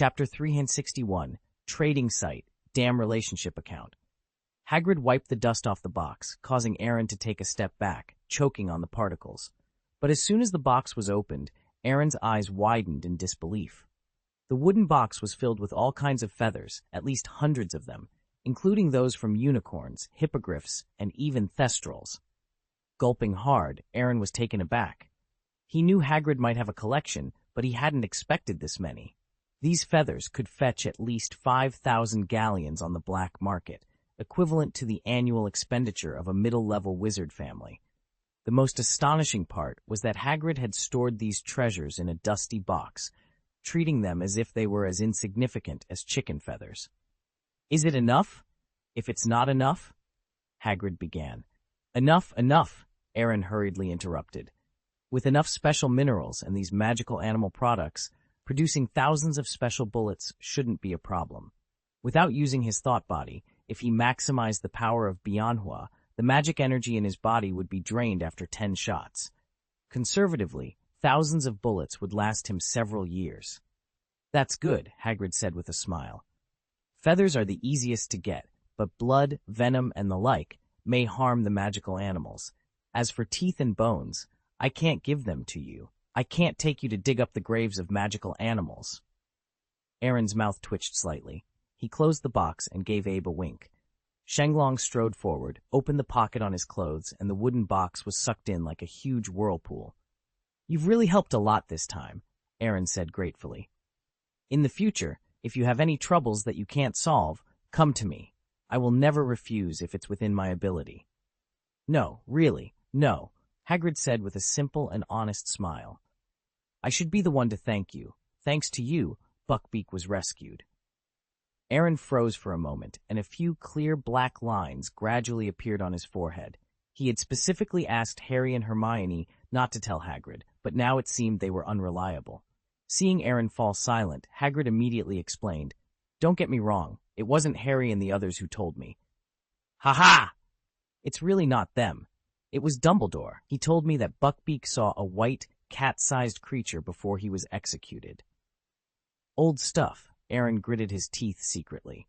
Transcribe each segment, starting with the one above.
Chapter 361, Trading Site, Dam Relationship Account. Hagrid wiped the dust off the box, causing Aaron to take a step back, choking on the particles. But as soon as the box was opened, Aaron's eyes widened in disbelief. The wooden box was filled with all kinds of feathers, at least hundreds of them, including those from unicorns, hippogriffs, and even thestrals. Gulping hard, Aaron was taken aback. He knew Hagrid might have a collection, but he hadn't expected this many. These feathers could fetch at least 5,000 galleons on the black market, equivalent to the annual expenditure of a middle-level wizard family. The most astonishing part was that Hagrid had stored these treasures in a dusty box, treating them as if they were as insignificant as chicken feathers. "Is it enough? If it's not enough?" Hagrid began. "Enough, enough," Aaron hurriedly interrupted. "With enough special minerals and these magical animal products, producing thousands of special bullets shouldn't be a problem. Without using his thought body, if he maximized the power of Bianhua, the magic energy in his body would be drained after 10 shots. Conservatively, thousands of bullets would last him several years." "That's good," Hagrid said with a smile. "Feathers are the easiest to get, but blood, venom, and the like may harm the magical animals. As for teeth and bones, I can't give them to you. I can't take you to dig up the graves of magical animals." Aaron's mouth twitched slightly. He closed the box and gave Abe a wink. Shenglong strode forward, opened the pocket on his clothes, and the wooden box was sucked in like a huge whirlpool. "You've really helped a lot this time," Aaron said gratefully. "In the future, if you have any troubles that you can't solve, come to me. I will never refuse if it's within my ability." "No, really, no," Hagrid said with a simple and honest smile. "I should be the one to thank you. Thanks to you, Buckbeak was rescued." Aaron froze for a moment, and a few clear black lines gradually appeared on his forehead. He had specifically asked Harry and Hermione not to tell Hagrid, but now it seemed they were unreliable. Seeing Aaron fall silent, Hagrid immediately explained, "Don't get me wrong, it wasn't Harry and the others who told me." "Ha-ha! It's really not them. It was Dumbledore. He told me that Buckbeak saw a white, cat-sized creature before he was executed." Old stuff. Aaron gritted his teeth secretly.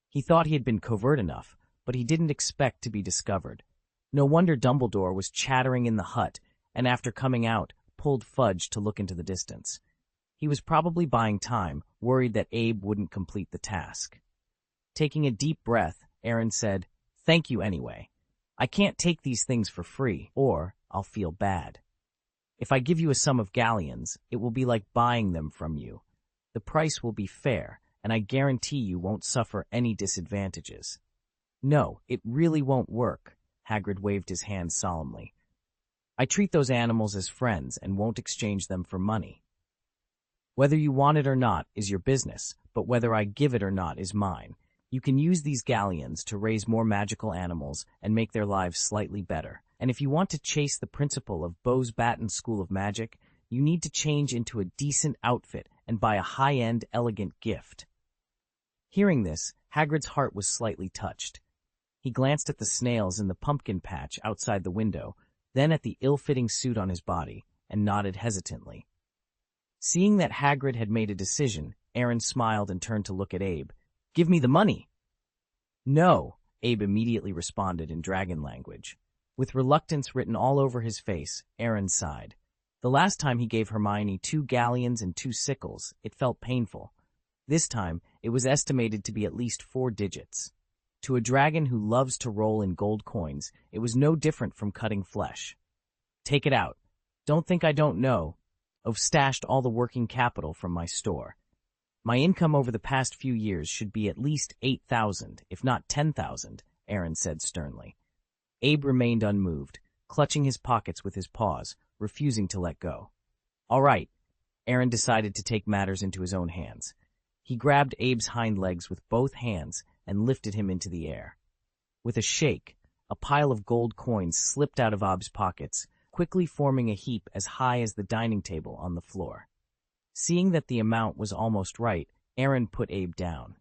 He thought he had been covert enough, but he didn't expect to be discovered. No wonder Dumbledore was chattering in the hut, and after coming out, pulled Fudge to look into the distance. He was probably buying time, worried that Abe wouldn't complete the task. Taking a deep breath, Aaron said, "Thank you anyway. I can't take these things for free, or I'll feel bad. If I give you a sum of galleons, it will be like buying them from you. The price will be fair, and I guarantee you won't suffer any disadvantages." "No, it really won't work," Hagrid waved his hand solemnly. "I treat those animals as friends and won't exchange them for money. Whether you want it or not is your business, but whether I give it or not is mine. You can use these galleons to raise more magical animals and make their lives slightly better. And if you want to chase the principle of Bose Batten's School of Magic, you need to change into a decent outfit and buy a high-end, elegant gift." Hearing this, Hagrid's heart was slightly touched. He glanced at the snails in the pumpkin patch outside the window, then at the ill-fitting suit on his body, and nodded hesitantly. Seeing that Hagrid had made a decision, Aaron smiled and turned to look at Abe. "Give me the money." "No," Abe immediately responded in dragon language. With reluctance written all over his face, Aaron sighed. The last time he gave Hermione 2 galleons and 2 sickles, it felt painful. This time, it was estimated to be at least 4 digits. To a dragon who loves to roll in gold coins, it was no different from cutting flesh. "Take it out. Don't think I don't know. I've stashed all the working capital from my store. My income over the past few years should be at least 8,000, if not 10,000, Aaron said sternly. Abe remained unmoved, clutching his pockets with his paws, refusing to let go. "All right." Aaron decided to take matters into his own hands. He grabbed Abe's hind legs with both hands and lifted him into the air. With a shake, a pile of gold coins slipped out of Abe's pockets, quickly forming a heap as high as the dining table on the floor. Seeing that the amount was almost right, Aaron put Abe down.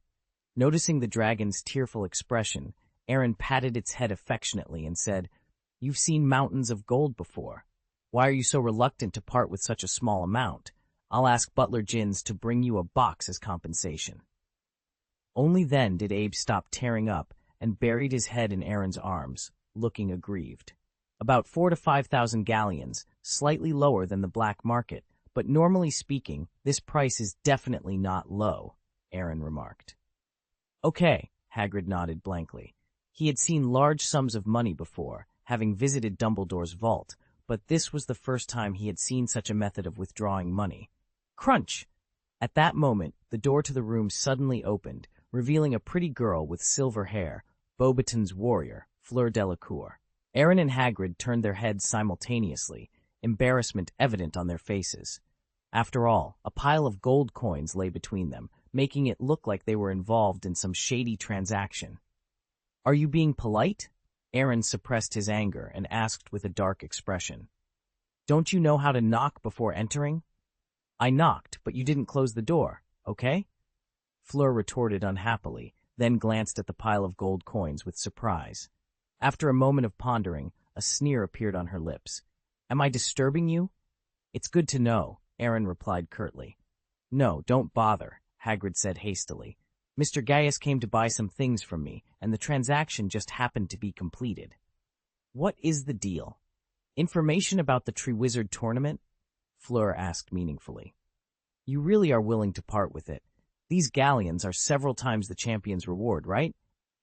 Noticing the dragon's tearful expression, Aaron patted its head affectionately and said, "You've seen mountains of gold before. Why are you so reluctant to part with such a small amount? I'll ask Butler Gins to bring you a box as compensation." Only then did Abe stop tearing up and buried his head in Aaron's arms, looking aggrieved. "About 4,000 to 5,000 galleons, slightly lower than the black market, but normally speaking, this price is definitely not low," Aaron remarked. "Okay," Hagrid nodded blankly. He had seen large sums of money before, having visited Dumbledore's vault, but this was the first time he had seen such a method of withdrawing money. Crunch! At that moment, the door to the room suddenly opened, revealing a pretty girl with silver hair, Beauxbaton's warrior, Fleur Delacour. Aaron and Hagrid turned their heads simultaneously, embarrassment evident on their faces. After all, a pile of gold coins lay between them, making it look like they were involved in some shady transaction. "Are you being polite?" Aaron suppressed his anger and asked with a dark expression. "Don't you know how to knock before entering?" "I knocked, but you didn't close the door, okay?" Fleur retorted unhappily, then glanced at the pile of gold coins with surprise. After a moment of pondering, a sneer appeared on her lips. "Am I disturbing you?" "It's good to know," Aaron replied curtly. "No, don't bother," Hagrid said hastily. "Mr. Gaius came to buy some things from me, and the transaction just happened to be completed." "What is the deal? Information about the Triwizard Tournament?" Fleur asked meaningfully. "You really are willing to part with it. These galleons are several times the champion's reward, right?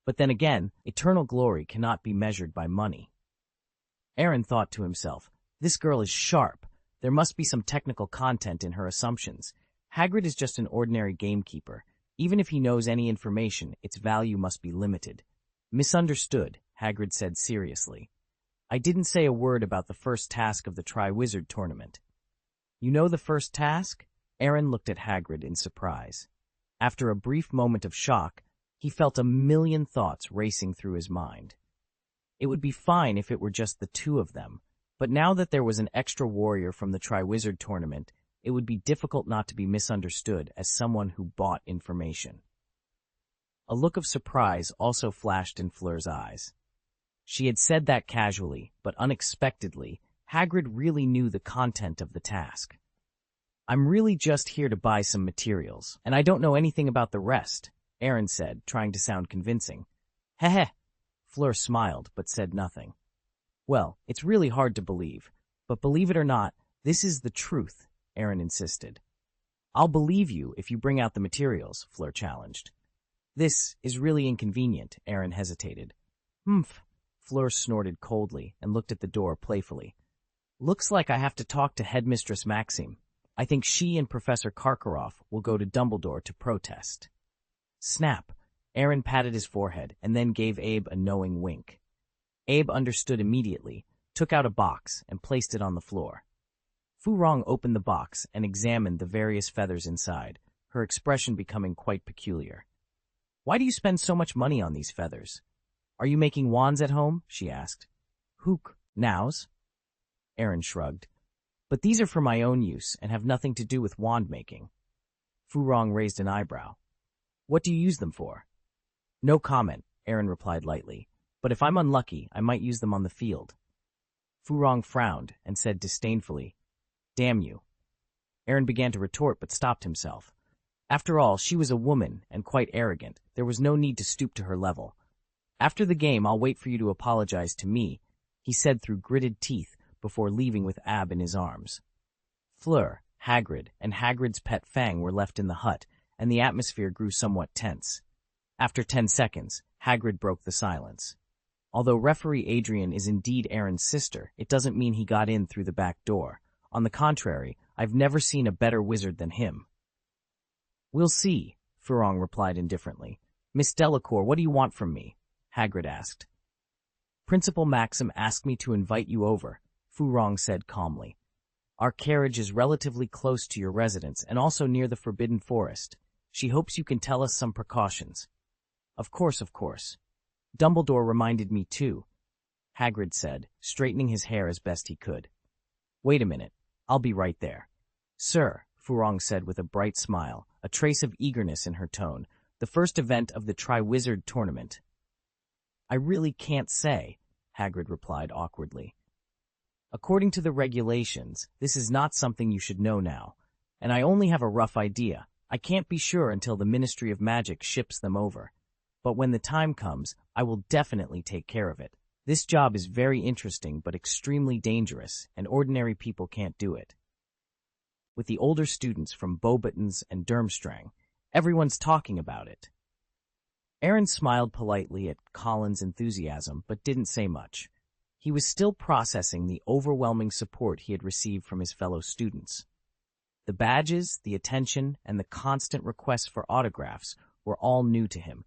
But then again, eternal glory cannot be measured by money." Aaron thought to himself, "This girl is sharp. There must be some technical content in her assumptions. Hagrid is just an ordinary gamekeeper. Even if he knows any information, its value must be limited." "Misunderstood," Hagrid said seriously. "I didn't say a word about the first task of the Triwizard Tournament." "You know the first task?" Aaron looked at Hagrid in surprise. After a brief moment of shock, he felt a million thoughts racing through his mind. It would be fine if it were just the two of them, but now that there was an extra warrior from the Triwizard Tournament, it would be difficult not to be misunderstood as someone who bought information. A look of surprise also flashed in Fleur's eyes. She had said that casually, but unexpectedly, Hagrid really knew the content of the task. "I'm really just here to buy some materials, and I don't know anything about the rest," Aaron said, trying to sound convincing. "Heh." Fleur smiled, but said nothing. "Well, it's really hard to believe, but believe it or not, this is the truth," Aaron insisted. "I'll believe you if you bring out the materials," Fleur challenged. "This is really inconvenient," Aaron hesitated. "Humph." Fleur snorted coldly and looked at the door playfully. "Looks like I have to talk to Headmistress Maxime. I think she and Professor Karkaroff will go to Dumbledore to protest." Snap! Aaron patted his forehead and then gave Abe a knowing wink. Abe understood immediately, took out a box, and placed it on the floor. Fu Rong opened the box and examined the various feathers inside, her expression becoming quite peculiar. "Why do you spend so much money on these feathers? Are you making wands at home?" she asked. "Hook, nows?" Aaron shrugged. "But these are for my own use and have nothing to do with wand making." Fu Rong raised an eyebrow. "What do you use them for?" "No comment," Aaron replied lightly. "But if I'm unlucky, I might use them on the field." Fu Rong frowned and said disdainfully, "Damn you." Aaron began to retort but stopped himself. After all, she was a woman and quite arrogant. There was no need to stoop to her level. "After the game, I'll wait for you to apologize to me," he said through gritted teeth before leaving with Ab in his arms. Fleur, Hagrid, and Hagrid's pet Fang were left in the hut, and the atmosphere grew somewhat tense. After 10 seconds, Hagrid broke the silence. "Although Referee Adrian is indeed Aaron's sister, it doesn't mean he got in through the back door. On the contrary, I've never seen a better wizard than him." "We'll see," Fu Rong replied indifferently. "Miss Delacour, what do you want from me?" Hagrid asked. "Principal Maxim asked me to invite you over," Fu Rong said calmly. "Our carriage is relatively close to your residence and also near the Forbidden Forest. She hopes you can tell us some precautions." Of course. "Dumbledore reminded me too," Hagrid said, straightening his hair as best he could. "Wait a minute. I'll be right there." "Sir," Fu Rong said with a bright smile, a trace of eagerness in her tone, "the first event of the Triwizard Tournament." "I really can't say," Hagrid replied awkwardly. "According to the regulations, this is not something you should know now, and I only have a rough idea. I can't be sure until the Ministry of Magic ships them over. But when the time comes, I will definitely take care of it. This job is very interesting but extremely dangerous, and ordinary people can't do it. With the older students from Beauxbatons and Durmstrang, everyone's talking about it. Aaron smiled politely at Colin's enthusiasm but didn't say much. He was still processing the overwhelming support he had received from his fellow students. The badges, the attention, and the constant requests for autographs were all new to him.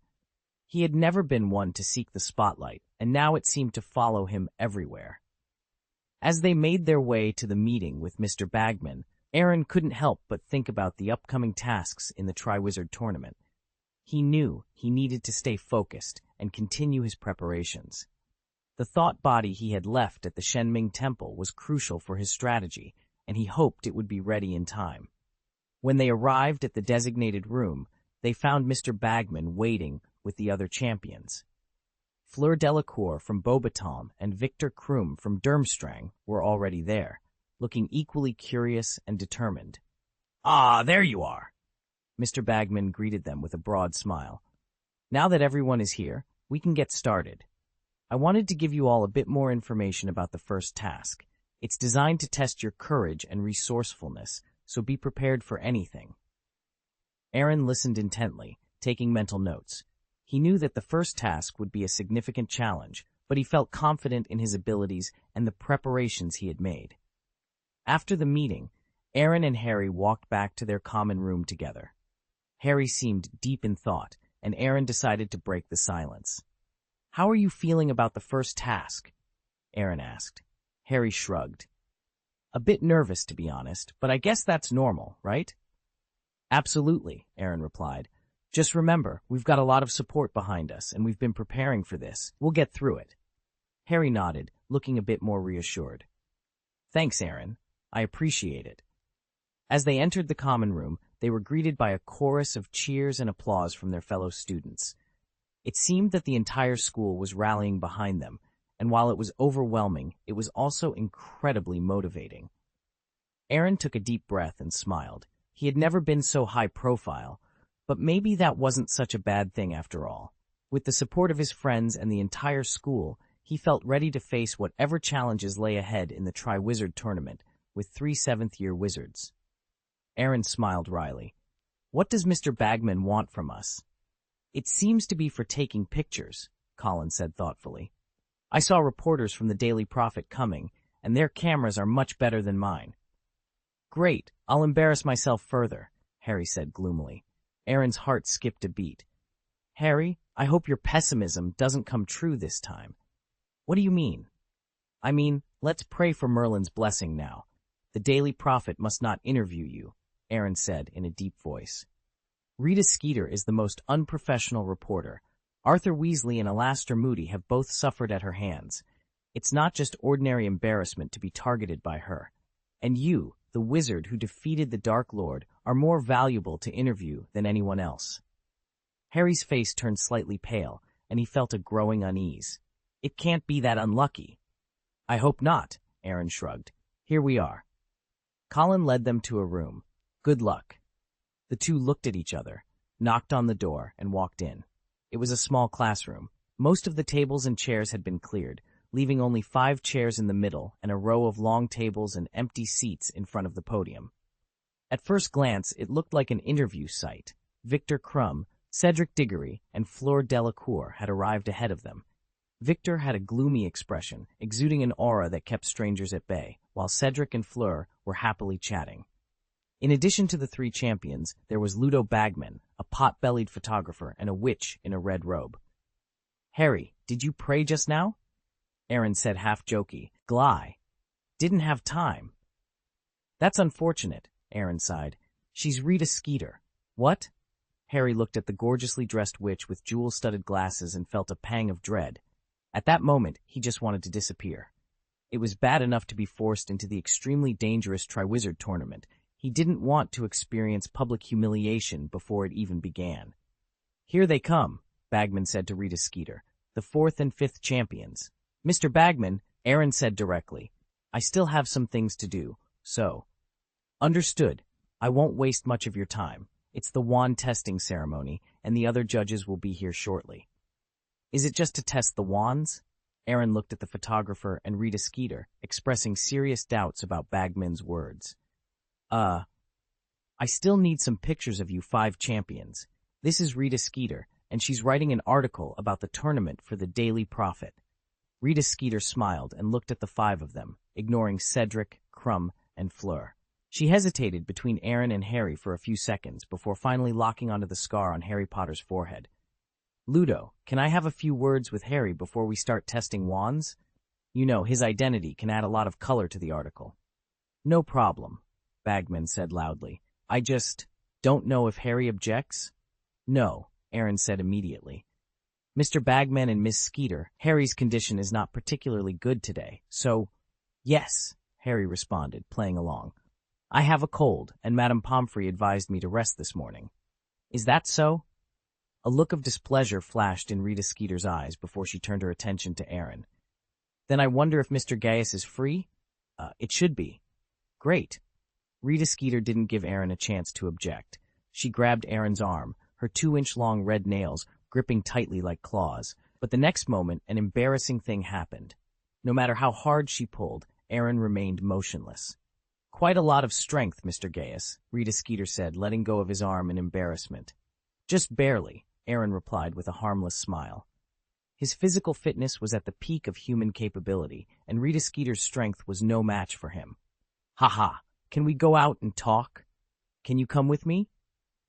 He had never been one to seek the spotlight, and now it seemed to follow him everywhere. As they made their way to the meeting with Mr. Bagman, Aaron couldn't help but think about the upcoming tasks in the Triwizard Tournament. He knew he needed to stay focused and continue his preparations. The thought body he had left at the Shenming Temple was crucial for his strategy, and he hoped it would be ready in time. When they arrived at the designated room, they found Mr. Bagman waiting with the other champions. Fleur Delacour from Beauxbatons and Victor Krumm from Durmstrang were already there, looking equally curious and determined. "Ah, there you are!" Mr. Bagman greeted them with a broad smile. "Now that everyone is here, we can get started. I wanted to give you all a bit more information about the first task. It's designed to test your courage and resourcefulness, so be prepared for anything." Aaron listened intently, taking mental notes. He knew that the first task would be a significant challenge, but he felt confident in his abilities and the preparations he had made. After the meeting, Aaron and Harry walked back to their common room together. Harry seemed deep in thought, and Aaron decided to break the silence. "How are you feeling about the first task?" Aaron asked. Harry shrugged. "A bit nervous, to be honest, but I guess that's normal, right?" "Absolutely," Aaron replied. "Just remember, we've got a lot of support behind us, and we've been preparing for this. We'll get through it." Harry nodded, looking a bit more reassured. "Thanks, Aaron. I appreciate it." As they entered the common room, they were greeted by a chorus of cheers and applause from their fellow students. It seemed that the entire school was rallying behind them, and while it was overwhelming, it was also incredibly motivating. Aaron took a deep breath and smiled. He had never been so high profile, but maybe that wasn't such a bad thing after all. With the support of his friends and the entire school, he felt ready to face whatever challenges lay ahead in the Triwizard Tournament with 3 seventh-year wizards. Aaron smiled wryly. "What does Mr. Bagman want from us?" "It seems to be for taking pictures," Colin said thoughtfully. "I saw reporters from the Daily Prophet coming, and their cameras are much better than mine." "Great, I'll embarrass myself further," Harry said gloomily. Aaron's heart skipped a beat. "Harry, I hope your pessimism doesn't come true this time." "What do you mean?" "I mean, let's pray for Merlin's blessing now. The Daily Prophet must not interview you," Aaron said in a deep voice. "Rita Skeeter is the most unprofessional reporter. Arthur Weasley and Alastor Moody have both suffered at her hands. It's not just ordinary embarrassment to be targeted by her. And you, the wizard who defeated the Dark Lord, are more valuable to interview than anyone else." Harry's face turned slightly pale, and he felt a growing unease. "It can't be that unlucky." "I hope not," Aaron shrugged. "Here we are." Colin led them to a room. "Good luck." The two looked at each other, knocked on the door, and walked in. It was a small classroom. Most of the tables and chairs had been cleared, leaving only 5 chairs in the middle and a row of long tables and empty seats in front of the podium. At first glance, it looked like an interview site. Victor Krumm, Cedric Diggory, and Fleur Delacour had arrived ahead of them. Victor had a gloomy expression, exuding an aura that kept strangers at bay, while Cedric and Fleur were happily chatting. In addition to the 3 champions, there was Ludo Bagman, a pot-bellied photographer, and a witch in a red robe. "Harry, did you pray just now?" Aaron said half-jokey. "Gly. Didn't have time." "That's unfortunate," Aaron sighed. "She's Rita Skeeter." "What?" Harry looked at the gorgeously dressed witch with jewel-studded glasses and felt a pang of dread. At that moment, he just wanted to disappear. It was bad enough to be forced into the extremely dangerous Triwizard Tournament. He didn't want to experience public humiliation before it even began. "Here they come," Bagman said to Rita Skeeter, "the 4th and 5th champions." "Mr. Bagman," Aaron said directly, "I still have some things to do, so—" "Understood." I won't waste much of your time. It's the wand testing ceremony, and the other judges will be here shortly. Is it just to test the wands? Aaron looked at the photographer and Rita Skeeter, expressing serious doubts about Bagman's words. I still need some pictures of you 5 champions. This is Rita Skeeter, and she's writing an article about the tournament for the Daily Prophet. Rita Skeeter smiled and looked at the 5 of them, ignoring Cedric, Crumb, and Fleur. She hesitated between Aaron and Harry for a few seconds before finally locking onto the scar on Harry Potter's forehead. Ludo, can I have a few words with Harry before we start testing wands? You know, his identity can add a lot of color to the article. No problem, Bagman said loudly. I just don't know if Harry objects? No, Aaron said immediately. Mr. Bagman and Miss Skeeter, Harry's condition is not particularly good today, so— Yes, Harry responded, playing along. I have a cold, and Madame Pomfrey advised me to rest this morning. Is that so? A look of displeasure flashed in Rita Skeeter's eyes before she turned her attention to Aaron. Then I wonder if Mr. Gaius is free? It should be. Great. Rita Skeeter didn't give Aaron a chance to object. She grabbed Aaron's arm, her 2-inch-long red nails gripping tightly like claws. But the next moment, an embarrassing thing happened. No matter how hard she pulled, Aaron remained motionless. Quite a lot of strength, Mr. Gaius, Rita Skeeter said, letting go of his arm in embarrassment. Just barely, Aaron replied with a harmless smile. His physical fitness was at the peak of human capability, and Rita Skeeter's strength was no match for him. Ha! Can we go out and talk? Can you come with me?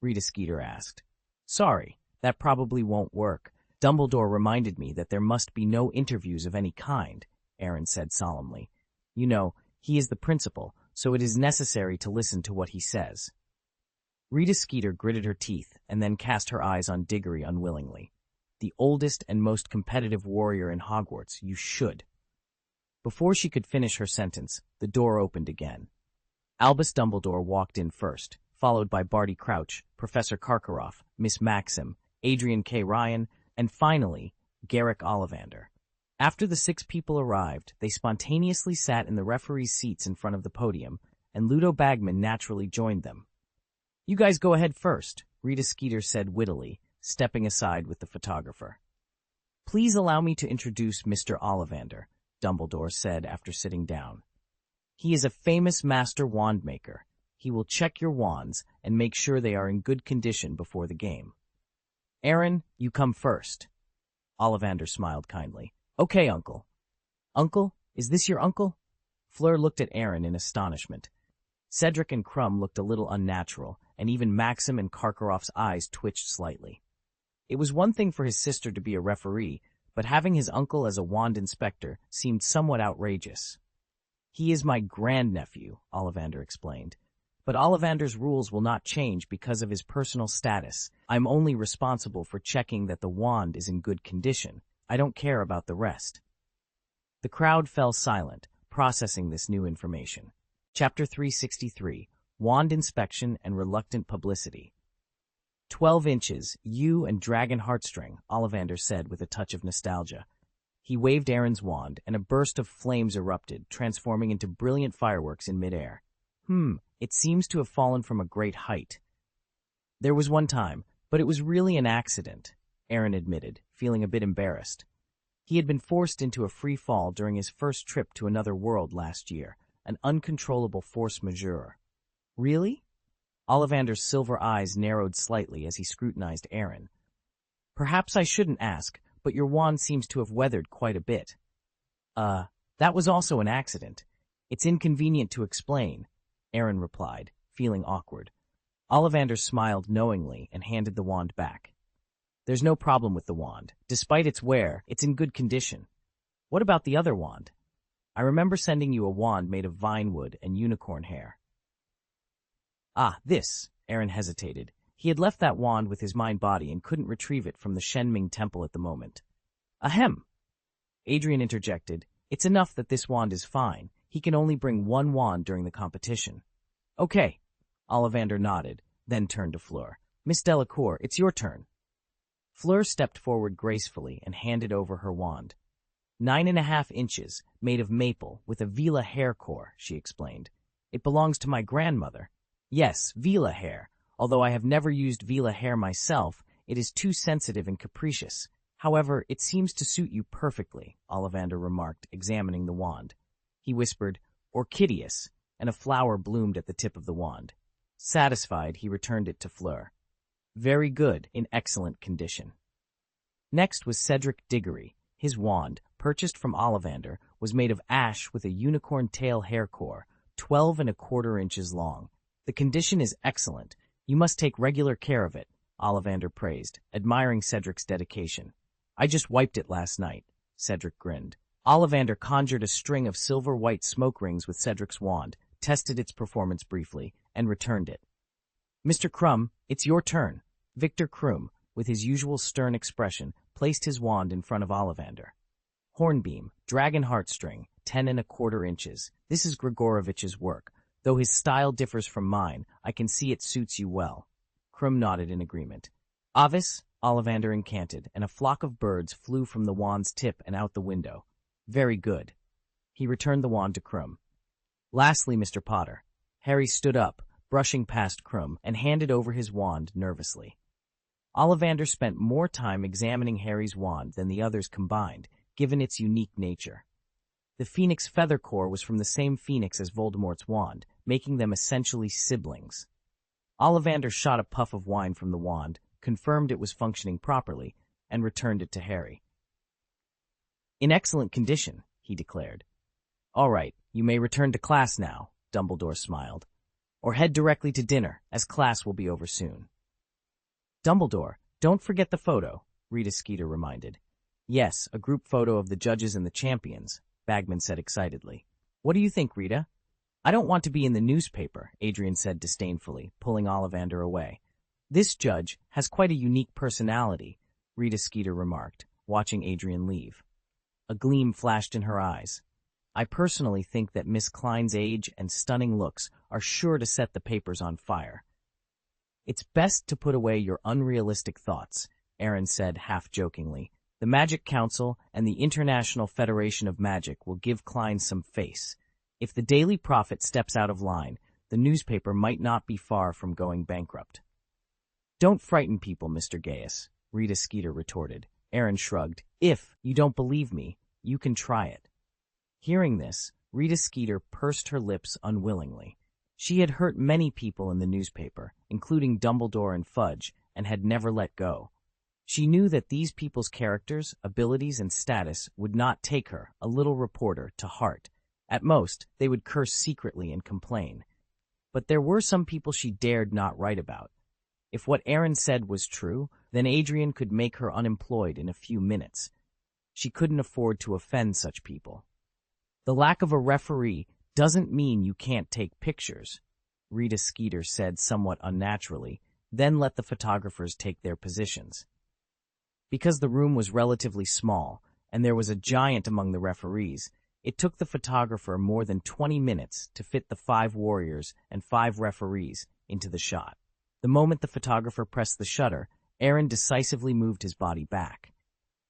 Rita Skeeter asked. Sorry, that probably won't work. Dumbledore reminded me that there must be no interviews of any kind, Aaron said solemnly. You know, he is the principal, so it is necessary to listen to what he says. Rita Skeeter gritted her teeth and then cast her eyes on Diggory unwillingly. The oldest and most competitive warrior in Hogwarts, you should. Before she could finish her sentence, the door opened again. Albus Dumbledore walked in first, followed by Barty Crouch, Professor Karkaroff, Miss Maxim, Adrian K. Ryan, and finally, Garrick Ollivander. After the 6 people arrived, they spontaneously sat in the referees' seats in front of the podium, and Ludo Bagman naturally joined them. You guys go ahead first, Rita Skeeter said wittily, stepping aside with the photographer. Please allow me to introduce Mr. Ollivander, Dumbledore said after sitting down. He is a famous master wand maker. He will check your wands and make sure they are in good condition before the game. Aaron, you come first. Ollivander smiled kindly. Okay, Uncle. Uncle? Is this your uncle? Fleur looked at Aaron in astonishment. Cedric and Crumb looked a little unnatural, and even Maxim and Karkaroff's eyes twitched slightly. It was one thing for his sister to be a referee, but having his uncle as a wand inspector seemed somewhat outrageous. He is my grandnephew, Ollivander explained. But Ollivander's rules will not change because of his personal status. I'm only responsible for checking that the wand is in good condition. I don't care about the rest. The crowd fell silent, processing this new information. Chapter 363, Wand Inspection and Reluctant Publicity. 12 inches, you and Dragon Heartstring, Ollivander said with a touch of nostalgia. He waved Aaron's wand, and a burst of flames erupted, transforming into brilliant fireworks in midair. It seems to have fallen from a great height. There was one time, but it was really an accident, Aaron admitted, feeling a bit embarrassed. He had been forced into a free fall during his first trip to another world last year, an uncontrollable force majeure. Really? Ollivander's silver eyes narrowed slightly as he scrutinized Aaron. Perhaps I shouldn't ask, but your wand seems to have weathered quite a bit. That was also an accident. It's inconvenient to explain, Aaron replied, feeling awkward. Ollivander smiled knowingly and handed the wand back. There's no problem with the wand. Despite its wear, it's in good condition. What about the other wand? I remember sending you a wand made of vine wood and unicorn hair. This, Aaron hesitated. He had left that wand with his mind-body and couldn't retrieve it from the Shenming Temple at the moment. Ahem! Adrian interjected. It's enough that this wand is fine. He can only bring one wand during the competition. Okay. Ollivander nodded, then turned to Fleur. Miss Delacour, it's your turn. Fleur stepped forward gracefully and handed over her wand. 9.5 inches, made of maple, with a Vila hair core, she explained. It belongs to my grandmother. Yes, Vela hair. Although I have never used Vela hair myself, it is too sensitive and capricious. However, it seems to suit you perfectly, Ollivander remarked, examining the wand. He whispered, Orchideus, and a flower bloomed at the tip of the wand. Satisfied, he returned it to Fleur. Very good, in excellent condition. Next was Cedric Diggory. His wand, purchased from Ollivander, was made of ash with a unicorn tail hair core, 12¼ inches long. The condition is excellent. You must take regular care of it, Ollivander praised, admiring Cedric's dedication. I just wiped it last night, Cedric grinned. Ollivander conjured a string of silver-white smoke rings with Cedric's wand, tested its performance briefly, and returned it. Mr. Crumb, it's your turn. Victor Krum, with his usual stern expression, placed his wand in front of Ollivander. Hornbeam, dragon heartstring, 10¼ inches. This is Grigorovich's work. Though his style differs from mine, I can see it suits you well. Krum nodded in agreement. Avis, Ollivander incanted, and a flock of birds flew from the wand's tip and out the window. Very good. He returned the wand to Krum. Lastly, Mr. Potter. Harry stood up, brushing past Krum, and handed over his wand nervously. Ollivander spent more time examining Harry's wand than the others combined, given its unique nature. The phoenix feather core was from the same phoenix as Voldemort's wand, making them essentially siblings. Ollivander shot a puff of wine from the wand, confirmed it was functioning properly, and returned it to Harry. In excellent condition, he declared. All right, you may return to class now, Dumbledore smiled. Or head directly to dinner, as class will be over soon. Dumbledore, don't forget the photo, Rita Skeeter reminded. Yes, a group photo of the judges and the champions, Bagman said excitedly. What do you think, Rita? I don't want to be in the newspaper, Adrian said disdainfully, pulling Ollivander away. This judge has quite a unique personality, Rita Skeeter remarked, watching Adrian leave. A gleam flashed in her eyes. I personally think that Miss Klein's age and stunning looks are sure to set the papers on fire. It's best to put away your unrealistic thoughts, Aaron said half-jokingly. The Magic Council and the International Federation of Magic will give Klein some face. If the Daily Prophet steps out of line, the newspaper might not be far from going bankrupt. Don't frighten people, Mr. Gaius, Rita Skeeter retorted. Aaron shrugged. If you don't believe me, you can try it. Hearing this, Rita Skeeter pursed her lips unwillingly. She had hurt many people in the newspaper, including Dumbledore and Fudge, and had never let go. She knew that these people's characters, abilities, and status would not take her, a little reporter, to heart. At most, they would curse secretly and complain. But there were some people she dared not write about. If what Aaron said was true, then Adrian could make her unemployed in a few minutes. She couldn't afford to offend such people. The lack of a referee doesn't mean you can't take pictures, Rita Skeeter said somewhat unnaturally, then let the photographers take their positions. Because the room was relatively small, and there was a giant among the referees, it took the photographer more than 20 minutes to fit the 5 warriors and 5 referees into the shot. The moment the photographer pressed the shutter, Aaron decisively moved his body back.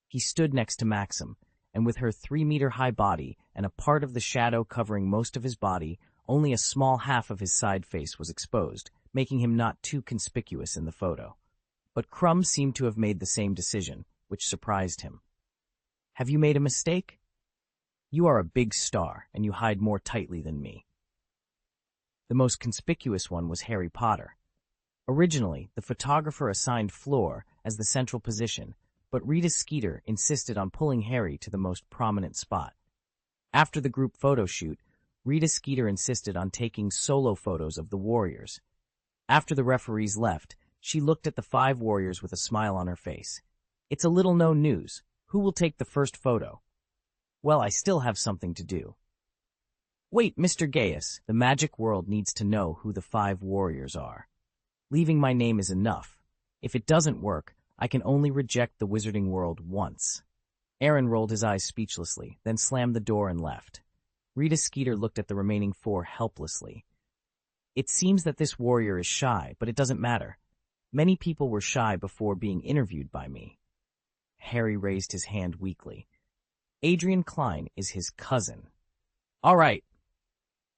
He stood next to Maxim, and with her 3-meter-high body and a part of the shadow covering most of his body, only a small half of his side face was exposed, making him not too conspicuous in the photo. But Krum seemed to have made the same decision, which surprised him. Have you made a mistake? You are a big star, and you hide more tightly than me. The most conspicuous one was Harry Potter. Originally, the photographer assigned Fleur as the central position, but Rita Skeeter insisted on pulling Harry to the most prominent spot. After the group photo shoot, Rita Skeeter insisted on taking solo photos of the warriors. After the referees left, she looked at the 5 warriors with a smile on her face. It's a little known news. Who will take the first photo? Well, I still have something to do. Wait, Mr. Gaius, the magic world needs to know who the 5 warriors are. Leaving my name is enough. If it doesn't work, I can only reject the wizarding world once. Aaron rolled his eyes speechlessly, then slammed the door and left. Rita Skeeter looked at the remaining 4 helplessly. It seems that this warrior is shy, but it doesn't matter. Many people were shy before being interviewed by me. Harry raised his hand weakly. Adrian Klein is his cousin. All right.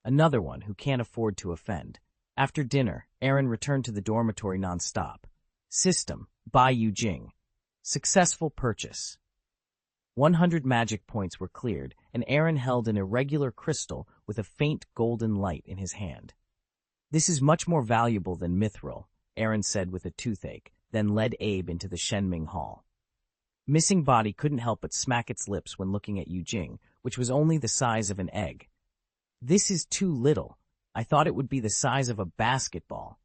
Another one who can't afford to offend. After dinner, Aaron returned to the dormitory nonstop. System, buy Yu Jing. Successful purchase. 100 magic points were cleared, and Aaron held an irregular crystal with a faint golden light in his hand. This is much more valuable than mithril, Aaron said with a toothache, then led Abe into the Shenming Hall. Missing Body couldn't help but smack its lips when looking at Yu Jing, which was only the size of an egg. This is too little. I thought it would be the size of a basketball.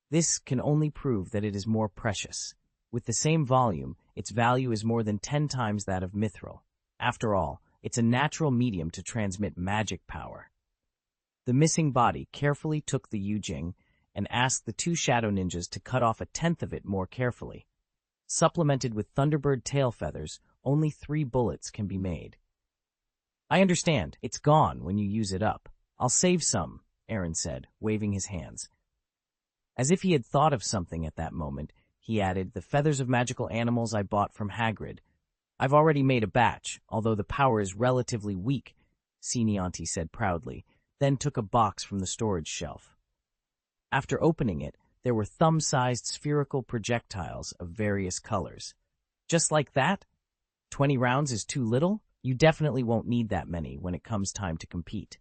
This can only prove that it is more precious. With the same volume, its value is more than 10 times that of mithril. After all, it's a natural medium to transmit magic power. The Missing Body carefully took the Yu Jing and asked the 2 shadow ninjas to cut off 1/10 of it more carefully. Supplemented with Thunderbird tail feathers, only 3 bullets can be made. I understand, it's gone when you use it up. I'll save some, Aaron said, waving his hands. As if he had thought of something at that moment, he added, the feathers of magical animals I bought from Hagrid. I've already made a batch, although the power is relatively weak, Senianti said proudly, then took a box from the storage shelf. After opening it, there were thumb-sized spherical projectiles of various colors. Just like that? 20 rounds is too little? You definitely won't need that many when it comes time to compete.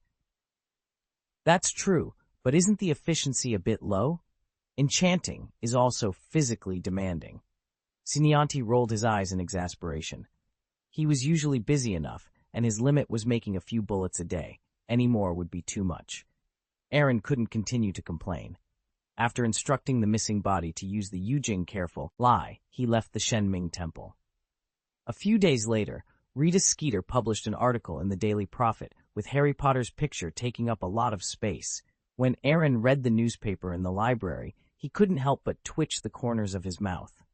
That's true, but isn't the efficiency a bit low? Enchanting is also physically demanding. Senianti rolled his eyes in exasperation. He was usually busy enough, and his limit was making a few bullets a day. Any more would be too much. Aaron couldn't continue to complain. After instructing the Missing Body to use the Yu Jing careful lie, he left the Shenming Temple. A few days later, Rita Skeeter published an article in the Daily Prophet with Harry Potter's picture taking up a lot of space. When Aaron read the newspaper in the library, he couldn't help but twitch the corners of his mouth.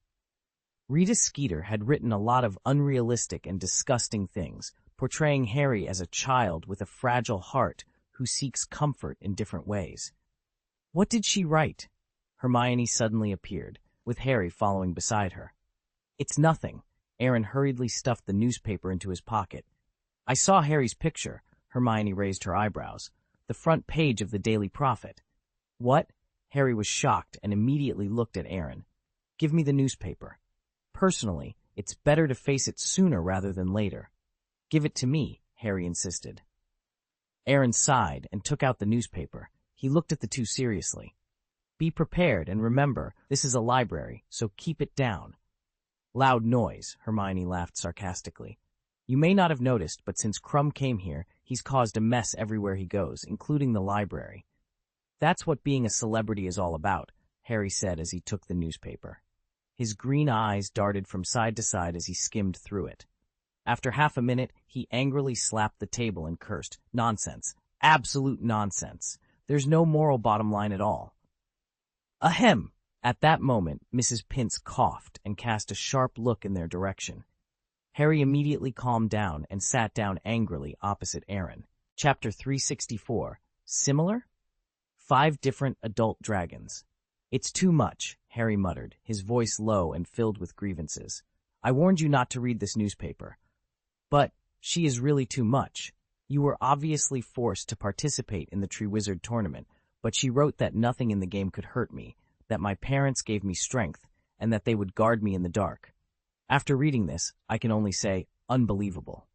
Rita Skeeter had written a lot of unrealistic and disgusting things, portraying Harry as a child with a fragile heart who seeks comfort in different ways. What did she write? Hermione suddenly appeared, with Harry following beside her. It's nothing. Aaron hurriedly stuffed the newspaper into his pocket. I saw Harry's picture. Hermione raised her eyebrows. The front page of the Daily Prophet. What? Harry was shocked and immediately looked at Aaron. Give me the newspaper. Personally, it's better to face it sooner rather than later. Give it to me, Harry insisted. Aaron sighed and took out the newspaper. He looked at the two seriously. Be prepared and remember, this is a library, so keep it down. Loud noise, Hermione laughed sarcastically. You may not have noticed, but since Crumb came here, he's caused a mess everywhere he goes, including the library. That's what being a celebrity is all about, Harry said as he took the newspaper. His green eyes darted from side to side as he skimmed through it. After half a minute, he angrily slapped the table and cursed, Nonsense. Absolute nonsense. There's no moral bottom line at all. Ahem! At that moment, Mrs. Pince coughed and cast a sharp look in their direction. Harry immediately calmed down and sat down angrily opposite Aaron. Chapter 364. Similar? 5 different adult dragons. It's too much, Harry muttered, his voice low and filled with grievances. I warned you not to read this newspaper. But she is really too much. You were obviously forced to participate in the Triwizard tournament, but she wrote that nothing in the game could hurt me, that my parents gave me strength, and that they would guard me in the dark. After reading this, I can only say, unbelievable.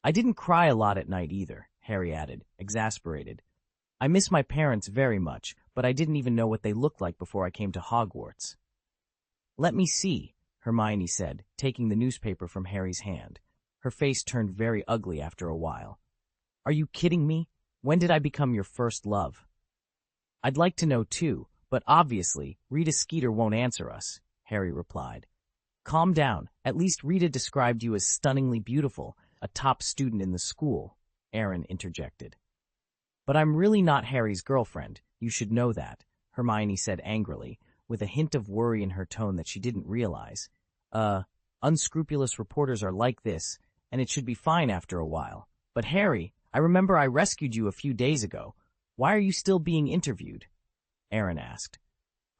I didn't cry a lot at night either, Harry added, exasperated. I miss my parents very much, but I didn't even know what they looked like before I came to Hogwarts. Let me see, Hermione said, taking the newspaper from Harry's hand. Her face turned very ugly after a while. Are you kidding me? When did I become your first love? I'd like to know too, but obviously, Rita Skeeter won't answer us, Harry replied. Calm down. At least Rita described you as stunningly beautiful, a top student in the school, Aaron interjected. But I'm really not Harry's girlfriend. You should know that, Hermione said angrily, with a hint of worry in her tone that she didn't realize. Unscrupulous reporters are like this, and it should be fine after a while. But Harry, I remember I rescued you a few days ago. Why are you still being interviewed? Aaron asked.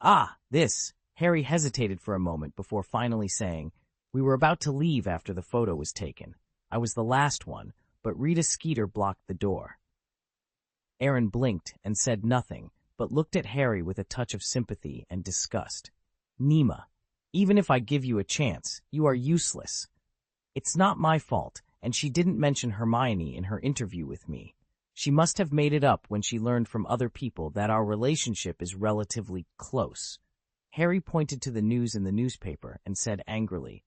Ah, this. Harry hesitated for a moment before finally saying, We were about to leave after the photo was taken. I was the last one, but Rita Skeeter blocked the door. Aaron blinked and said nothing, but looked at Harry with a touch of sympathy and disgust. Nema, even if I give you a chance, you are useless. It's not my fault, and she didn't mention Hermione in her interview with me. She must have made it up when she learned from other people that our relationship is relatively close. Harry pointed to the news in the newspaper and said angrily,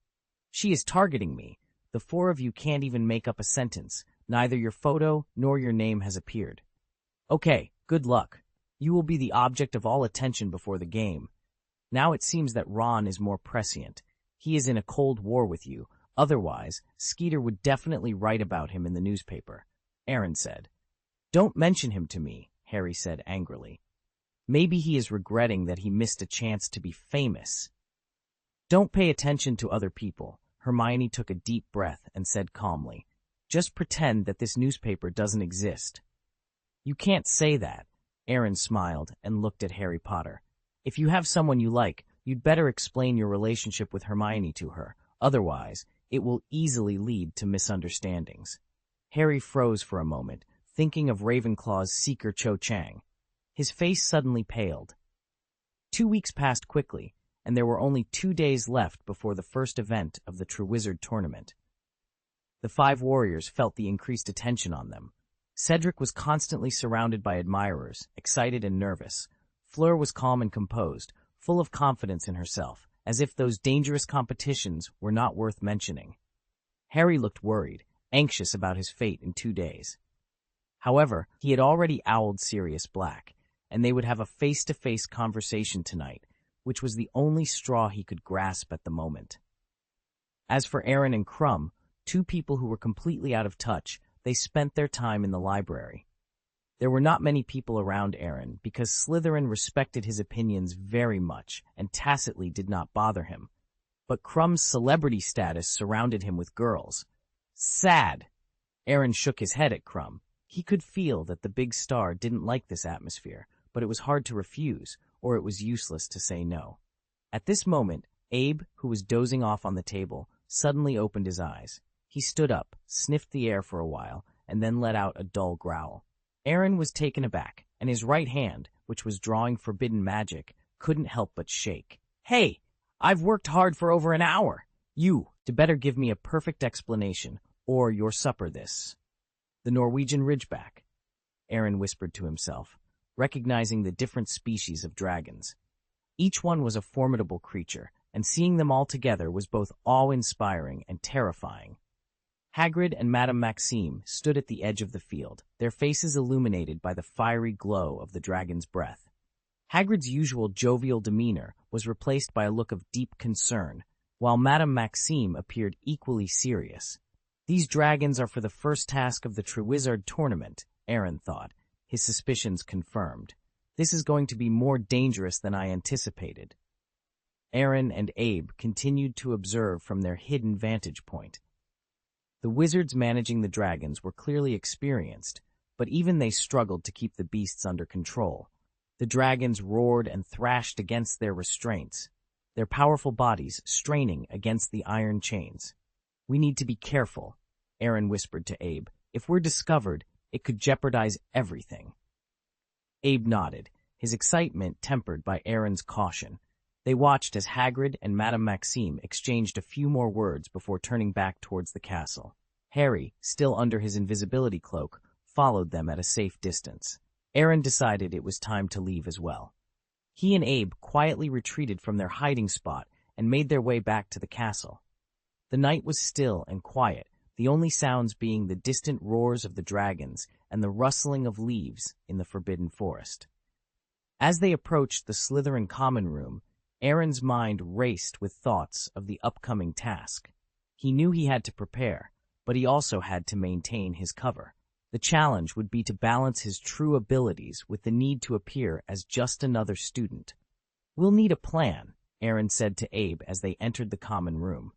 She is targeting me. The four of you can't even make up a sentence. Neither your photo nor your name has appeared. Okay, good luck. You will be the object of all attention before the game. Now it seems that Ron is more prescient. He is in a cold war with you. Otherwise, Skeeter would definitely write about him in the newspaper. Aaron said. Don't mention him to me, Harry said angrily. Maybe he is regretting that he missed a chance to be famous. Don't pay attention to other people. Hermione took a deep breath and said calmly, Just pretend that this newspaper doesn't exist. You can't say that. Aaron smiled and looked at Harry Potter. If you have someone you like, you'd better explain your relationship with Hermione to her. Otherwise, it will easily lead to misunderstandings. Harry froze for a moment, thinking of Ravenclaw's seeker Cho Chang. His face suddenly paled. 2 weeks passed quickly, and there were only 2 days left before the first event of the Triwizard Tournament. The 5 warriors felt the increased attention on them. Cedric was constantly surrounded by admirers, excited and nervous. Fleur was calm and composed, full of confidence in herself, as if those dangerous competitions were not worth mentioning. Harry looked worried, anxious about his fate in 2 days. However, he had already owled Sirius Black, and they would have a face-to-face conversation tonight, which was the only straw he could grasp at the moment. As for Aaron and Crumb, 2 people who were completely out of touch, they spent their time in the library. There were not many people around Aaron because Slytherin respected his opinions very much and tacitly did not bother him. But Crumb's celebrity status surrounded him with girls. Sad! Aaron shook his head at Crumb. He could feel that the big star didn't like this atmosphere, but it was hard to refuse, or it was useless to say no. At this moment, Abe, who was dozing off on the table, suddenly opened his eyes. He stood up, sniffed the air for a while, and then let out a dull growl. Aaron was taken aback, and his right hand, which was drawing forbidden magic, couldn't help but shake. Hey, I've worked hard for over an hour. You better give me a perfect explanation, or your supper this. The Norwegian Ridgeback, Aaron whispered to himself, recognizing the different species of dragons. Each one was a formidable creature, and seeing them all together was both awe-inspiring and terrifying. Hagrid and Madame Maxime stood at the edge of the field, their faces illuminated by the fiery glow of the dragon's breath. Hagrid's usual jovial demeanor was replaced by a look of deep concern, while Madame Maxime appeared equally serious. These dragons are for the first task of the Triwizard Tournament, Aaron thought, his suspicions confirmed. This is going to be more dangerous than I anticipated. Aaron and Abe continued to observe from their hidden vantage point. The wizards managing the dragons were clearly experienced, but even they struggled to keep the beasts under control. The dragons roared and thrashed against their restraints, their powerful bodies straining against the iron chains. We need to be careful, Aaron whispered to Abe. If we're discovered, it could jeopardize everything. Abe nodded, his excitement tempered by Aaron's caution. They watched as Hagrid and Madame Maxime exchanged a few more words before turning back towards the castle. Harry, still under his invisibility cloak, followed them at a safe distance. Aaron decided it was time to leave as well. He and Abe quietly retreated from their hiding spot and made their way back to the castle. The night was still and quiet, the only sounds being the distant roars of the dragons and the rustling of leaves in the forbidden forest. As they approached the Slytherin common room, Aaron's mind raced with thoughts of the upcoming task. He knew he had to prepare, but he also had to maintain his cover. The challenge would be to balance his true abilities with the need to appear as just another student. We'll need a plan, Aaron said to Abe as they entered the common room.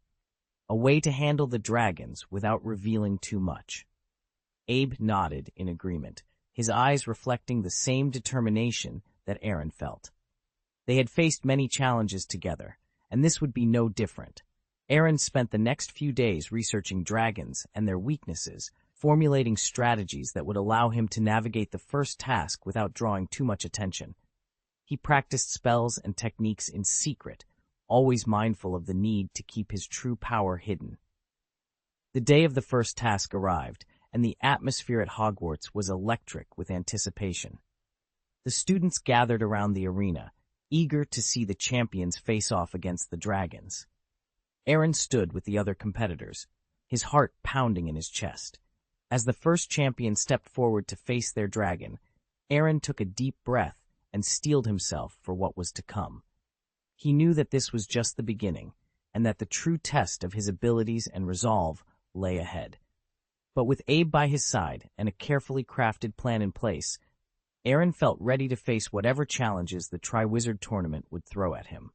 A way to handle the dragons without revealing too much. Abe nodded in agreement, his eyes reflecting the same determination that Aaron felt. They had faced many challenges together, and this would be no different. Aaron spent the next few days researching dragons and their weaknesses, formulating strategies that would allow him to navigate the first task without drawing too much attention. He practiced spells and techniques in secret, always mindful of the need to keep his true power hidden. The day of the first task arrived, and the atmosphere at Hogwarts was electric with anticipation. The students gathered around the arena, eager to see the champions face off against the dragons. Aaron stood with the other competitors, his heart pounding in his chest. As the first champion stepped forward to face their dragon, Aaron took a deep breath and steeled himself for what was to come. He knew that this was just the beginning, and that the true test of his abilities and resolve lay ahead. But with Abe by his side and a carefully crafted plan in place, Aaron felt ready to face whatever challenges the Triwizard Tournament would throw at him.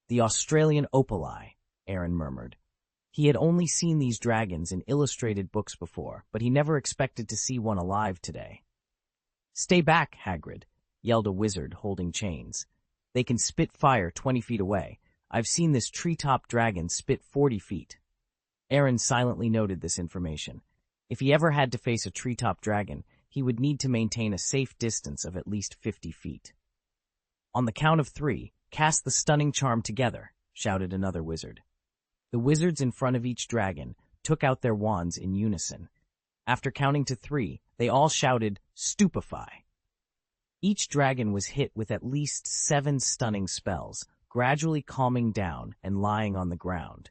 The Australian Opali, Aaron murmured. He had only seen these dragons in illustrated books before, but he never expected to see one alive today. "Stay back, Hagrid," yelled a wizard holding chains. "They can spit fire 20 feet away. I've seen this treetop dragon spit 40 feet. Aaron silently noted this information. If he ever had to face a treetop dragon, he would need to maintain a safe distance of at least 50 feet. "On the count of 3, cast the stunning charm together," shouted another wizard. The wizards in front of each dragon took out their wands in unison. After counting to 3, they all shouted, "Stupefy!" Each dragon was hit with at least 7 stunning spells, gradually calming down and lying on the ground.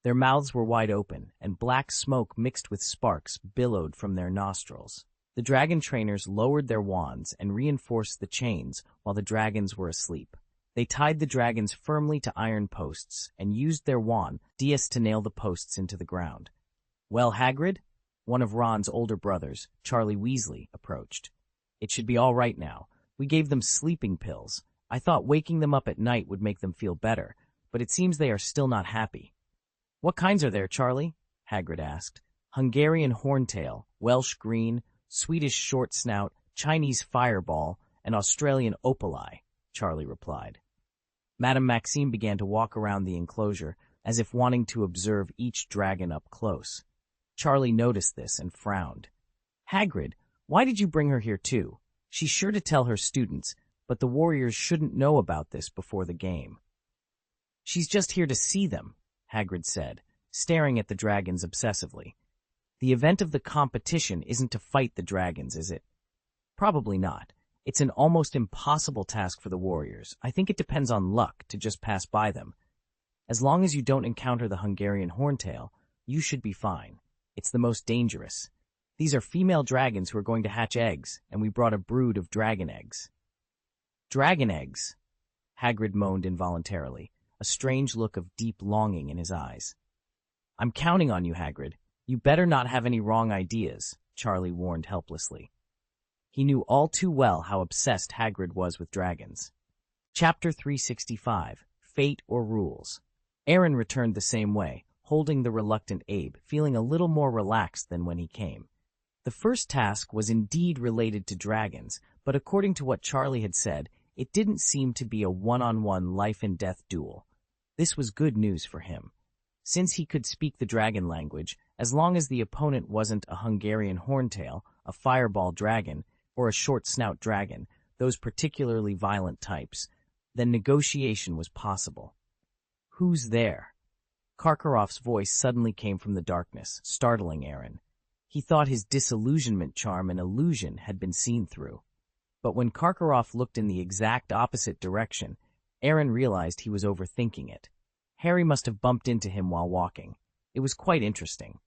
Their mouths were wide open, and black smoke mixed with sparks billowed from their nostrils. The dragon trainers lowered their wands and reinforced the chains while the dragons were asleep. They tied the dragons firmly to iron posts and used their wand to nail the posts into the ground. "Well, Hagrid?" One of Ron's older brothers, Charlie Weasley, approached. "It should be all right now. We gave them sleeping pills. I thought waking them up at night would make them feel better, but it seems they are still not happy." "What kinds are there, Charlie?" Hagrid asked. "Hungarian horntail, Welsh green, Swedish short snout, Chinese fireball, and Australian opali," Charlie replied. Madame Maxime began to walk around the enclosure as if wanting to observe each dragon up close. Charlie noticed this and frowned. "Hagrid, why did you bring her here too? She's sure to tell her students, but the warriors shouldn't know about this before the game." "She's just here to see them," Hagrid said, staring at the dragons obsessively. "The event of the competition isn't to fight the dragons, is it?" "Probably not. It's an almost impossible task for the warriors. I think it depends on luck to just pass by them. As long as you don't encounter the Hungarian horntail, you should be fine. It's the most dangerous. These are female dragons who are going to hatch eggs, and we brought a brood of dragon eggs." "Dragon eggs?" Hagrid moaned involuntarily, a strange look of deep longing in his eyes. "I'm counting on you, Hagrid. You better not have any wrong ideas," Charlie warned helplessly. He knew all too well how obsessed Hagrid was with dragons. Chapter 365, Fate or Rules. Aaron returned the same way, holding the reluctant Abe, feeling a little more relaxed than when he came. The first task was indeed related to dragons, but according to what Charlie had said, it didn't seem to be a one-on-one life-and-death duel. This was good news for him. Since he could speak the dragon language, as long as the opponent wasn't a Hungarian horntail, a fireball dragon, or a short-snout dragon, those particularly violent types, then negotiation was possible. "Who's there?" Karkaroff's voice suddenly came from the darkness, startling Aaron. He thought his disillusionment charm and illusion had been seen through. But when Karkaroff looked in the exact opposite direction, Aaron realized he was overthinking it. Harry must have bumped into him while walking. It was quite interesting.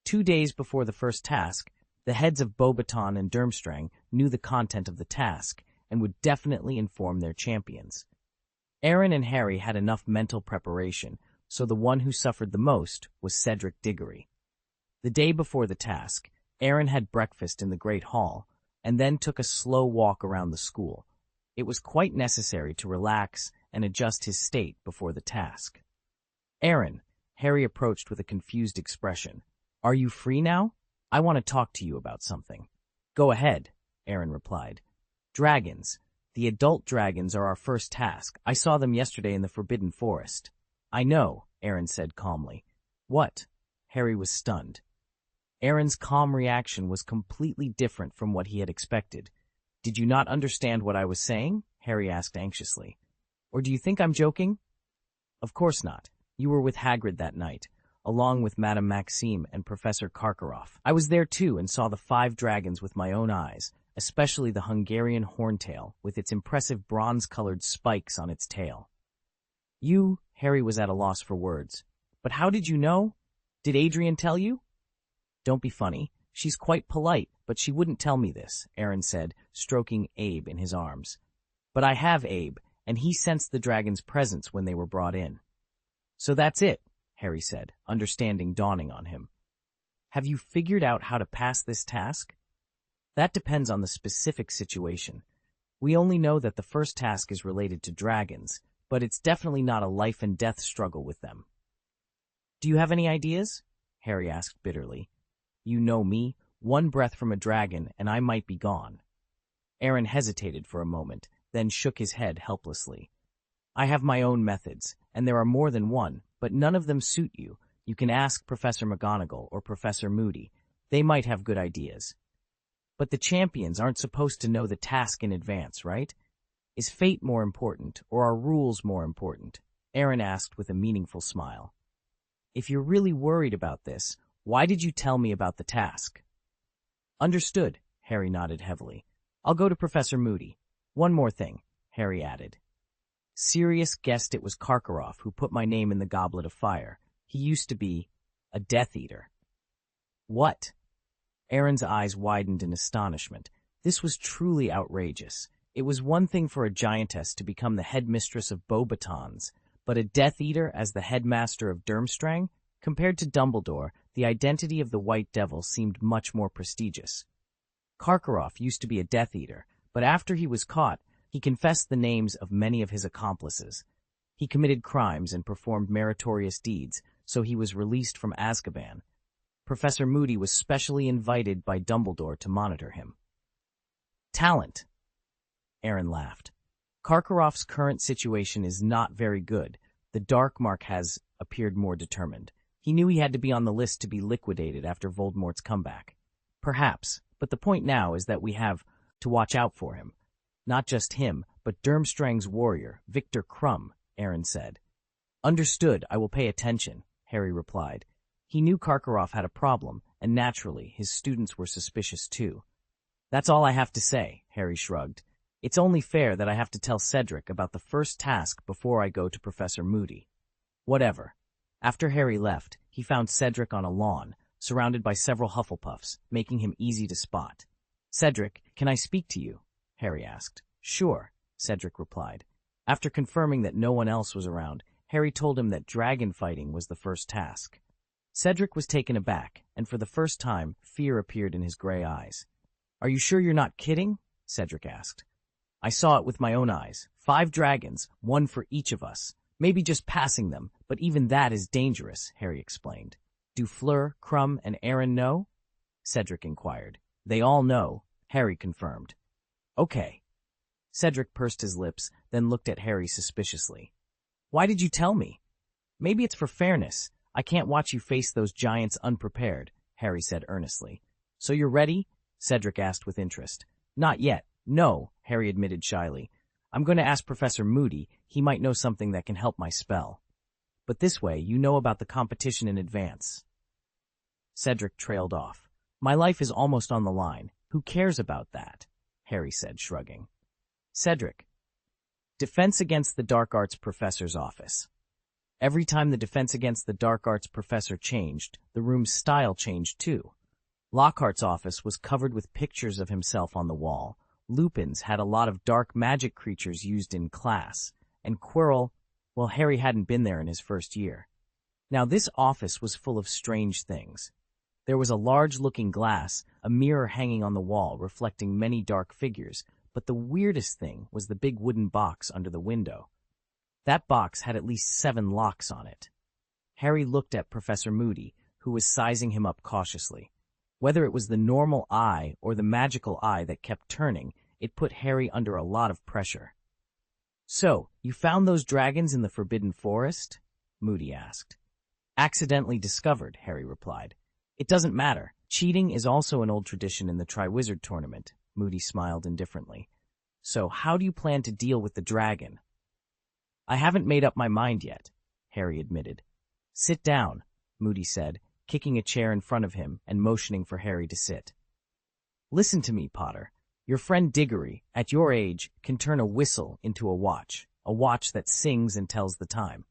2 days before the first task, the heads of Beauxbaton and Durmstrang knew the content of the task and would definitely inform their champions. Aaron and Harry had enough mental preparation, so the one who suffered the most was Cedric Diggory. The day before the task, Aaron had breakfast in the Great Hall and then took a slow walk around the school. It was quite necessary to relax and adjust his state before the task. "Aaron," Harry approached with a confused expression. "Are you free now? I want to talk to you about something." "Go ahead," Aaron replied. "Dragons. The adult dragons are our first task. I saw them yesterday in the Forbidden Forest." "I know," Aaron said calmly. "What?" Harry was stunned. Aaron's calm reaction was completely different from what he had expected. "Did you not understand what I was saying?" Harry asked anxiously. "Or do you think I'm joking?" "Of course not. You were with Hagrid that night, along with Madame Maxime and Professor Karkaroff. I was there too and saw the 5 dragons with my own eyes, especially the Hungarian horntail with its impressive bronze-colored spikes on its tail." Harry was at a loss for words. "But how did you know? Did Adrian tell you?" "Don't be funny. She's quite polite, but she wouldn't tell me this," Aaron said, stroking Abe in his arms. "But I have Abe, and he sensed the dragon's presence when they were brought in." "So that's it," Harry said, understanding dawning on him. "Have you figured out how to pass this task?" "That depends on the specific situation. We only know that the first task is related to dragons, but it's definitely not a life-and-death struggle with them." "Do you have any ideas?" Harry asked bitterly. "You know me, one breath from a dragon and I might be gone." Aaron hesitated for a moment, then shook his head helplessly. "I have my own methods, and there are more than one, but none of them suit you. You can ask Professor McGonagall or Professor Moody. They might have good ideas." "But the champions aren't supposed to know the task in advance, right? Is fate more important, or are rules more important?" Aaron asked with a meaningful smile. "If you're really worried about this, why did you tell me about the task?" "Understood," Harry nodded heavily. "I'll go to Professor Moody. One more thing," Harry added. "Sirius guessed it was Karkaroff who put my name in the Goblet of Fire. He used to be a Death Eater." "What?" Aaron's eyes widened in astonishment. This was truly outrageous. It was one thing for a giantess to become the headmistress of Beauxbatons, but a Death Eater as the headmaster of Durmstrang? Compared to Dumbledore, the identity of the White Devil seemed much more prestigious. Karkaroff used to be a Death Eater, but after he was caught, he confessed the names of many of his accomplices. He committed crimes and performed meritorious deeds, so he was released from Azkaban. Professor Moody was specially invited by Dumbledore to monitor him. "Talent," Aaron laughed. "Karkaroff's current situation is not very good. The Dark Mark has appeared more determined. He knew he had to be on the list to be liquidated after Voldemort's comeback. Perhaps, but the point now is that we have to watch out for him. Not just him, but Durmstrang's warrior, Victor Krum," Aaron said. "Understood, I will pay attention," Harry replied. He knew Karkaroff had a problem, and naturally, his students were suspicious too. "That's all I have to say," Harry shrugged. "It's only fair that I have to tell Cedric about the first task before I go to Professor Moody." "Whatever." After Harry left, he found Cedric on a lawn, surrounded by several Hufflepuffs, making him easy to spot. "Cedric, can I speak to you?" Harry asked. "Sure," Cedric replied. After confirming that no one else was around, Harry told him that dragon fighting was the first task. Cedric was taken aback, and for the first time, fear appeared in his gray eyes. "Are you sure you're not kidding?" Cedric asked. "I saw it with my own eyes. 5 dragons, one for each of us. Maybe just passing them, but even that is dangerous," Harry explained. "Do Fleur, Krum, and Aaron know?" Cedric inquired. "They all know," Harry confirmed. "Okay." Cedric pursed his lips, then looked at Harry suspiciously. "Why did you tell me?" "Maybe it's for fairness. I can't watch you face those giants unprepared," Harry said earnestly. "So you're ready?" Cedric asked with interest. "Not yet. No," Harry admitted shyly. "I'm going to ask Professor Moody. He might know something that can help my spell. But this way, you know about the competition in advance." Cedric trailed off. "My life is almost on the line. Who cares about that?" Harry said, shrugging. Cedric. Defense against the Dark Arts Professor's office. Every time the defense against the Dark Arts Professor changed, the room's style changed too. Lockhart's office was covered with pictures of himself on the wall. Lupin's had a lot of dark magic creatures used in class. And Quirrell, well, Harry hadn't been there in his first year. Now this office was full of strange things. There was a large looking glass, a mirror hanging on the wall reflecting many dark figures, but the weirdest thing was the big wooden box under the window. That box had at least 7 locks on it. Harry looked at Professor Moody, who was sizing him up cautiously. Whether it was the normal eye or the magical eye that kept turning, it put Harry under a lot of pressure. "So, you found those dragons in the Forbidden Forest?" Moody asked. "Accidentally discovered," Harry replied. "It doesn't matter. Cheating is also an old tradition in the Triwizard Tournament, Moody smiled indifferently. So how do you plan to deal with the dragon? I haven't made up my mind yet, Harry admitted. Sit down, Moody said, kicking a chair in front of him and motioning for Harry to sit. Listen to me, Potter. Your friend Diggory, at your age, can turn a whistle into a watch that sings and tells the time.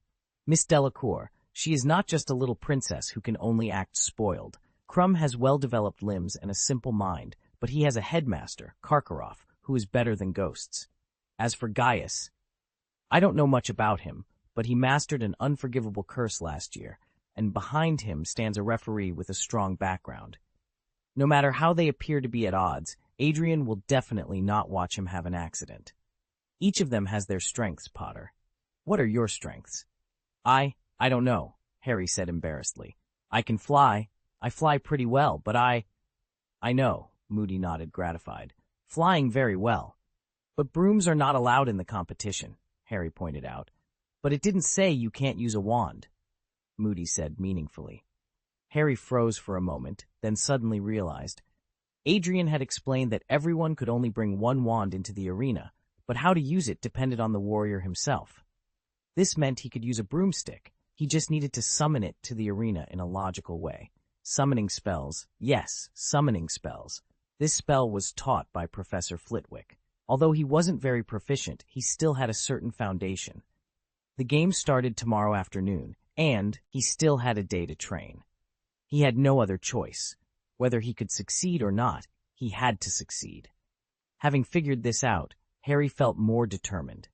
Miss Delacour, she is not just a little princess who can only act spoiled. Crumb has well-developed limbs and a simple mind, but he has a headmaster, Karkaroff, who is better than ghosts. As for Gaius, I don't know much about him, but he mastered an unforgivable curse last year, and behind him stands a referee with a strong background. No matter how they appear to be at odds, Adrian will definitely not watch him have an accident. Each of them has their strengths, Potter. What are your strengths? I don't know, Harry said embarrassedly. I can fly. I fly pretty well, but I know, Moody nodded, gratified. Flying very well. But brooms are not allowed in the competition, Harry pointed out. But it didn't say you can't use a wand, Moody said meaningfully. Harry froze for a moment, then suddenly realized. Adrian had explained that everyone could only bring one wand into the arena, but how to use it depended on the warrior himself. This meant he could use a broomstick. He just needed to summon it to the arena in a logical way. Summoning spells. Yes, summoning spells. This spell was taught by Professor Flitwick. Although he wasn't very proficient, he still had a certain foundation. The game started tomorrow afternoon, and he still had a day to train. He had no other choice. Whether he could succeed or not, he had to succeed. Having figured this out, Harry felt more determined.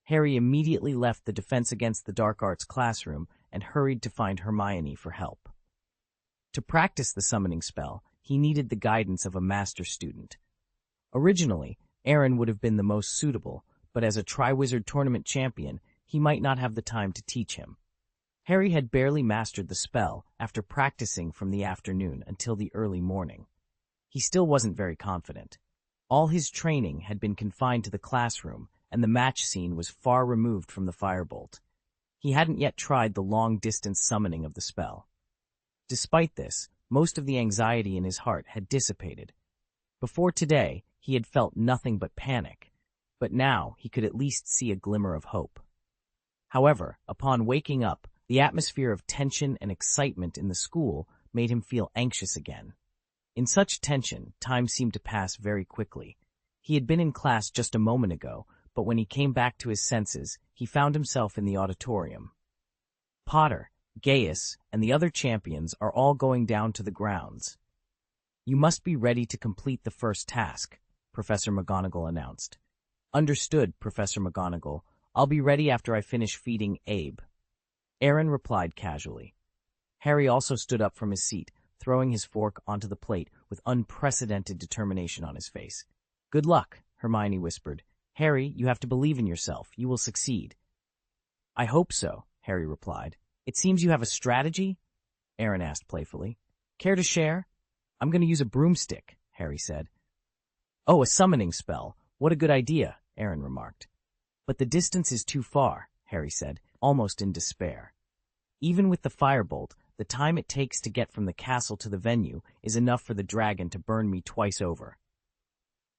Harry immediately left the Defense Against the Dark Arts classroom and hurried to find Hermione for help. To practice the summoning spell, he needed the guidance of a master student. Originally, Aaron would have been the most suitable, but as a Triwizard Tournament champion, he might not have the time to teach him. Harry had barely mastered the spell after practicing from the afternoon until the early morning. He still wasn't very confident. All his training had been confined to the classroom, and the match scene was far removed from the firebolt. He hadn't yet tried the long-distance summoning of the spell. Despite this, most of the anxiety in his heart had dissipated. Before today, he had felt nothing but panic, but now he could at least see a glimmer of hope. However, upon waking up, the atmosphere of tension and excitement in the school made him feel anxious again. In such tension, time seemed to pass very quickly. He had been in class just a moment ago, but when he came back to his senses, he found himself in the auditorium. Potter, Gaius, and the other champions are all going down to the grounds. You must be ready to complete the first task, Professor McGonagall announced. Understood, Professor McGonagall. I'll be ready after I finish feeding Abe. Aaron replied casually. Harry also stood up from his seat, throwing his fork onto the plate with unprecedented determination on his face. Good luck, Hermione whispered. Harry, you have to believe in yourself. You will succeed. I hope so, Harry replied. It seems you have a strategy? Aaron asked playfully. Care to share? I'm going to use a broomstick, Harry said. Oh, a summoning spell. What a good idea, Aaron remarked. But the distance is too far, Harry said, almost in despair. Even with the firebolt, the time it takes to get from the castle to the venue is enough for the dragon to burn me twice over.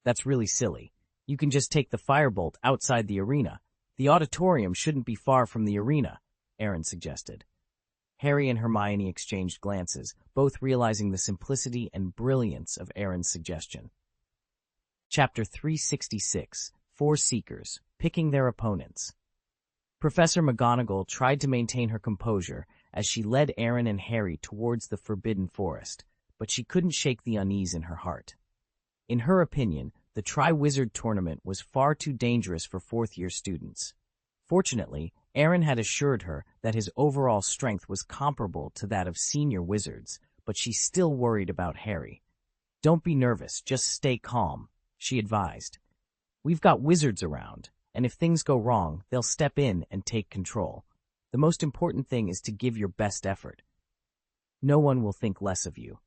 That's really silly. You can just take the firebolt outside the arena. The auditorium shouldn't be far from the arena, Aaron suggested. Harry and Hermione exchanged glances, both realizing the simplicity and brilliance of Aaron's suggestion. Chapter 366, Four Seekers, Picking Their Opponents. Professor McGonagall tried to maintain her composure as she led Aaron and Harry towards the Forbidden Forest, but she couldn't shake the unease in her heart. In her opinion, the Triwizard Tournament was far too dangerous for fourth-year students. Fortunately, Aaron had assured her that his overall strength was comparable to that of senior wizards, but she still worried about Harry. Don't be nervous, just stay calm, she advised. We've got wizards around, and if things go wrong, they'll step in and take control. The most important thing is to give your best effort. No one will think less of you.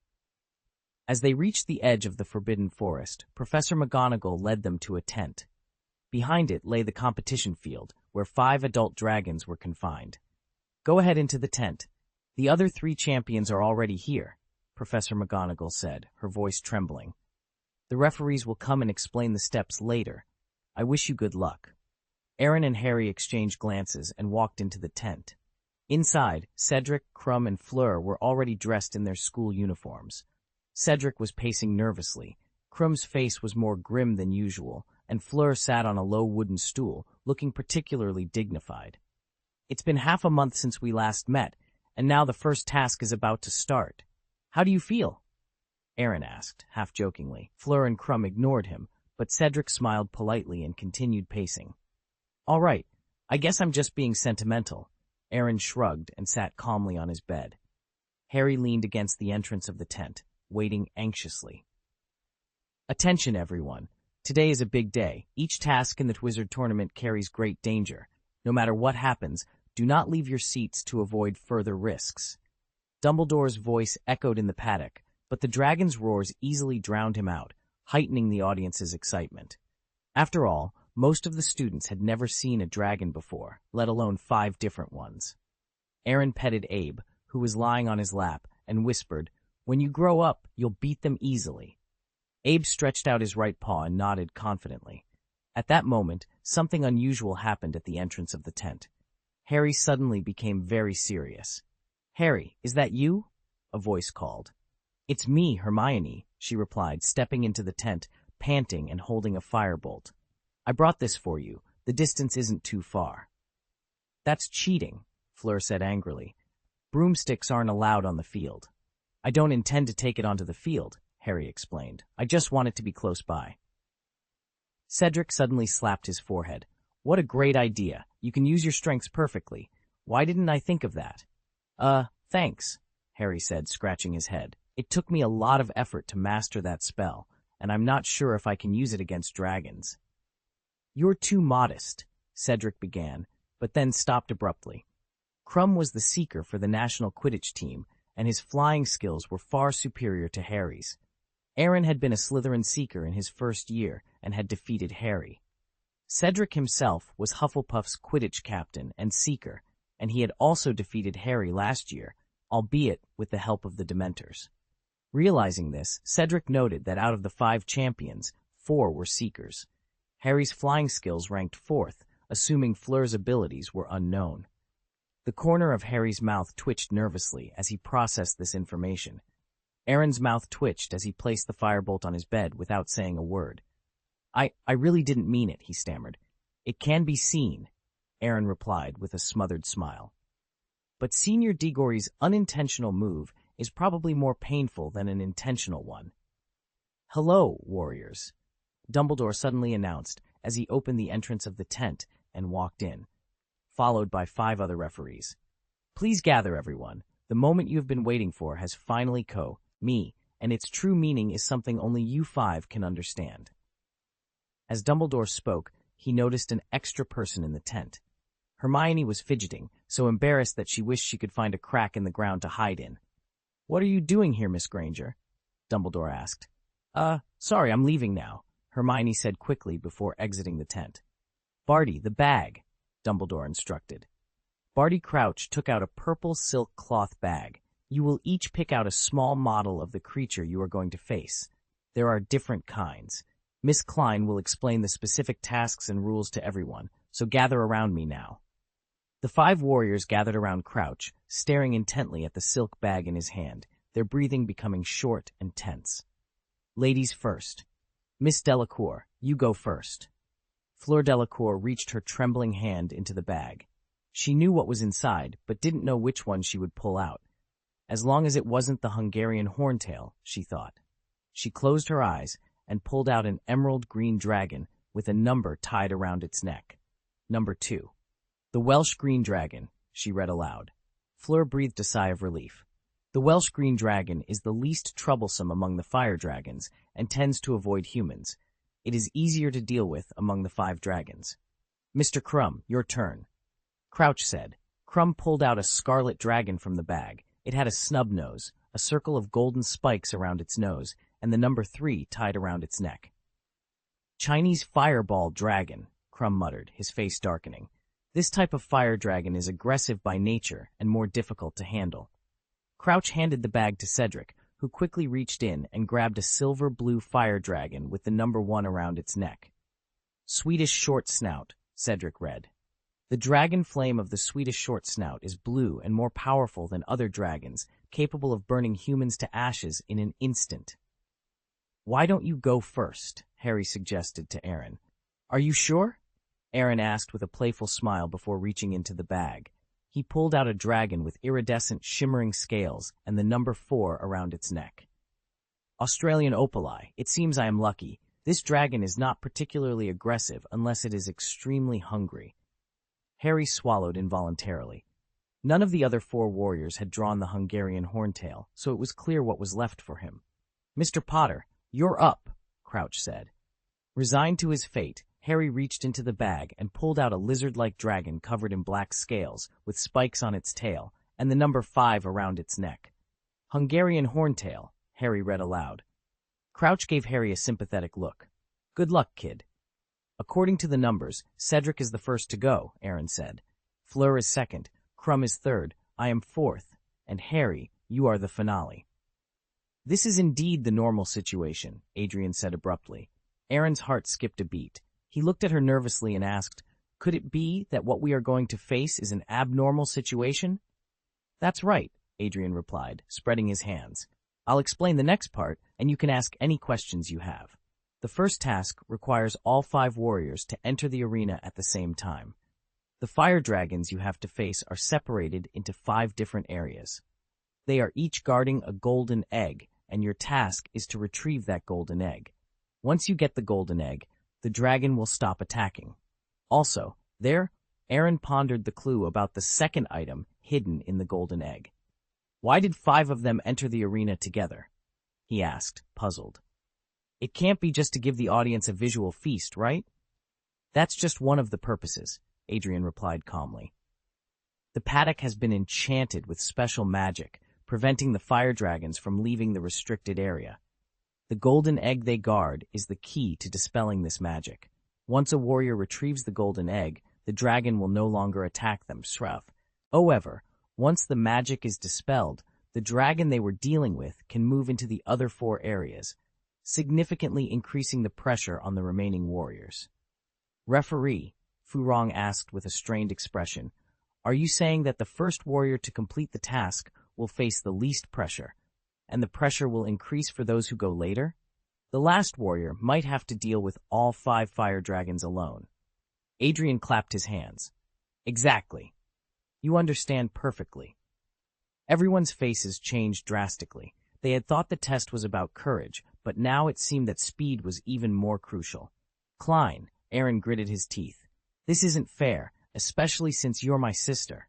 As they reached the edge of the Forbidden Forest, Professor McGonagall led them to a tent. Behind it lay the competition field, where 5 adult dragons were confined. Go ahead into the tent. The other 3 champions are already here, Professor McGonagall said, her voice trembling. The referees will come and explain the steps later. I wish you good luck. Aaron and Harry exchanged glances and walked into the tent. Inside, Cedric, Krum, and Fleur were already dressed in their school uniforms. Cedric was pacing nervously. Krum's face was more grim than usual, and Fleur sat on a low wooden stool, looking particularly dignified. It's been half a month since we last met, and now the first task is about to start. How do you feel? Aaron asked, half-jokingly. Fleur and Krum ignored him, but Cedric smiled politely and continued pacing. All right, I guess I'm just being sentimental. Aaron shrugged and sat calmly on his bed. Harry leaned against the entrance of the tent, waiting anxiously. Attention, everyone. Today is a big day. Each task in the Wizard Tournament carries great danger. No matter what happens, do not leave your seats to avoid further risks. Dumbledore's voice echoed in the paddock, but the dragon's roars easily drowned him out, heightening the audience's excitement. After all, most of the students had never seen a dragon before, let alone 5 different ones. Aaron petted Abe, who was lying on his lap, and whispered, "When you grow up, you'll beat them easily." Abe stretched out his right paw and nodded confidently. At that moment, something unusual happened at the entrance of the tent. Harry suddenly became very serious. "Harry, is that you?" a voice called. "It's me, Hermione," she replied, stepping into the tent, panting and holding a firebolt. "I brought this for you. The distance isn't too far." "That's cheating," Fleur said angrily. "Broomsticks aren't allowed on the field." "I don't intend to take it onto the field," Harry explained. "I just want it to be close by." Cedric suddenly slapped his forehead. "What a great idea. You can use your strengths perfectly. Why didn't I think of that?" Thanks," Harry said, scratching his head. "It took me a lot of effort to master that spell, and I'm not sure if I can use it against dragons." "You're too modest," Cedric began, but then stopped abruptly. Krum was the seeker for the national Quidditch team, and his flying skills were far superior to Harry's. Aaron had been a Slytherin seeker in his first year and had defeated Harry. Cedric himself was Hufflepuff's Quidditch captain and seeker, and he had also defeated Harry last year, albeit with the help of the Dementors. Realizing this, Cedric noted that out of the 5 champions, 4 were seekers. Harry's flying skills ranked 4th, assuming Fleur's abilities were unknown. The corner of Harry's mouth twitched nervously as he processed this information. Aaron's mouth twitched as he placed the firebolt on his bed without saying a word. I really didn't mean it," he stammered. "It can be seen," Aaron replied with a smothered smile. "But Senior Diggory's unintentional move is probably more painful than an intentional one." "Hello, warriors," Dumbledore suddenly announced as he opened the entrance of the tent and walked in, followed by 5 other referees. "Please gather, everyone. The moment you have been waiting for has finally me, and its true meaning is something only you 5 can understand." As Dumbledore spoke, he noticed an extra person in the tent. Hermione was fidgeting, so embarrassed that she wished she could find a crack in the ground to hide in. "What are you doing here, Miss Granger?" Dumbledore asked. Sorry, I'm leaving now," Hermione said quickly before exiting the tent. "Barty, the bag," Dumbledore instructed. Barty Crouch took out a purple silk cloth bag. "You will each pick out a small model of the creature you are going to face. There are different kinds. Miss Klein will explain the specific tasks and rules to everyone, so gather around me now." The 5 warriors gathered around Crouch, staring intently at the silk bag in his hand, their breathing becoming short and tense. "Ladies first. Miss Delacour, you go first." Fleur Delacour reached her trembling hand into the bag. She knew what was inside, but didn't know which one she would pull out. As long as it wasn't the Hungarian horntail, she thought. She closed her eyes and pulled out an emerald green dragon with a number tied around its neck. Number 2. "The Welsh Green Dragon," she read aloud. Fleur breathed a sigh of relief. The Welsh Green Dragon is the least troublesome among the fire dragons and tends to avoid humans. It is easier to deal with among the 5 dragons. "Mr. Krum, your turn," Crouch said. Krum pulled out a scarlet dragon from the bag. It had a snub nose, a circle of golden spikes around its nose, and the number 3 tied around its neck. "Chinese fireball dragon," Krum muttered, his face darkening. "This type of fire dragon is aggressive by nature and more difficult to handle." Crouch handed the bag to Cedric, who quickly reached in and grabbed a silver-blue fire dragon with the number 1 around its neck. Swedish short snout, Cedric read. The dragon flame of the Swedish short snout is blue and more powerful than other dragons, capable of burning humans to ashes in an instant. Why don't you go first? Harry suggested to Aaron. Are you sure? Aaron asked with a playful smile before reaching into the bag. He pulled out a dragon with iridescent, shimmering scales and the number 4 around its neck. Australian opali, it seems I am lucky. This dragon is not particularly aggressive unless it is extremely hungry. Harry swallowed involuntarily. None of the other 4 warriors had drawn the Hungarian horntail, so it was clear what was left for him. Mr. Potter, you're up, Crouch said. Resigned to his fate, Harry reached into the bag and pulled out a lizard-like dragon covered in black scales, with spikes on its tail, and the number 5 around its neck. Hungarian horntail, Harry read aloud. Crouch gave Harry a sympathetic look. Good luck, kid. According to the numbers, Cedric is the first to go, Aaron said. Fleur is second, Crumb is third, I am fourth, and Harry, you are the finale. This is indeed the normal situation, Adrian said abruptly. Aaron's heart skipped a beat. He looked at her nervously and asked, could it be that what we are going to face is an abnormal situation? That's right, Adrian replied, spreading his hands. I'll explain the next part, and you can ask any questions you have. The first task requires all 5 warriors to enter the arena at the same time. The fire dragons you have to face are separated into 5 different areas. They are each guarding a golden egg, and your task is to retrieve that golden egg. Once you get the golden egg, the dragon will stop attacking. Also, Aaron pondered the clue about the second item hidden in the golden egg. Why did 5 of them enter the arena together? He asked, puzzled. It can't be just to give the audience a visual feast, right? That's just one of the purposes, Adrian replied calmly. The paddock has been enchanted with special magic, preventing the fire dragons from leaving the restricted area. The golden egg they guard is the key to dispelling this magic. Once a warrior retrieves the golden egg, the dragon will no longer attack them, Shruv. However, once the magic is dispelled, the dragon they were dealing with can move into the other 4 areas, significantly increasing the pressure on the remaining warriors. Referee, Furong asked with a strained expression, are you saying that the first warrior to complete the task will face the least pressure, and the pressure will increase for those who go later? The last warrior might have to deal with all 5 fire dragons alone. Adrian clapped his hands. Exactly. You understand perfectly. Everyone's faces changed drastically. They had thought the test was about courage, but now it seemed that speed was even more crucial. Klein, Aaron gritted his teeth. This isn't fair, especially since you're my sister.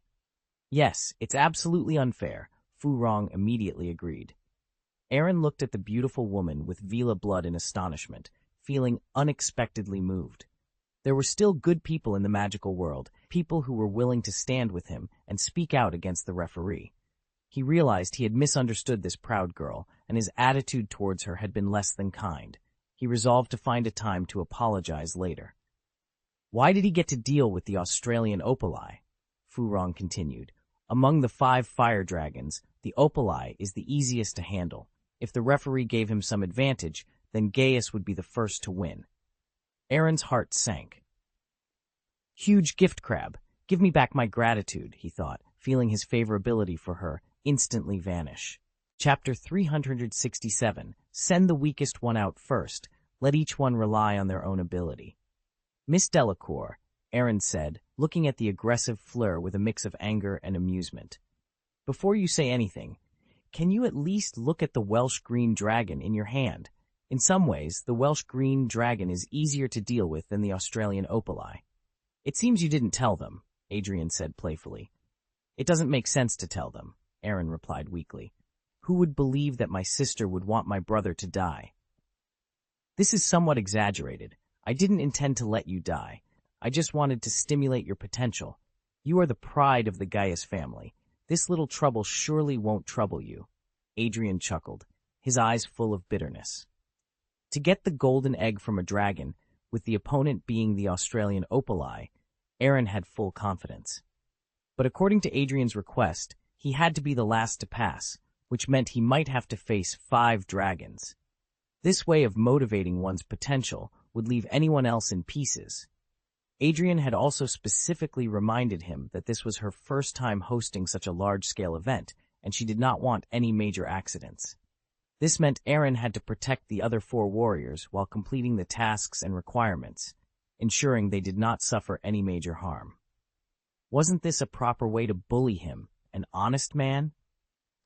Yes, it's absolutely unfair, Furong immediately agreed. Aaron looked at the beautiful woman with Vila blood in astonishment, feeling unexpectedly moved. There were still good people in the magical world, people who were willing to stand with him and speak out against the referee. He realized he had misunderstood this proud girl, and his attitude towards her had been less than kind. He resolved to find a time to apologize later. Why did he get to deal with the Australian opali? Furong continued. Among the 5 fire dragons, the opali is the easiest to handle. If the referee gave him some advantage, then Gaius would be the first to win. Aaron's heart sank. Huge gift crab. Give me back my gratitude, he thought, feeling his favorability for her instantly vanish. Chapter 367. Send the weakest one out first. Let each one rely on their own ability. Miss Delacour, Aaron said, looking at the aggressive Fleur with a mix of anger and amusement. Before you say anything, can you at least look at the Welsh green dragon in your hand? In some ways, the Welsh green dragon is easier to deal with than the Australian opali. It seems you didn't tell them, Adrian said playfully. It doesn't make sense to tell them, Aaron replied weakly. Who would believe that my sister would want my brother to die? This is somewhat exaggerated. I didn't intend to let you die. I just wanted to stimulate your potential. You are the pride of the Gaius family. This little trouble surely won't trouble you. Adrian chuckled, his eyes full of bitterness. To get the golden egg from a dragon, with the opponent being the Australian opali, Aaron had full confidence. But according to Adrian's request, he had to be the last to pass. which meant he might have to face 5 dragons. This way of motivating one's potential would leave anyone else in pieces. Adrian had also specifically reminded him that this was her first time hosting such a large-scale event, and she did not want any major accidents. This meant Aaron had to protect the other 4 warriors while completing the tasks and requirements, ensuring they did not suffer any major harm. Wasn't this a proper way to bully him, an honest man?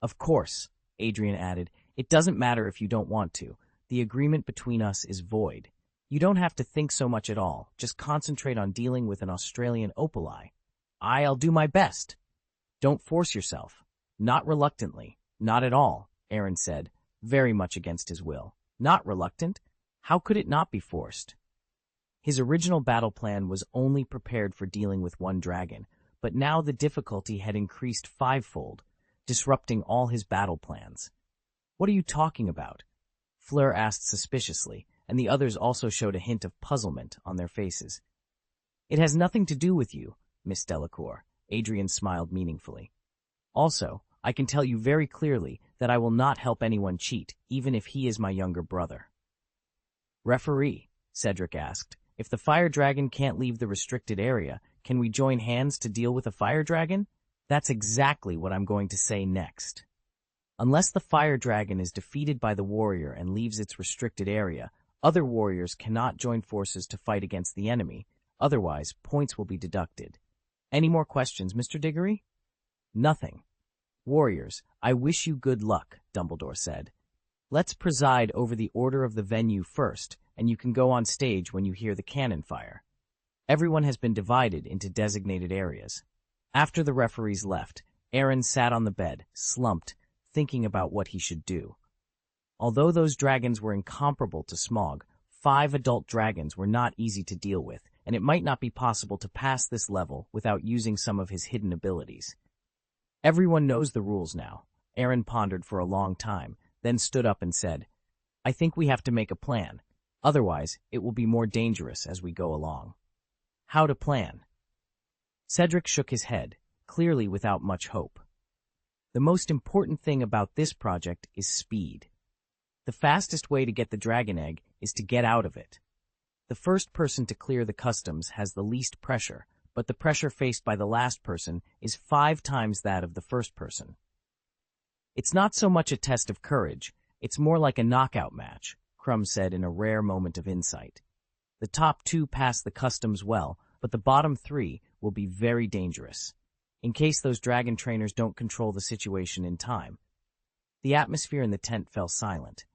Of course, Adrian added, it doesn't matter if you don't want to. The agreement between us is void. You don't have to think so much at all. Just concentrate on dealing with an Australian opali. I'll do my best. Don't force yourself. Not reluctantly. Not at all, Aaron said, very much against his will. Not reluctant? How could it not be forced? His original battle plan was only prepared for dealing with 1 dragon, but now the difficulty had increased 5-fold, disrupting all his battle plans. What are you talking about? Fleur asked suspiciously, and the others also showed a hint of puzzlement on their faces. It has nothing to do with you, Miss Delacour, Adrian smiled meaningfully. Also, I can tell you very clearly that I will not help anyone cheat, even if he is my younger brother. Referee, Cedric asked, if the fire dragon can't leave the restricted area, can we join hands to deal with a fire dragon? That's exactly what I'm going to say next. Unless the fire dragon is defeated by the warrior and leaves its restricted area, other warriors cannot join forces to fight against the enemy, otherwise points will be deducted. Any more questions, Mr. Diggory? Nothing. Warriors, I wish you good luck, Dumbledore said. Let's preside over the order of the venue first, and you can go on stage when you hear the cannon fire. Everyone has been divided into designated areas. After the referees left, Aaron sat on the bed, slumped, thinking about what he should do. Although those dragons were incomparable to Smaug, 5 adult dragons were not easy to deal with, and it might not be possible to pass this level without using some of his hidden abilities. Everyone knows the rules now. Aaron pondered for a long time, then stood up and said, I think we have to make a plan. Otherwise, it will be more dangerous as we go along. How to plan? Cedric shook his head, clearly without much hope. The most important thing about this project is speed. The fastest way to get the dragon egg is to get out of it. The first person to clear the customs has the least pressure, but the pressure faced by the last person is 5 times that of the first person. It's not so much a test of courage, it's more like a knockout match, Crumb said in a rare moment of insight. The top 2 pass the customs well, but the bottom 3 will be very dangerous, in case those dragon trainers don't control the situation in time. The atmosphere in the tent fell silent.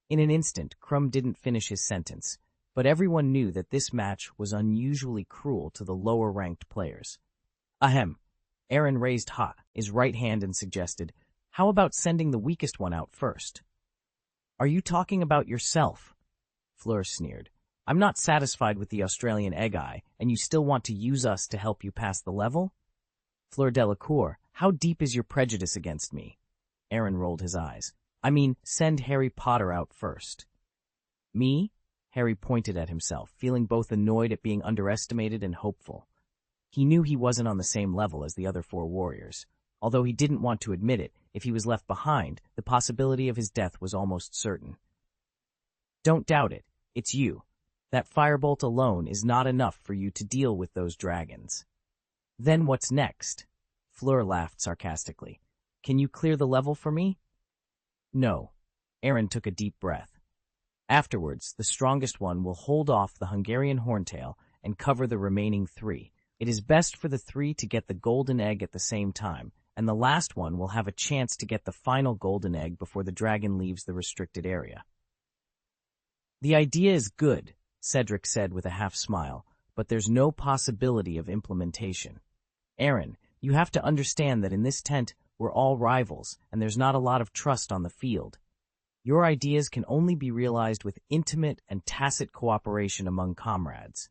In an instant, Crumb didn't finish his sentence, but everyone knew that this match was unusually cruel to the lower-ranked players. Ahem. Aaron raised his right hand and suggested, how about sending the weakest one out first? Are you talking about yourself? Fleur sneered. I'm not satisfied with the Australian egg eye, and you still want to use us to help you pass the level? Fleur Delacour, how deep is your prejudice against me? Aaron rolled his eyes. I mean, send Harry Potter out first. Me? Harry pointed at himself, feeling both annoyed at being underestimated and hopeful. He knew he wasn't on the same level as the other 4 warriors. Although he didn't want to admit it, if he was left behind, the possibility of his death was almost certain. Don't doubt it. It's you. That firebolt alone is not enough for you to deal with those dragons. Then what's next? Fleur laughed sarcastically. Can you clear the level for me? No. Aaron took a deep breath. Afterwards, the strongest one will hold off the Hungarian horntail and cover the remaining 3. It is best for the 3 to get the golden egg at the same time, and the last one will have a chance to get the final golden egg before the dragon leaves the restricted area. The idea is good, Cedric said with a half-smile, but there's no possibility of implementation. Aaron, you have to understand that in this tent, we're all rivals, and there's not a lot of trust on the field. Your ideas can only be realized with intimate and tacit cooperation among comrades.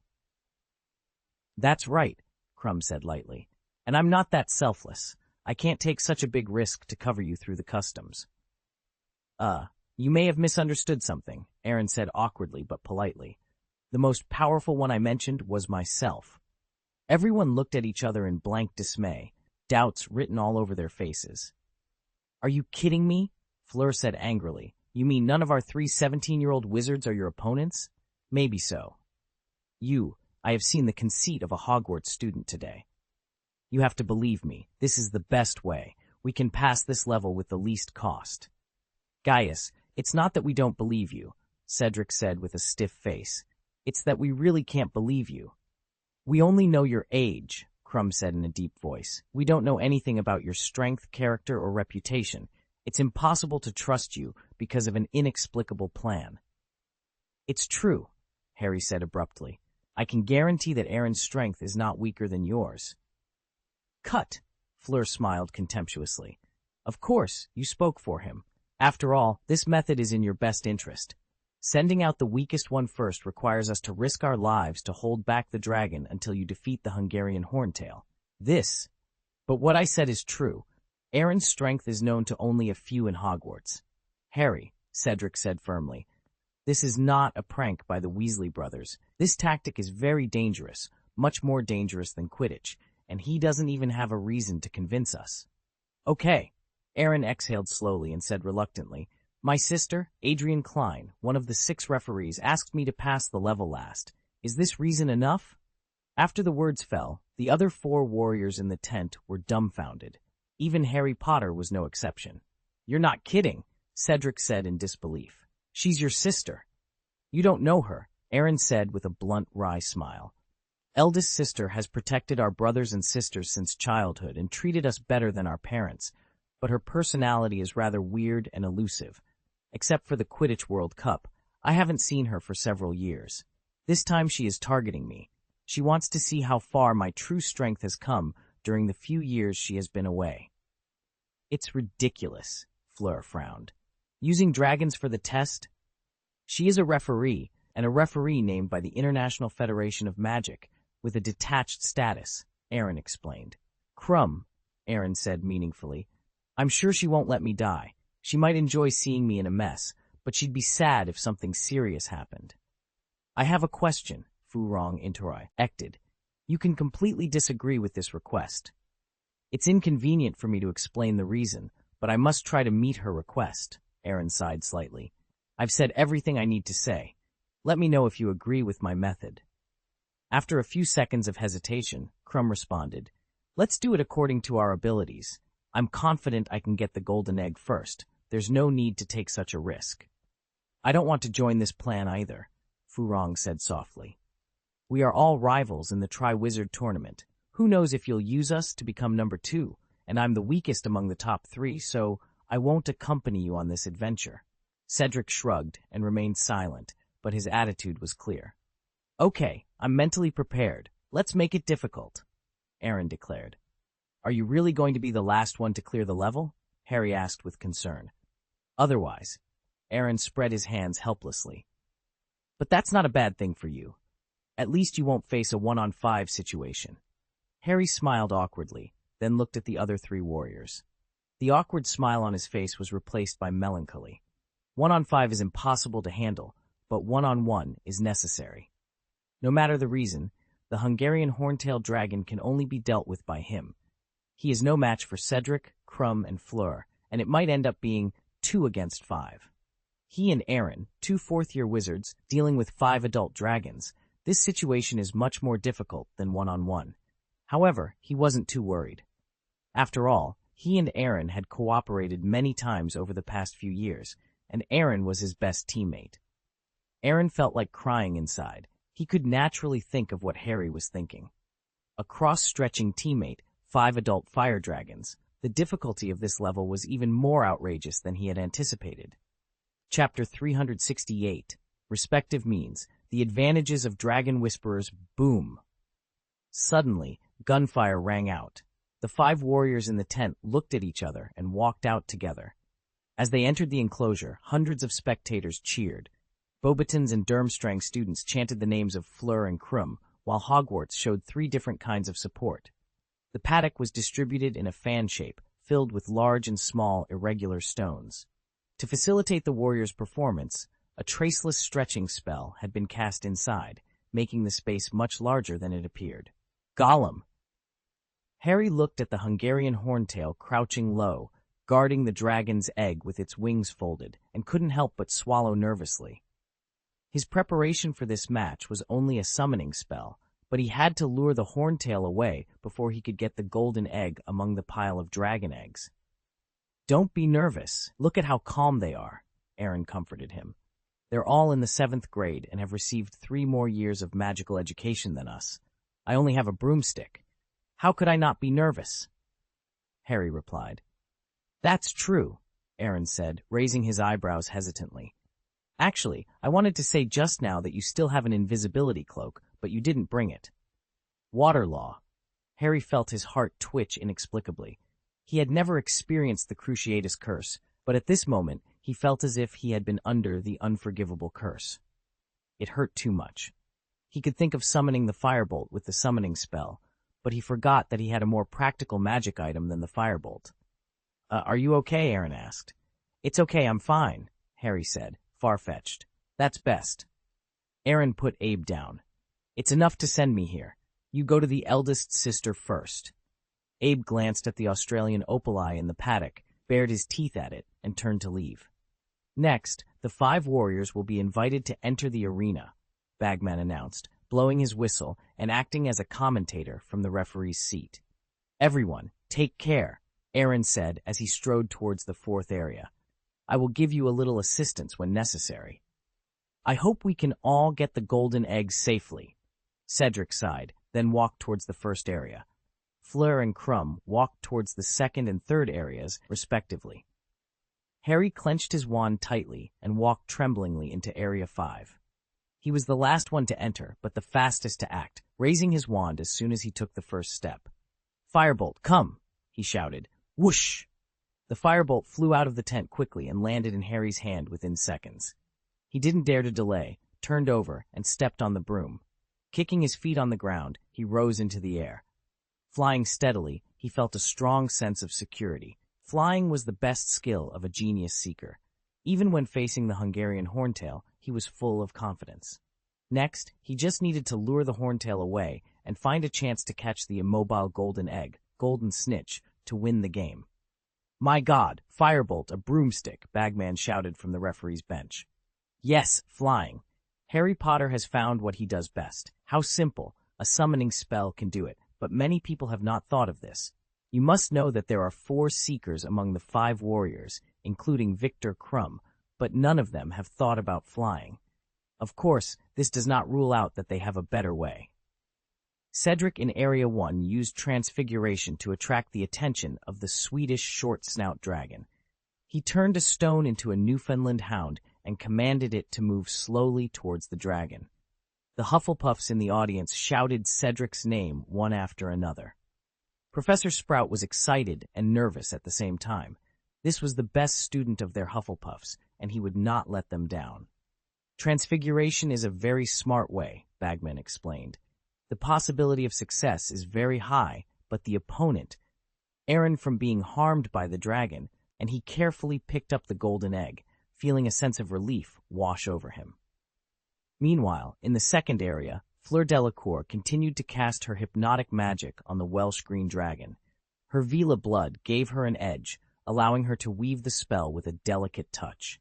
That's right, Crumb said lightly, and I'm not that selfless. I can't take such a big risk to cover you through the customs. You may have misunderstood something, Aaron said awkwardly but politely. The most powerful one I mentioned was myself. Everyone looked at each other in blank dismay, doubts written all over their faces. Are you kidding me? Fleur said angrily. You mean none of our 3 17-year-old wizards are your opponents? Maybe so. I have seen the conceit of a Hogwarts student today. You have to believe me. This is the best way. We can pass this level with the least cost. Gaius, it's not that we don't believe you, Cedric said with a stiff face. It's that we really can't believe you. We only know your age, Crumb said in a deep voice. We don't know anything about your strength, character, or reputation. It's impossible to trust you because of an inexplicable plan. It's true, Harry said abruptly. I can guarantee that Aaron's strength is not weaker than yours. Cut, Fleur smiled contemptuously. Of course, you spoke for him. After all, this method is in your best interest. Sending out the weakest one first requires us to risk our lives to hold back the dragon until you defeat the Hungarian Horntail. But what I said is true. Aaron's strength is known to only a few in Hogwarts. Harry, Cedric said firmly, this is not a prank by the Weasley brothers. This tactic is very dangerous, much more dangerous than Quidditch, and he doesn't even have a reason to convince us. Okay. Aaron exhaled slowly and said reluctantly, My sister, Adrian Klein, one of the 6 referees, asked me to pass the level last. Is this reason enough? After the words fell, the other 4 warriors in the tent were dumbfounded. Even Harry Potter was no exception. You're not kidding, Cedric said in disbelief. She's your sister. You don't know her, Aaron said with a blunt, wry smile. Eldest sister has protected our brothers and sisters since childhood and treated us better than our parents, but her personality is rather weird and elusive. Except for the Quidditch World Cup, I haven't seen her for several years. This time she is targeting me. She wants to see how far my true strength has come during the few years she has been away. It's ridiculous, Fleur frowned. Using dragons for the test? She is a referee, and a referee named by the International Federation of Magic, with a detached status, Aaron explained. Crumb, Aaron said meaningfully. I'm sure she won't let me die. She might enjoy seeing me in a mess, but she'd be sad if something serious happened. I have a question, Fu Rong interjected. You can completely disagree with this request. It's inconvenient for me to explain the reason, but I must try to meet her request, Aaron sighed slightly. I've said everything I need to say. Let me know if you agree with my method. After a few seconds of hesitation, Crumb responded, Let's do it according to our abilities. I'm confident I can get the golden egg first. There's no need to take such a risk. I don't want to join this plan either, Fu Rong said softly. We are all rivals in the Tri-Wizard tournament. Who knows if you'll use us to become number 2, and I'm the weakest among the top 3, so I won't accompany you on this adventure. Cedric shrugged and remained silent, but his attitude was clear. Okay, I'm mentally prepared. Let's make it difficult, Aaron declared. Are you really going to be the last one to clear the level? Harry asked with concern. Otherwise, Aaron spread his hands helplessly. But that's not a bad thing for you. At least you won't face a 1-on-5 situation. Harry smiled awkwardly, then looked at the other 3 warriors. The awkward smile on his face was replaced by melancholy. 1-on-5 is impossible to handle, but 1-on-1 is necessary. No matter the reason, the Hungarian Horntail dragon can only be dealt with by him. He is no match for Cedric, Crumb, and Fleur, and it might end up being 2 against 5. He and Aaron, 2 fourth-year wizards, dealing with 5 adult dragons. This situation is much more difficult than 1-on-1. However, he wasn't too worried. After all, he and Aaron had cooperated many times over the past few years, and Aaron was his best teammate. Aaron felt like crying inside. He could naturally think of what Harry was thinking. A cross-stretching teammate, 5 adult fire dragons. The difficulty of this level was even more outrageous than he had anticipated. Chapter 368, Respective Means, The Advantages of Dragon Whisperers. Boom! Suddenly, gunfire rang out. The 5 warriors in the tent looked at each other and walked out together. As they entered the enclosure, hundreds of spectators cheered. Beauxbatons and Durmstrang students chanted the names of Fleur and Krum, while Hogwarts showed 3 different kinds of support. The paddock was distributed in a fan shape, filled with large and small irregular stones. To facilitate the warriors' performance, a traceless stretching spell had been cast inside, making the space much larger than it appeared. Gollum! Harry looked at the Hungarian Horntail crouching low, guarding the dragon's egg with its wings folded, and couldn't help but swallow nervously. His preparation for this match was only a summoning spell, but he had to lure the horntail away before he could get the golden egg among the pile of dragon eggs. "Don't be nervous. Look at how calm they are," Aaron comforted him. "They're all in the 7th grade and have received 3 more years of magical education than us. I only have a broomstick. How could I not be nervous?" Harry replied. "That's true," Aaron said, raising his eyebrows hesitantly. "Actually, I wanted to say just now that you still have an invisibility cloak, but you didn't bring it." Water law. Harry felt his heart twitch inexplicably. He had never experienced the Cruciatus curse, but at this moment he felt as if he had been under the unforgivable curse. It hurt too much. He could think of summoning the firebolt with the summoning spell, but he forgot that he had a more practical magic item than the firebolt. Are you okay?" Aaron asked. "It's okay, I'm fine," Harry said, far-fetched. "That's best." Aaron put Abe down. "It's enough to send me here. You go to the eldest sister first." Abe glanced at the Australian opali in the paddock, bared his teeth at it, and turned to leave. "Next, the 5 warriors will be invited to enter the arena," Bagman announced, blowing his whistle and acting as a commentator from the referee's seat. "Everyone, take care," Aaron said as he strode towards the 4th area. "I will give you a little assistance when necessary." "I hope we can all get the golden eggs safely," Cedric sighed, then walked towards the 1st area. Fleur and Crumb walked towards the 2nd and 3rd areas, respectively. Harry clenched his wand tightly and walked tremblingly into Area 5. He was the last one to enter, but the fastest to act, raising his wand as soon as he took the first step. "Firebolt, come!" he shouted. Whoosh! The firebolt flew out of the tent quickly and landed in Harry's hand within seconds. He didn't dare to delay, turned over, and stepped on the broom. Kicking his feet on the ground, he rose into the air. Flying steadily, he felt a strong sense of security. Flying was the best skill of a genius seeker. Even when facing the Hungarian horntail, he was full of confidence. Next, he just needed to lure the horntail away and find a chance to catch the immobile golden egg, golden snitch, to win the game. "My God, firebolt, a broomstick," Bagman shouted from the referee's bench. "Yes, flying. Harry Potter has found what he does best. How simple, a summoning spell can do it, but many people have not thought of this. You must know that there are 4 seekers among the 5 warriors, including Victor Crumb, but none of them have thought about flying. Of course, this does not rule out that they have a better way." Cedric in Area 1 used transfiguration to attract the attention of the Swedish short-snout dragon. He turned a stone into a Newfoundland hound and commanded it to move slowly towards the dragon. The Hufflepuffs in the audience shouted Cedric's name one after another. Professor Sprout was excited and nervous at the same time. This was the best student of their Hufflepuffs, and he would not let them down. "Transfiguration is a very smart way," Bagman explained. "The possibility of success is very high, but the opponent, Aaron, from being harmed by the dragon, and he carefully picked up the golden egg, feeling a sense of relief wash over him." Meanwhile, in the 2nd area, Fleur Delacour continued to cast her hypnotic magic on the Welsh green dragon. Her Vila blood gave her an edge, allowing her to weave the spell with a delicate touch.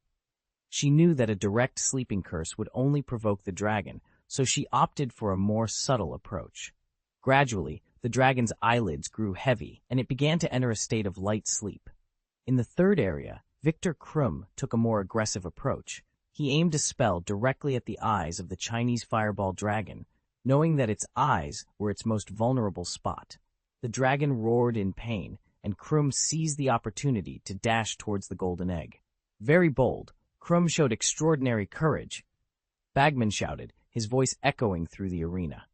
She knew that a direct sleeping curse would only provoke the dragon, so she opted for a more subtle approach. Gradually, the dragon's eyelids grew heavy, and it began to enter a state of light sleep. In the 3rd area, Victor Krum took a more aggressive approach. He aimed a spell directly at the eyes of the Chinese fireball dragon, knowing that its eyes were its most vulnerable spot. The dragon roared in pain, and Krum seized the opportunity to dash towards the golden egg. Very bold, Krum showed extraordinary courage. Bagman shouted, his voice echoing through the arena.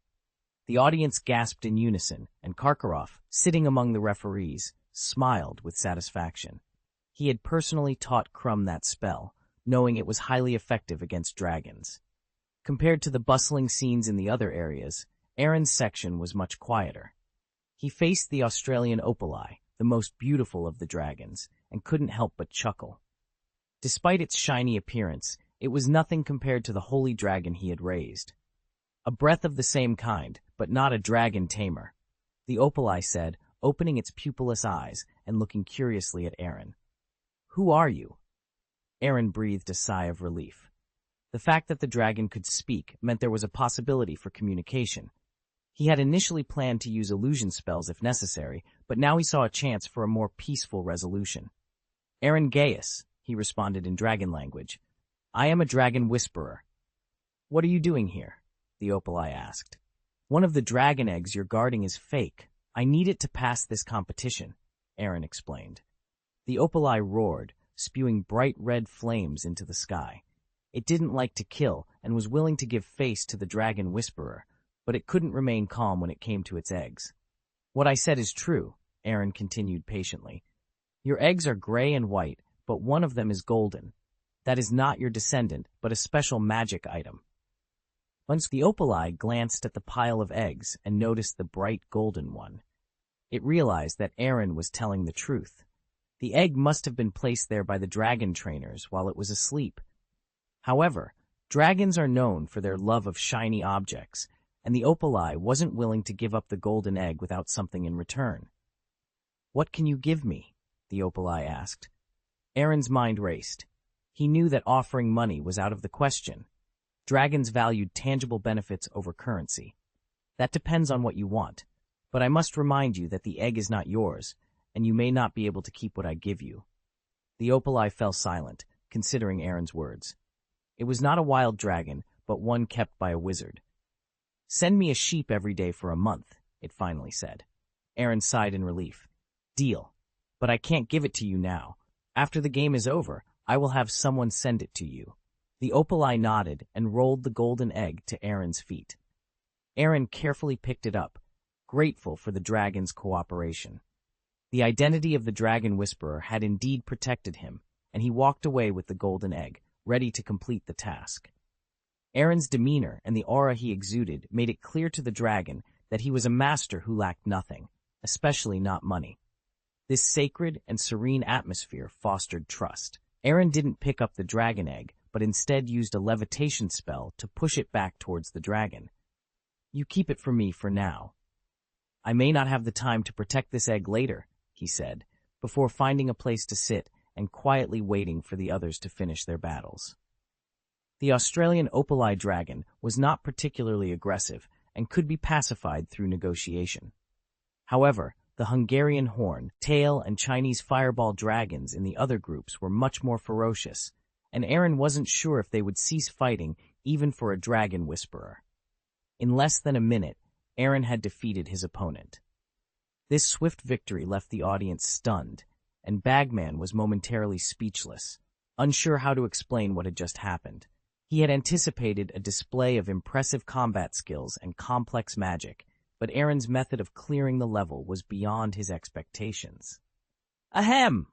The audience gasped in unison, and Karkaroff, sitting among the referees, smiled with satisfaction. He had personally taught Krum that spell, knowing it was highly effective against dragons. Compared to the bustling scenes in the other areas, Aaron's section was much quieter. He faced the Australian opali, the most beautiful of the dragons, and couldn't help but chuckle. Despite its shiny appearance, it was nothing compared to the holy dragon he had raised. A breath of the same kind, but not a dragon tamer, the opali said, opening its pupilless eyes and looking curiously at Aaron. Who are you? Aaron breathed a sigh of relief. The fact that the dragon could speak meant there was a possibility for communication. He had initially planned to use illusion spells if necessary, but now he saw a chance for a more peaceful resolution. Aaron Gaius, he responded in dragon language. I am a dragon whisperer. What are you doing here? The opali asked. One of the dragon eggs you're guarding is fake. I need it to pass this competition, Aaron explained. The opali roared, spewing bright red flames into the sky. It didn't like to kill and was willing to give face to the dragon whisperer, but it couldn't remain calm when it came to its eggs. What I said is true, Aaron continued patiently. Your eggs are gray and white, but one of them is golden. That is not your descendant, but a special magic item. Once the opali glanced at the pile of eggs and noticed the bright golden one. It realized that Aaron was telling the truth. The egg must have been placed there by the dragon trainers while it was asleep. However, dragons are known for their love of shiny objects, and the opali wasn't willing to give up the golden egg without something in return. What can you give me? The opali asked. Aaron's mind raced. He knew that offering money was out of the question. Dragons valued tangible benefits over currency. That depends on what you want, but I must remind you that the egg is not yours, and you may not be able to keep what I give you. The opali fell silent, considering Aaron's words. It was not a wild dragon, but one kept by a wizard. Send me a sheep every day for a month, it finally said. Aaron sighed in relief. Deal. But I can't give it to you now. After the game is over, I will have someone send it to you. The opali nodded and rolled the golden egg to Aaron's feet. Aaron carefully picked it up, grateful for the dragon's cooperation. The identity of the dragon whisperer had indeed protected him, and he walked away with the golden egg, ready to complete the task. Aaron's demeanor and the aura he exuded made it clear to the dragon that he was a master who lacked nothing, especially not money. This sacred and serene atmosphere fostered trust. Aaron didn't pick up the dragon egg, but instead used a levitation spell to push it back towards the dragon. You keep it for me for now. I may not have the time to protect this egg later, he said, before finding a place to sit and quietly waiting for the others to finish their battles. The Australian opali dragon was not particularly aggressive and could be pacified through negotiation. However, the Hungarian horn, tail, and Chinese fireball dragons in the other groups were much more ferocious, and Aaron wasn't sure if they would cease fighting even for a dragon whisperer. In less than a minute, Aaron had defeated his opponent. This swift victory left the audience stunned, and Bagman was momentarily speechless, unsure how to explain what had just happened. He had anticipated a display of impressive combat skills and complex magic, but Aaron's method of clearing the level was beyond his expectations. Ahem!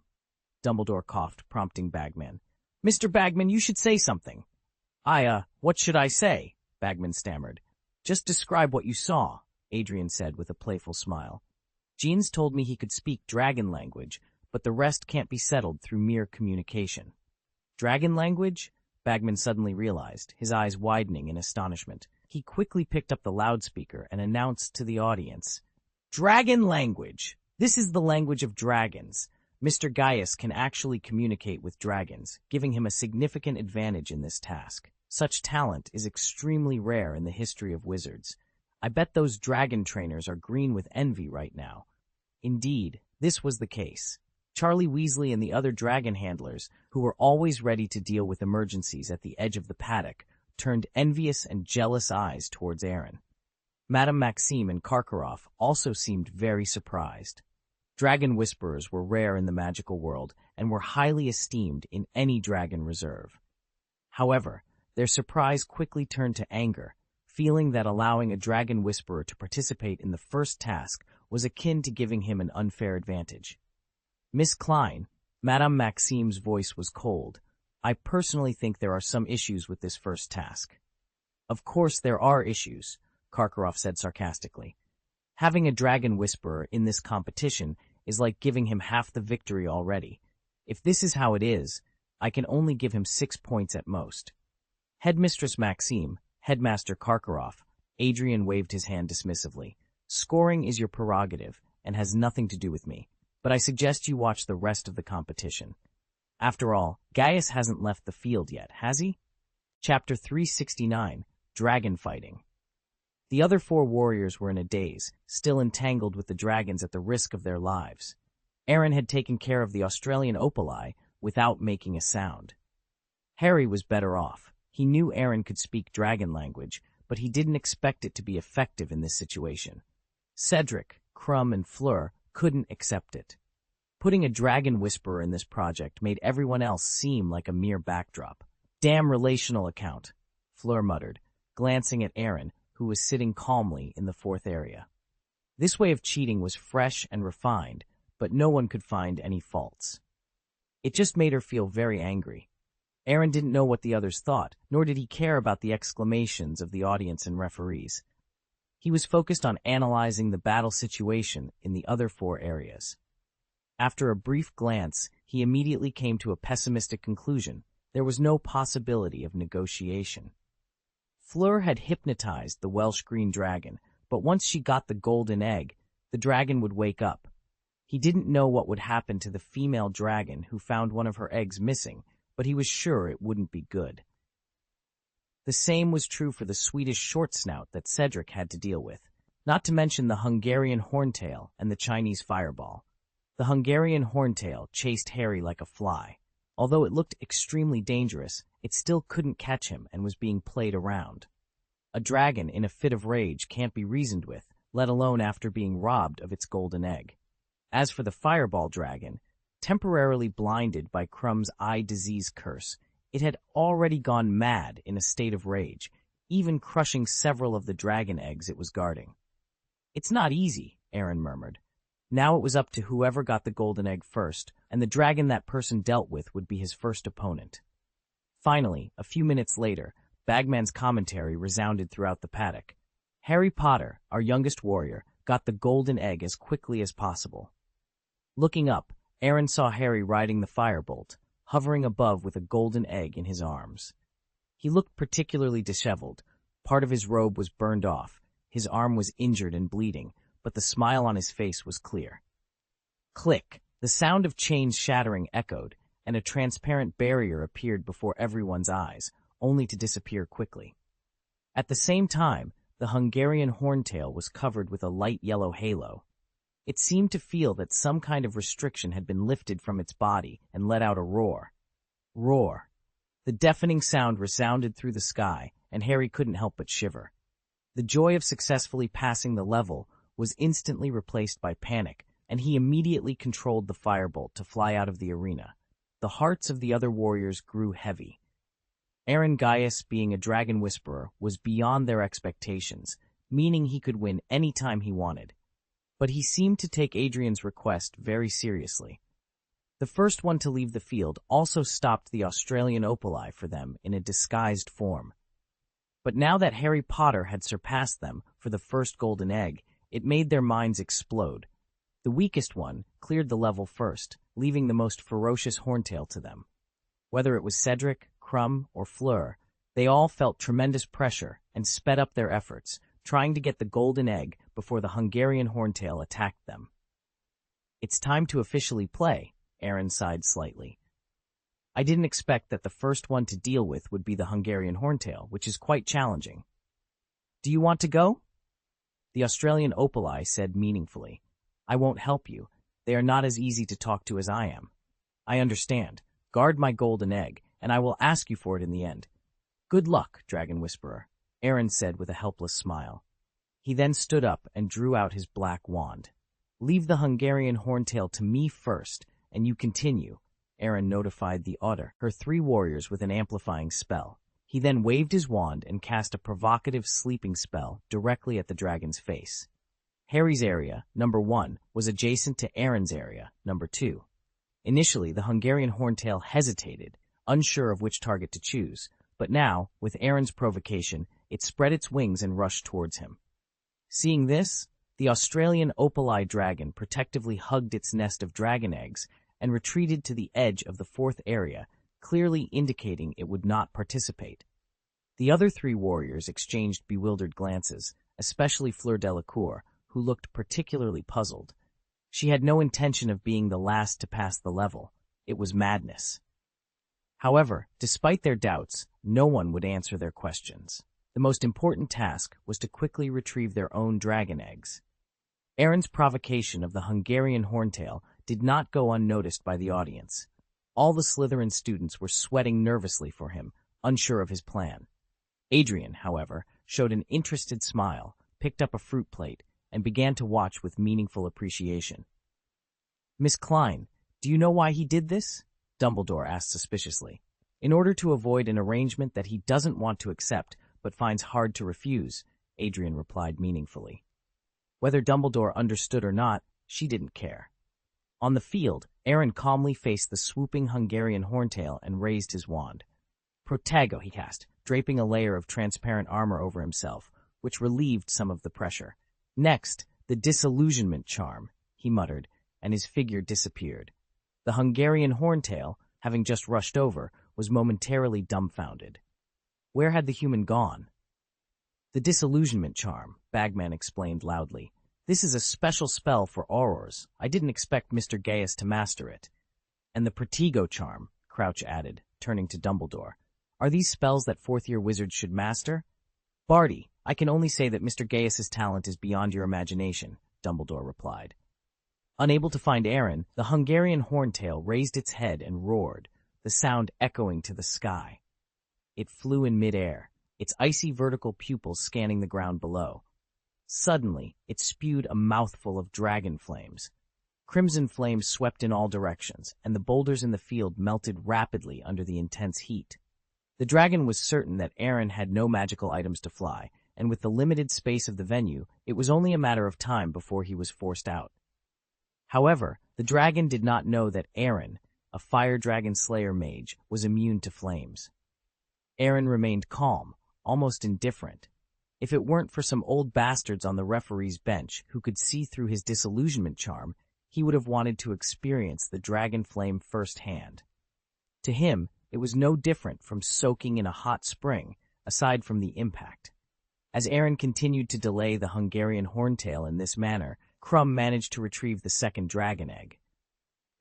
Dumbledore coughed, prompting Bagman. Mr. Bagman, you should say something. What should I say? Bagman stammered. Just describe what you saw, Adrian said with a playful smile. Jeans told me he could speak dragon language, but the rest can't be settled through mere communication. Dragon language? Bagman suddenly realized, his eyes widening in astonishment. He quickly picked up the loudspeaker and announced to the audience, Dragon language! This is the language of dragons. Mr. Gaius can actually communicate with dragons, giving him a significant advantage in this task. Such talent is extremely rare in the history of wizards. I bet those dragon trainers are green with envy right now. Indeed, this was the case. Charlie Weasley and the other dragon handlers, who were always ready to deal with emergencies at the edge of the paddock, turned envious and jealous eyes towards Aaron. Madame Maxime and Karkaroff also seemed very surprised. Dragon whisperers were rare in the magical world and were highly esteemed in any dragon reserve. However, their surprise quickly turned to anger, feeling that allowing a dragon whisperer to participate in the first task was akin to giving him an unfair advantage. Miss Klein, Madame Maxime's voice was cold. I personally think there are some issues with this first task. Of course there are issues, Karkaroff said sarcastically. Having a dragon whisperer in this competition is like giving him half the victory already. If this is how it is, I can only give him 6 points at most. Headmistress Maxime, Headmaster Karkaroff, Adrian waved his hand dismissively. Scoring is your prerogative and has nothing to do with me, but I suggest you watch the rest of the competition. After all, Gaius hasn't left the field yet, has he? Chapter 369, Dragon Fighting. The other 4 warriors were in a daze, still entangled with the dragons at the risk of their lives. Aaron had taken care of the Australian opali without making a sound. Harry was better off. He knew Aaron could speak dragon language, but he didn't expect it to be effective in this situation. Cedric, Crumb, and Fleur couldn't accept it. Putting a dragon whisperer in this project made everyone else seem like a mere backdrop. Damn relational account, Fleur muttered, glancing at Aaron, who was sitting calmly in the 4th area. This way of cheating was fresh and refined, but no one could find any faults. It just made her feel very angry. Aaron didn't know what the others thought, nor did he care about the exclamations of the audience and referees. He was focused on analyzing the battle situation in the other 4 areas. After a brief glance, he immediately came to a pessimistic conclusion. There was no possibility of negotiation. Fleur had hypnotized the Welsh green dragon, but once she got the golden egg, the dragon would wake up. He didn't know what would happen to the female dragon who found one of her eggs missing, but he was sure it wouldn't be good. The same was true for the Swedish short snout that Cedric had to deal with, not to mention the Hungarian horntail and the Chinese fireball. The Hungarian horntail chased Harry like a fly. Although it looked extremely dangerous, it still couldn't catch him and was being played around. A dragon in a fit of rage can't be reasoned with, let alone after being robbed of its golden egg. As for the fireball dragon, temporarily blinded by Crumb's eye disease curse, it had already gone mad in a state of rage, even crushing several of the dragon eggs it was guarding. "It's not easy," Aaron murmured. Now it was up to whoever got the golden egg first, and the dragon that person dealt with would be his first opponent. Finally, a few minutes later, Bagman's commentary resounded throughout the paddock. Harry Potter, our youngest warrior, got the golden egg as quickly as possible. Looking up, Aaron saw Harry riding the firebolt, hovering above with a golden egg in his arms. He looked particularly disheveled. Part of his robe was burned off, his arm was injured and bleeding, but the smile on his face was clear. Click! The sound of chains shattering echoed, and a transparent barrier appeared before everyone's eyes, only to disappear quickly. At the same time, the Hungarian horntail was covered with a light yellow halo. It seemed to feel that some kind of restriction had been lifted from its body and let out a roar. Roar! The deafening sound resounded through the sky, and Harry couldn't help but shiver. The joy of successfully passing the level was instantly replaced by panic, and he immediately controlled the firebolt to fly out of the arena. The hearts of the other warriors grew heavy. Aaron Gaius, being a dragon whisperer, was beyond their expectations, meaning he could win any time he wanted. But he seemed to take Adrian's request very seriously. The first one to leave the field also stopped the Australian opali for them in a disguised form. But now that Harry Potter had surpassed them for the first golden egg, it made their minds explode. The weakest one cleared the level first, leaving the most ferocious horntail to them. Whether it was Cedric, Crumb, or Fleur, they all felt tremendous pressure and sped up their efforts, trying to get the golden egg before the Hungarian horntail attacked them. "It's time to officially play," Aaron sighed slightly. "I didn't expect that the first one to deal with would be the Hungarian horntail, which is quite challenging. Do you want to go?" The Australian opali said meaningfully, "I won't help you. They are not as easy to talk to as I am. I understand. Guard my golden egg, and I will ask you for it in the end." "Good luck, Dragon Whisperer," Aaron said with a helpless smile. He then stood up and drew out his black wand. "Leave the Hungarian horntail to me first, and you continue," Aaron notified the otter, her 3 warriors with an amplifying spell. He then waved his wand and cast a provocative sleeping spell directly at the dragon's face. Harry's area, number 1, was adjacent to Aaron's area, number 2. Initially, the Hungarian horntail hesitated, unsure of which target to choose, but now, with Aaron's provocation, it spread its wings and rushed towards him. Seeing this, the Australian opali dragon protectively hugged its nest of dragon eggs and retreated to the edge of the 4th area, clearly indicating it would not participate. The other 3 warriors exchanged bewildered glances, especially Fleur Delacour, who looked particularly puzzled. She had no intention of being the last to pass the level. It was madness. However, despite their doubts, no one would answer their questions. The most important task was to quickly retrieve their own dragon eggs. Aaron's provocation of the Hungarian horntail did not go unnoticed by the audience. All the Slytherin students were sweating nervously for him, unsure of his plan. Adrian, however, showed an interested smile, picked up a fruit plate, and began to watch with meaningful appreciation. "Miss Klein, do you know why he did this?" Dumbledore asked suspiciously. "In order to avoid an arrangement that he doesn't want to accept but finds hard to refuse," Adrian replied meaningfully. Whether Dumbledore understood or not, she didn't care. On the field, Aaron calmly faced the swooping Hungarian horntail and raised his wand. "Protego," he cast, draping a layer of transparent armor over himself, which relieved some of the pressure. "Next, the disillusionment charm," he muttered, and his figure disappeared. The Hungarian horntail, having just rushed over, was momentarily dumbfounded. Where had the human gone? "The disillusionment charm," Bagman explained loudly. "This is a special spell for aurors. I didn't expect Mr. Gaius to master it." "And the Protego charm," Crouch added, turning to Dumbledore. "Are these spells that fourth-year wizards should master?" "Barty, I can only say that Mr. Gaius's talent is beyond your imagination," Dumbledore replied. Unable to find Aaron, the Hungarian horntail raised its head and roared, the sound echoing to the sky. It flew in midair, its icy vertical pupils scanning the ground below. Suddenly, it spewed a mouthful of dragon flames. Crimson flames swept in all directions, and the boulders in the field melted rapidly under the intense heat. The dragon was certain that Aaron had no magical items to fly, and with the limited space of the venue, it was only a matter of time before he was forced out. However, the dragon did not know that Aaron, a fire dragon slayer mage, was immune to flames. Aaron remained calm, almost indifferent. If it weren't for some old bastards on the referee's bench who could see through his disillusionment charm, he would have wanted to experience the dragon flame firsthand. To him, it was no different from soaking in a hot spring, aside from the impact. As Aaron continued to delay the Hungarian horntail in this manner, Crumb managed to retrieve the second dragon egg.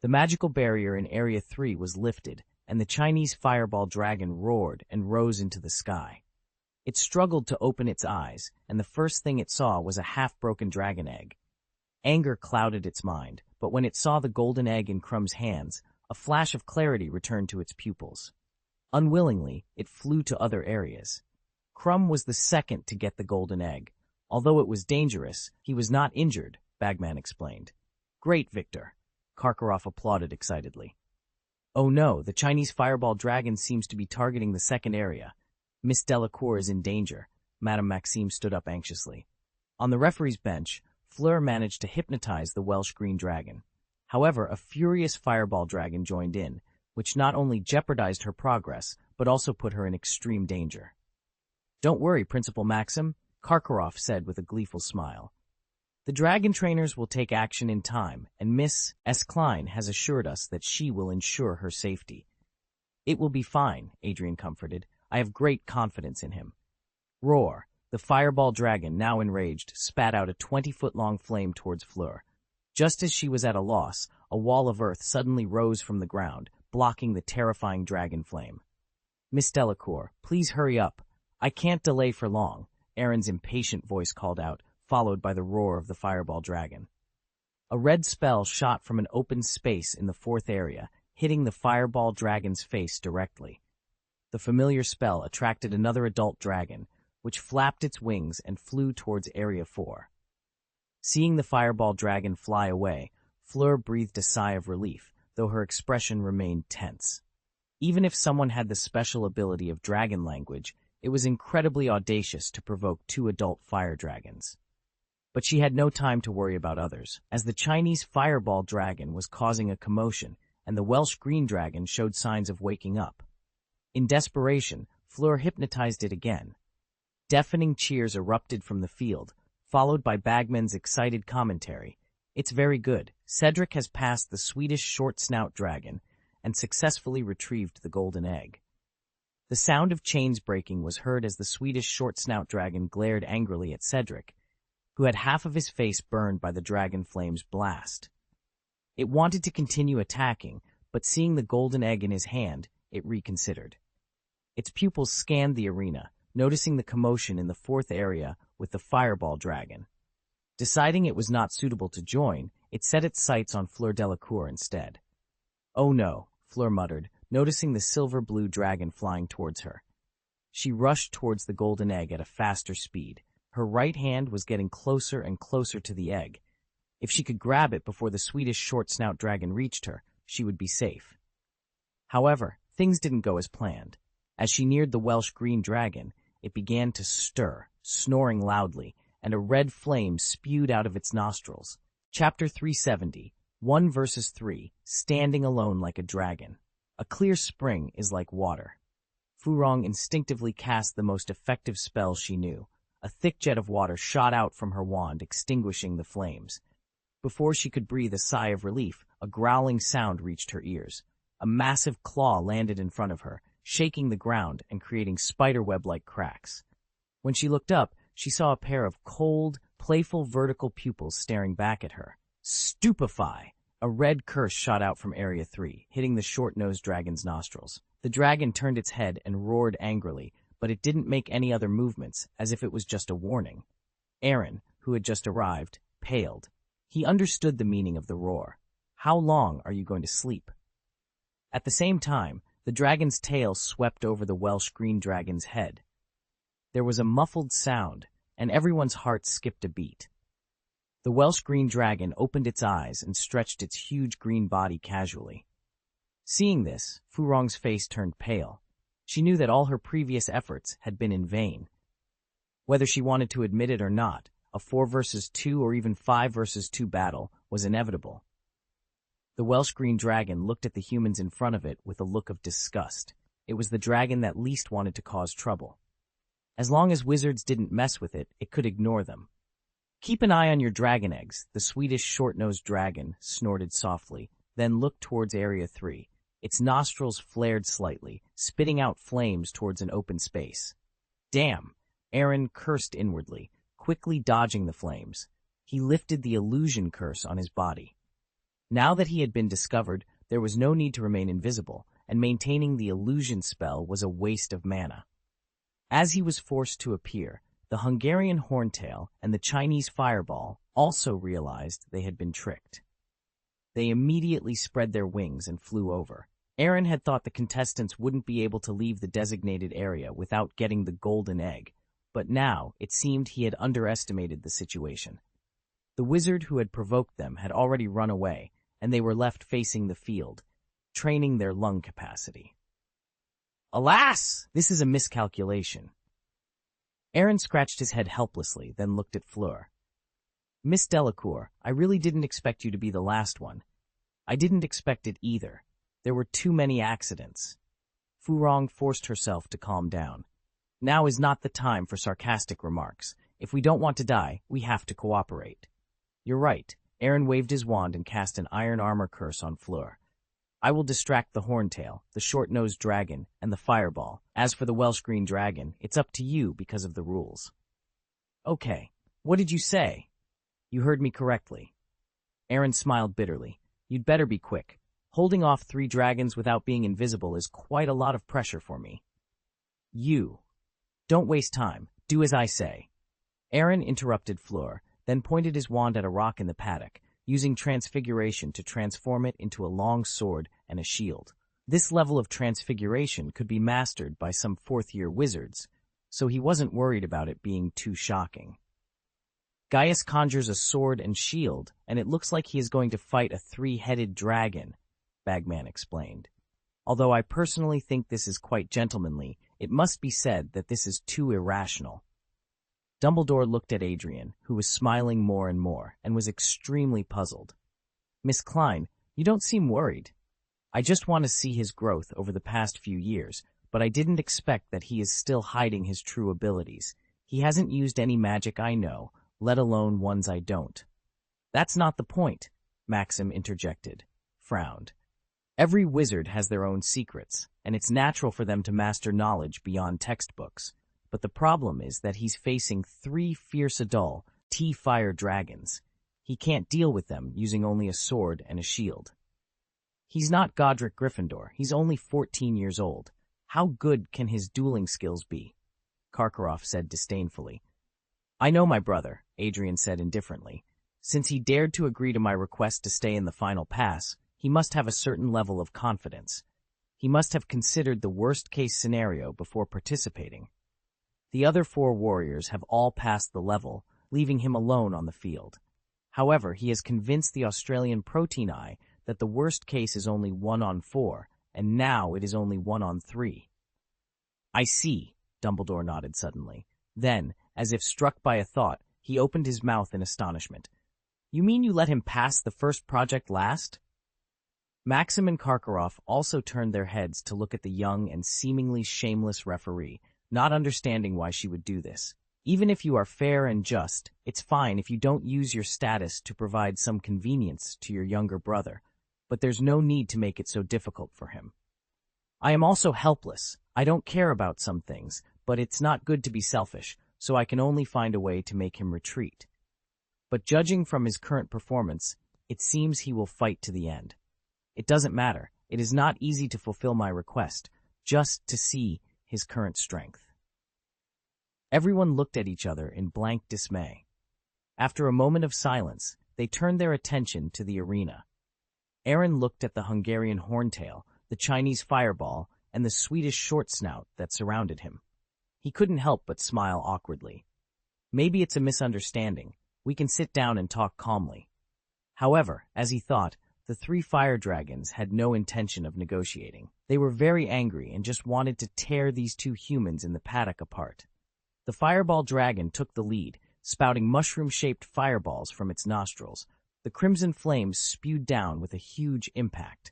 The magical barrier in Area 3 was lifted, and the Chinese fireball dragon roared and rose into the sky. It struggled to open its eyes, and the first thing it saw was a half-broken dragon egg. Anger clouded its mind, but when it saw the golden egg in Crumb's hands, a flash of clarity returned to its pupils. Unwillingly, it flew to other areas. Crumb was the second to get the golden egg. Although it was dangerous, he was not injured, Bagman explained. "Great, Victor," Karkaroff applauded excitedly. "Oh no, the Chinese fireball dragon seems to be targeting the second area. Miss Delacour is in danger." Madame Maxime stood up anxiously. On the referee's bench, Fleur managed to hypnotize the Welsh green dragon. However, a furious fireball dragon joined in, which not only jeopardized her progress, but also put her in extreme danger. "Don't worry, Principal Maxim," Karkaroff said with a gleeful smile. "The dragon trainers will take action in time, and Miss S. Klein has assured us that she will ensure her safety." "It will be fine," Adrian comforted. "I have great confidence in him." Roar! The fireball dragon, now enraged, spat out a 20-foot-long flame towards Fleur. Just as she was at a loss, a wall of earth suddenly rose from the ground, blocking the terrifying dragon flame. "Miss Delacour, please hurry up. I can't delay for long," Aaron's impatient voice called out, followed by the roar of the fireball dragon. A red spell shot from an open space in the fourth area, hitting the fireball dragon's face directly. The familiar spell attracted another adult dragon, which flapped its wings and flew towards Area 4. Seeing the fireball dragon fly away, Fleur breathed a sigh of relief, though her expression remained tense. Even if someone had the special ability of dragon language, it was incredibly audacious to provoke two adult fire dragons. But she had no time to worry about others, as the Chinese fireball dragon was causing a commotion, and the Welsh green dragon showed signs of waking up. In desperation, Fleur hypnotized it again. Deafening cheers erupted from the field, followed by Bagman's excited commentary. "It's very good. Cedric has passed the Swedish short-snout dragon and successfully retrieved the golden egg." The sound of chains breaking was heard as the Swedish short-snout dragon glared angrily at Cedric, who had half of his face burned by the dragon flame's blast. It wanted to continue attacking, but seeing the golden egg in his hand, it reconsidered. Its pupils scanned the arena, noticing the commotion in the fourth area with the fireball dragon. Deciding it was not suitable to join, it set its sights on Fleur Delacour instead. "Oh no," Fleur muttered, noticing the silver-blue dragon flying towards her. She rushed towards the golden egg at a faster speed. Her right hand was getting closer and closer to the egg. If she could grab it before the Swedish short-snout dragon reached her, she would be safe. However, things didn't go as planned. As she neared the Welsh green dragon, it began to stir, snoring loudly, and a red flame spewed out of its nostrils. Chapter 370, 1 verses 3, Standing Alone Like a Dragon. A clear spring is like water. Furong instinctively cast the most effective spell she knew. A thick jet of water shot out from her wand, extinguishing the flames. Before she could breathe a sigh of relief, a growling sound reached her ears. A massive claw landed in front of her, shaking the ground and creating spiderweb-like cracks. When she looked up, she saw a pair of cold, playful vertical pupils staring back at her. Stupefy! A red curse shot out from Area 3, hitting the short-nosed dragon's nostrils. The dragon turned its head and roared angrily, but it didn't make any other movements, as if it was just a warning. Aaron, who had just arrived, paled. He understood the meaning of the roar. How long are you going to sleep? At the same time, the dragon's tail swept over the Welsh green dragon's head. There was a muffled sound, and everyone's heart skipped a beat. The Welsh green dragon opened its eyes and stretched its huge green body casually. Seeing this, Furong's face turned pale. She knew that all her previous efforts had been in vain. Whether she wanted to admit it or not, a 4 versus 2 or even 5 versus 2 battle was inevitable. The Welsh green dragon looked at the humans in front of it with a look of disgust. It was the dragon that least wanted to cause trouble. As long as wizards didn't mess with it, it could ignore them. "Keep an eye on your dragon eggs," the Swedish short-nosed dragon snorted softly, then looked towards Area 3. Its nostrils flared slightly, spitting out flames towards an open space. "Damn!" Aaron cursed inwardly, quickly dodging the flames. He lifted the illusion curse on his body. Now that he had been discovered, there was no need to remain invisible, and maintaining the illusion spell was a waste of mana. As he was forced to appear, the Hungarian Horntail and the Chinese Fireball also realized they had been tricked. They immediately spread their wings and flew over. Aaron had thought the contestants wouldn't be able to leave the designated area without getting the golden egg, but now it seemed he had underestimated the situation. The wizard who had provoked them had already run away, and they were left facing the field, training their lung capacity. Alas! This is a miscalculation. Aaron scratched his head helplessly, then looked at Fleur. "Miss Delacour, I really didn't expect you to be the last one. I didn't expect it either. There were too many accidents." Furong forced herself to calm down. "Now is not the time for sarcastic remarks. If we don't want to die, we have to cooperate." "You're right." Aaron waved his wand and cast an iron armor curse on Fleur. "I will distract the Horntail, the short-nosed dragon, and the Fireball. As for the Welsh green dragon, it's up to you because of the rules." "Okay. What did you say?" "You heard me correctly." Aaron smiled bitterly. "You'd better be quick. Holding off 3 dragons without being invisible is quite a lot of pressure for me." Don't waste time. Do as I say." Aaron interrupted Fleur, then pointed his wand at a rock in the paddock, using transfiguration to transform it into a long sword and a shield. This level of transfiguration could be mastered by some 4th-year wizards, so he wasn't worried about it being too shocking. Gaius conjures a sword and shield, and it looks like he is going to fight a 3-headed dragon, Bagman explained. Although I personally think this is quite gentlemanly, it must be said that this is too irrational. Dumbledore looked at Adrian, who was smiling more and more, and was extremely puzzled. "Miss Klein, you don't seem worried. I just want to see his growth over the past few years, but I didn't expect that he is still hiding his true abilities. He hasn't used any magic I know, let alone ones I don't." "That's not the point," Maxim interjected, frowned. "Every wizard has their own secrets, and it's natural for them to master knowledge beyond textbooks. But the problem is that he's facing 3 fierce adult T-fire dragons. He can't deal with them using only a sword and a shield." He's not Godric Gryffindor. He's only 14 years old. How good can his dueling skills be? Karkaroff said disdainfully. I know my brother, Adrian said indifferently. Since he dared to agree to my request to stay in the final pass, he must have a certain level of confidence. He must have considered the worst-case scenario before participating. The other 4 warriors have all passed the level, leaving him alone on the field. However, he has convinced the Australian Protein Eye that the worst case is only 1 on 4, and now it is only 1 on 3. I see, Dumbledore nodded suddenly. Then, as if struck by a thought, he opened his mouth in astonishment. You mean you let him pass the first project last? Maxim and Karkaroff also turned their heads to look at the young and seemingly shameless referee, not understanding why she would do this. Even if you are fair and just, it's fine if you don't use your status to provide some convenience to your younger brother, but there's no need to make it so difficult for him. I am also helpless. I don't care about some things, but it's not good to be selfish, so I can only find a way to make him retreat. But judging from his current performance, it seems he will fight to the end. It doesn't matter. It is not easy to fulfill my request, just to see his current strength. Everyone looked at each other in blank dismay. After a moment of silence, they turned their attention to the arena. Aaron looked at the Hungarian horntail, the Chinese fireball, and the Swedish short snout that surrounded him. He couldn't help but smile awkwardly. Maybe it's a misunderstanding. We can sit down and talk calmly. However, as he thought, the 3 fire dragons had no intention of negotiating. They were very angry and just wanted to tear these 2 humans in the paddock apart. The fireball dragon took the lead, spouting mushroom-shaped fireballs from its nostrils. The crimson flames spewed down with a huge impact.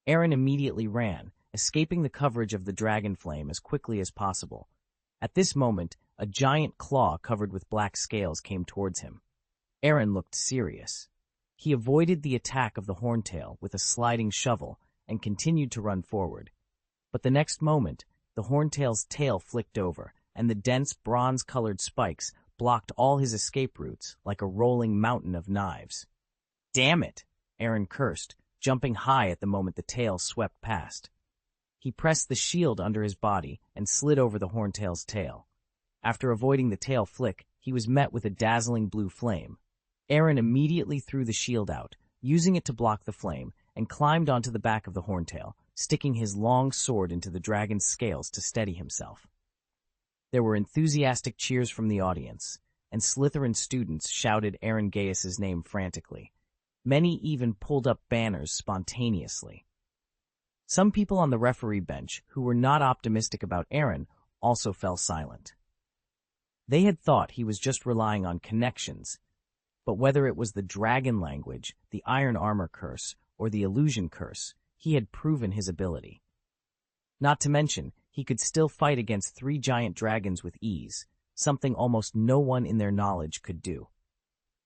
Aaron immediately ran, escaping the coverage of the dragon flame as quickly as possible. At this moment, a giant claw covered with black scales came towards him. Aaron looked serious. He avoided the attack of the horntail with a sliding shovel and continued to run forward. But the next moment, the horntail's tail flicked over, and the dense bronze-colored spikes blocked all his escape routes like a rolling mountain of knives. Damn it! Aaron cursed, jumping high at the moment the tail swept past. He pressed the shield under his body and slid over the horntail's tail. After avoiding the tail flick, he was met with a dazzling blue flame. Aaron immediately threw the shield out, using it to block the flame, and climbed onto the back of the horntail, sticking his long sword into the dragon's scales to steady himself. There were enthusiastic cheers from the audience, and Slytherin students shouted Aaron Gaius's name frantically. Many even pulled up banners spontaneously. Some people on the referee bench, who were not optimistic about Aaron, also fell silent. They had thought he was just relying on connections, but whether it was the dragon language, the iron armor curse, or the illusion curse, he had proven his ability. Not to mention, he could still fight against 3 giant dragons with ease, something almost no one in their knowledge could do.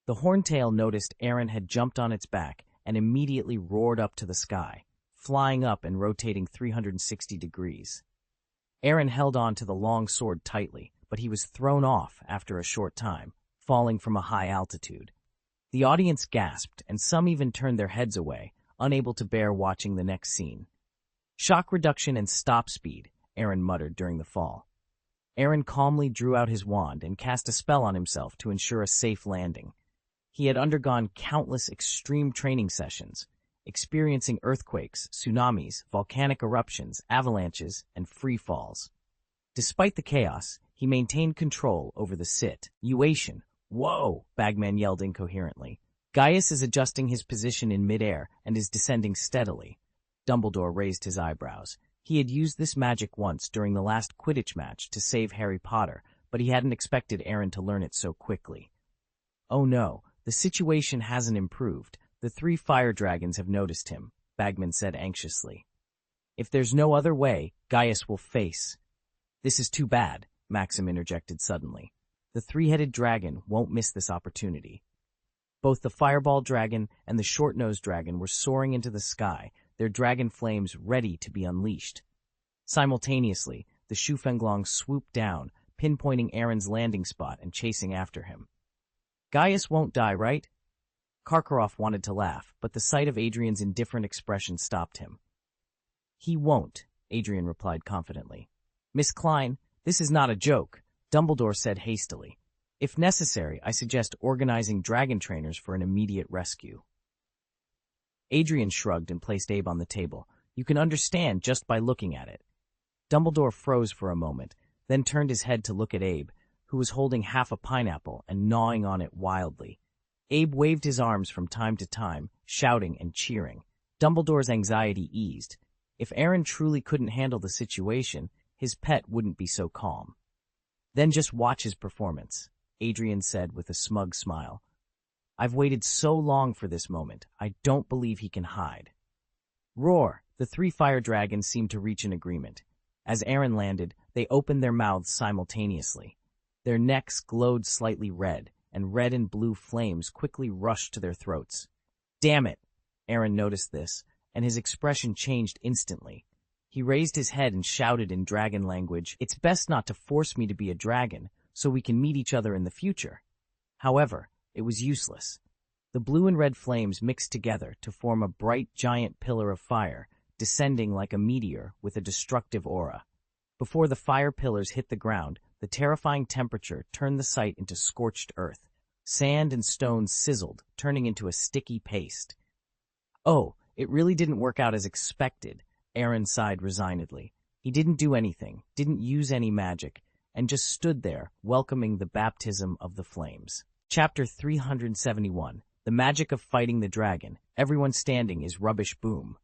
The horntail noticed Aaron had jumped on its back and immediately roared up to the sky, flying up and rotating 360 degrees. Aaron held on to the long sword tightly, but he was thrown off after a short time, falling from a high altitude. The audience gasped, and some even turned their heads away, unable to bear watching the next scene. Shock reduction and stop speed, Aaron muttered during the fall. Aaron calmly drew out his wand and cast a spell on himself to ensure a safe landing. He had undergone countless extreme training sessions, experiencing earthquakes, tsunamis, volcanic eruptions, avalanches, and free falls. Despite the chaos, he maintained control over the situation. Whoa! Bagman yelled incoherently. Gaius is adjusting his position in midair and is descending steadily. Dumbledore raised his eyebrows. He had used this magic once during the last Quidditch match to save Harry Potter, but he hadn't expected Aaron to learn it so quickly. Oh no, the situation hasn't improved. The 3 fire dragons have noticed him, Bagman said anxiously. If there's no other way, Gaius will face. This is too bad, Maxim interjected suddenly. The 3-headed dragon won't miss this opportunity. Both the fireball dragon and the short-nosed dragon were soaring into the sky, their dragon flames ready to be unleashed. Simultaneously, the Shufenglong swooped down, pinpointing Aaron's landing spot and chasing after him. Gaius won't die, right? Karkaroff wanted to laugh, but the sight of Adrian's indifferent expression stopped him. "He won't," Adrian replied confidently. "Miss Klein, this is not a joke," Dumbledore said hastily. "If necessary, I suggest organizing dragon trainers for an immediate rescue." Adrian shrugged and placed Abe on the table. "You can understand just by looking at it." Dumbledore froze for a moment, then turned his head to look at Abe, who was holding half a pineapple and gnawing on it wildly. Abe waved his arms from time to time, shouting and cheering. Dumbledore's anxiety eased. If Aaron truly couldn't handle the situation, his pet wouldn't be so calm. "Then just watch his performance," Adrian said with a smug smile. "I've waited so long for this moment, I don't believe he can hide." Roar! The 3 fire dragons seemed to reach an agreement. As Aaron landed, they opened their mouths simultaneously. Their necks glowed slightly red, and red and blue flames quickly rushed to their throats. "Damn it!" Aaron noticed this, and his expression changed instantly. He raised his head and shouted in dragon language, "It's best not to force me to be a dragon, so we can meet each other in the future." However, it was useless. The blue and red flames mixed together to form a bright giant pillar of fire, descending like a meteor with a destructive aura. Before the fire pillars hit the ground, the terrifying temperature turned the site into scorched earth. Sand and stones sizzled, turning into a sticky paste. "Oh, it really didn't work out as expected," Aaron sighed resignedly. He didn't do anything, didn't use any magic, and just stood there, welcoming the baptism of the flames. Chapter 371. The Magic of Fighting the Dragon. Everyone standing is rubbish boom.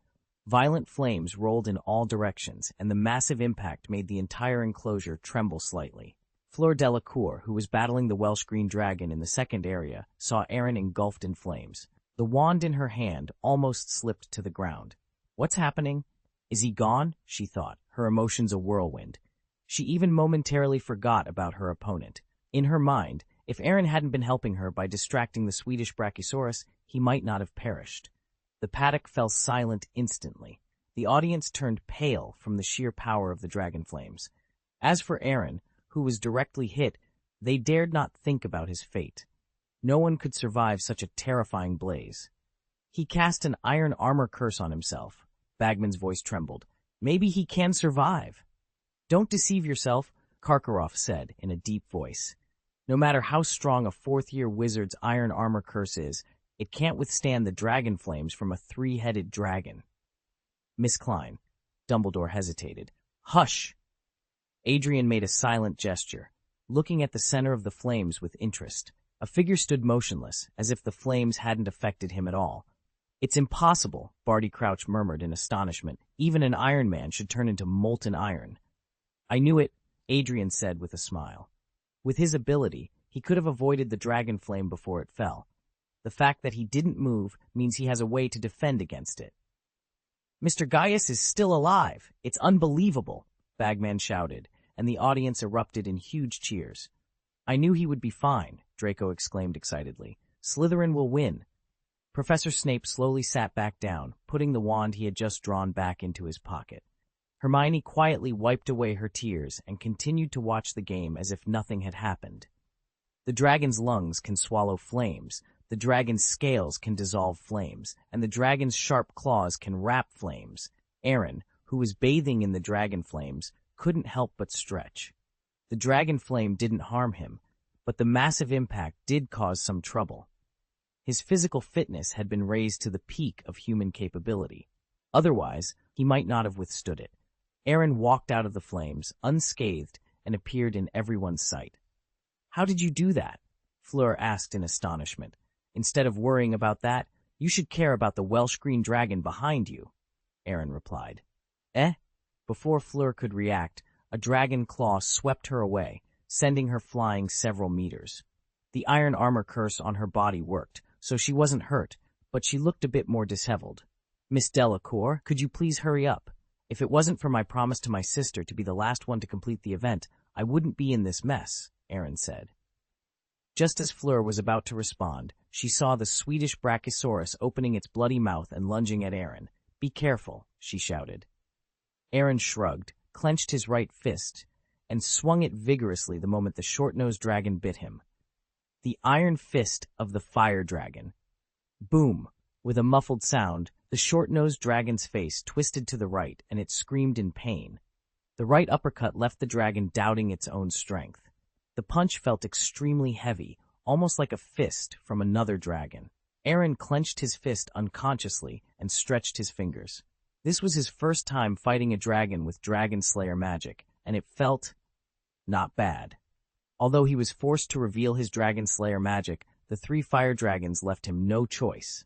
Violent flames rolled in all directions, and the massive impact made the entire enclosure tremble slightly. Fleur Delacour, who was battling the Welsh Green Dragon in the second area, saw Aaron engulfed in flames. The wand in her hand almost slipped to the ground. "What's happening? Is he gone?" she thought, her emotions a whirlwind. She even momentarily forgot about her opponent. In her mind, if Aaron hadn't been helping her by distracting the Swedish Brachiosaurus, he might not have perished. The paddock fell silent instantly. The audience turned pale from the sheer power of the dragon flames. As for Aaron, who was directly hit, they dared not think about his fate. No one could survive such a terrifying blaze. "He cast an iron armor curse on himself." Bagman's voice trembled. "Maybe he can survive." "Don't deceive yourself," Karkaroff said in a deep voice. "No matter how strong a 4th-year wizard's iron armor curse is, it can't withstand the dragon flames from a 3-headed dragon." "Miss Klein." Dumbledore hesitated. "Hush!" Adrian made a silent gesture, looking at the center of the flames with interest. A figure stood motionless, as if the flames hadn't affected him at all. "It's impossible," Barty Crouch murmured in astonishment. "Even an Iron Man should turn into molten iron." "I knew it," Adrian said with a smile. With his ability, he could have avoided the dragon flame before it fell. The fact that he didn't move means he has a way to defend against it. "Mr. Gaius is still alive! It's unbelievable!" Bagman shouted, and the audience erupted in huge cheers. "I knew he would be fine," Draco exclaimed excitedly. "Slytherin will win." Professor Snape slowly sat back down, putting the wand he had just drawn back into his pocket. Hermione quietly wiped away her tears and continued to watch the game as if nothing had happened. The dragon's lungs can swallow flames, the dragon's scales can dissolve flames, and the dragon's sharp claws can wrap flames. Aaron, who was bathing in the dragon flames, couldn't help but stretch. The dragon flame didn't harm him, but the massive impact did cause some trouble. His physical fitness had been raised to the peak of human capability. Otherwise, he might not have withstood it. Aaron walked out of the flames, unscathed, and appeared in everyone's sight. "How did you do that?" Fleur asked in astonishment. "Instead of worrying about that, you should care about the Welsh Green Dragon behind you," Aaron replied. "Eh?" Before Fleur could react, a dragon claw swept her away, sending her flying several meters. The iron armor curse on her body worked, so she wasn't hurt, but she looked a bit more disheveled. "Miss Delacour, could you please hurry up? If it wasn't for my promise to my sister to be the last one to complete the event, I wouldn't be in this mess," Aaron said. Just as Fleur was about to respond, she saw the Swedish Brachiosaurus opening its bloody mouth and lunging at Aaron. "Be careful," she shouted. Aaron shrugged, clenched his right fist, and swung it vigorously the moment the short-nosed dragon bit him. The iron fist of the fire dragon. Boom! With a muffled sound, the short-nosed dragon's face twisted to the right, and it screamed in pain. The right uppercut left the dragon doubting its own strength. The punch felt extremely heavy, almost like a fist from another dragon. Aaron clenched his fist unconsciously and stretched his fingers. This was his first time fighting a dragon with Dragon Slayer magic, and it felt not bad. Although he was forced to reveal his Dragon Slayer magic, the three fire dragons left him no choice.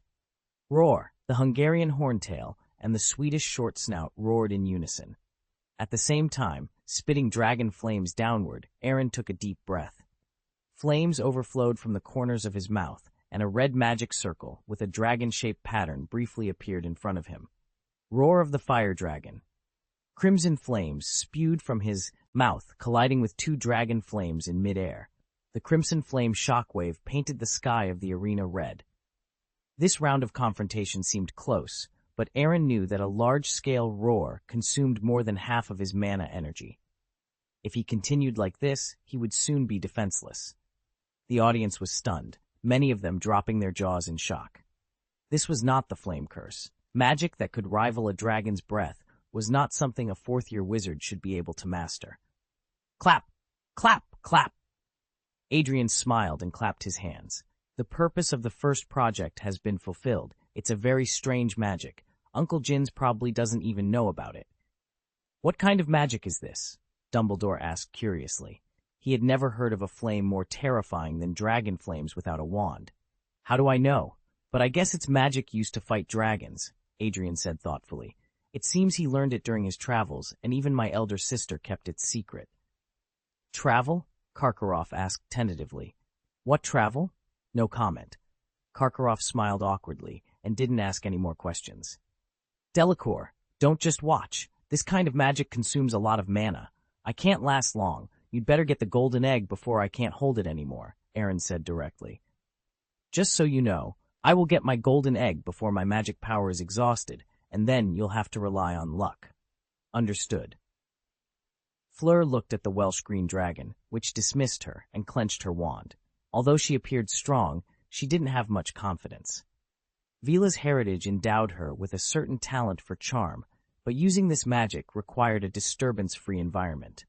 Roar! The Hungarian horntail and the Swedish short snout roared in unison. At the same time, spitting dragon flames downward, Aaron took a deep breath. Flames overflowed from the corners of his mouth, and a red magic circle with a dragon-shaped pattern briefly appeared in front of him. Roar of the fire dragon. Crimson flames spewed from his mouth, colliding with two dragon flames in midair. The crimson flame shockwave painted the sky of the arena red. This round of confrontation seemed close, but Aaron knew that a large-scale roar consumed more than half of his mana energy. If he continued like this, he would soon be defenseless. The audience was stunned, many of them dropping their jaws in shock. This was not the flame curse. Magic that could rival a dragon's breath was not something a fourth-year wizard should be able to master. Clap! Clap! Clap! Adrian smiled and clapped his hands. The purpose of the first project has been fulfilled. It's a very strange magic. Uncle Jin's probably doesn't even know about it. What kind of magic is this? Dumbledore asked curiously. He had never heard of a flame more terrifying than dragon flames without a wand. How do I know? But I guess it's magic used to fight dragons, Adrian said thoughtfully. It seems he learned it during his travels, and even my elder sister kept it secret. Travel? Karkaroff asked tentatively. What travel? No comment. Karkaroff smiled awkwardly and didn't ask any more questions. Delacour, don't just watch. This kind of magic consumes a lot of mana. I can't last long. You'd better get the golden egg before I can't hold it anymore, Aaron said directly. Just so you know, I will get my golden egg before my magic power is exhausted, and then you'll have to rely on luck. Understood. Fleur looked at the Welsh green dragon, which dismissed her and clenched her wand. Although she appeared strong, she didn't have much confidence. Vila's heritage endowed her with a certain talent for charm, but using this magic required a disturbance-free environment.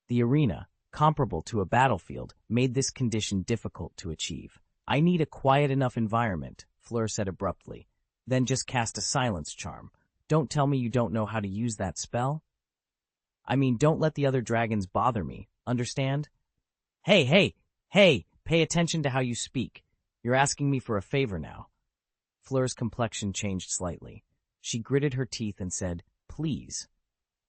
The arena, comparable to a battlefield, made this condition difficult to achieve. I need a quiet enough environment, Fleur said abruptly. Then just cast a silence charm. Don't tell me you don't know how to use that spell? I mean, don't let the other dragons bother me, understand? Hey, pay attention to how you speak. You're asking me for a favor now. Fleur's complexion changed slightly. She gritted her teeth and said, please.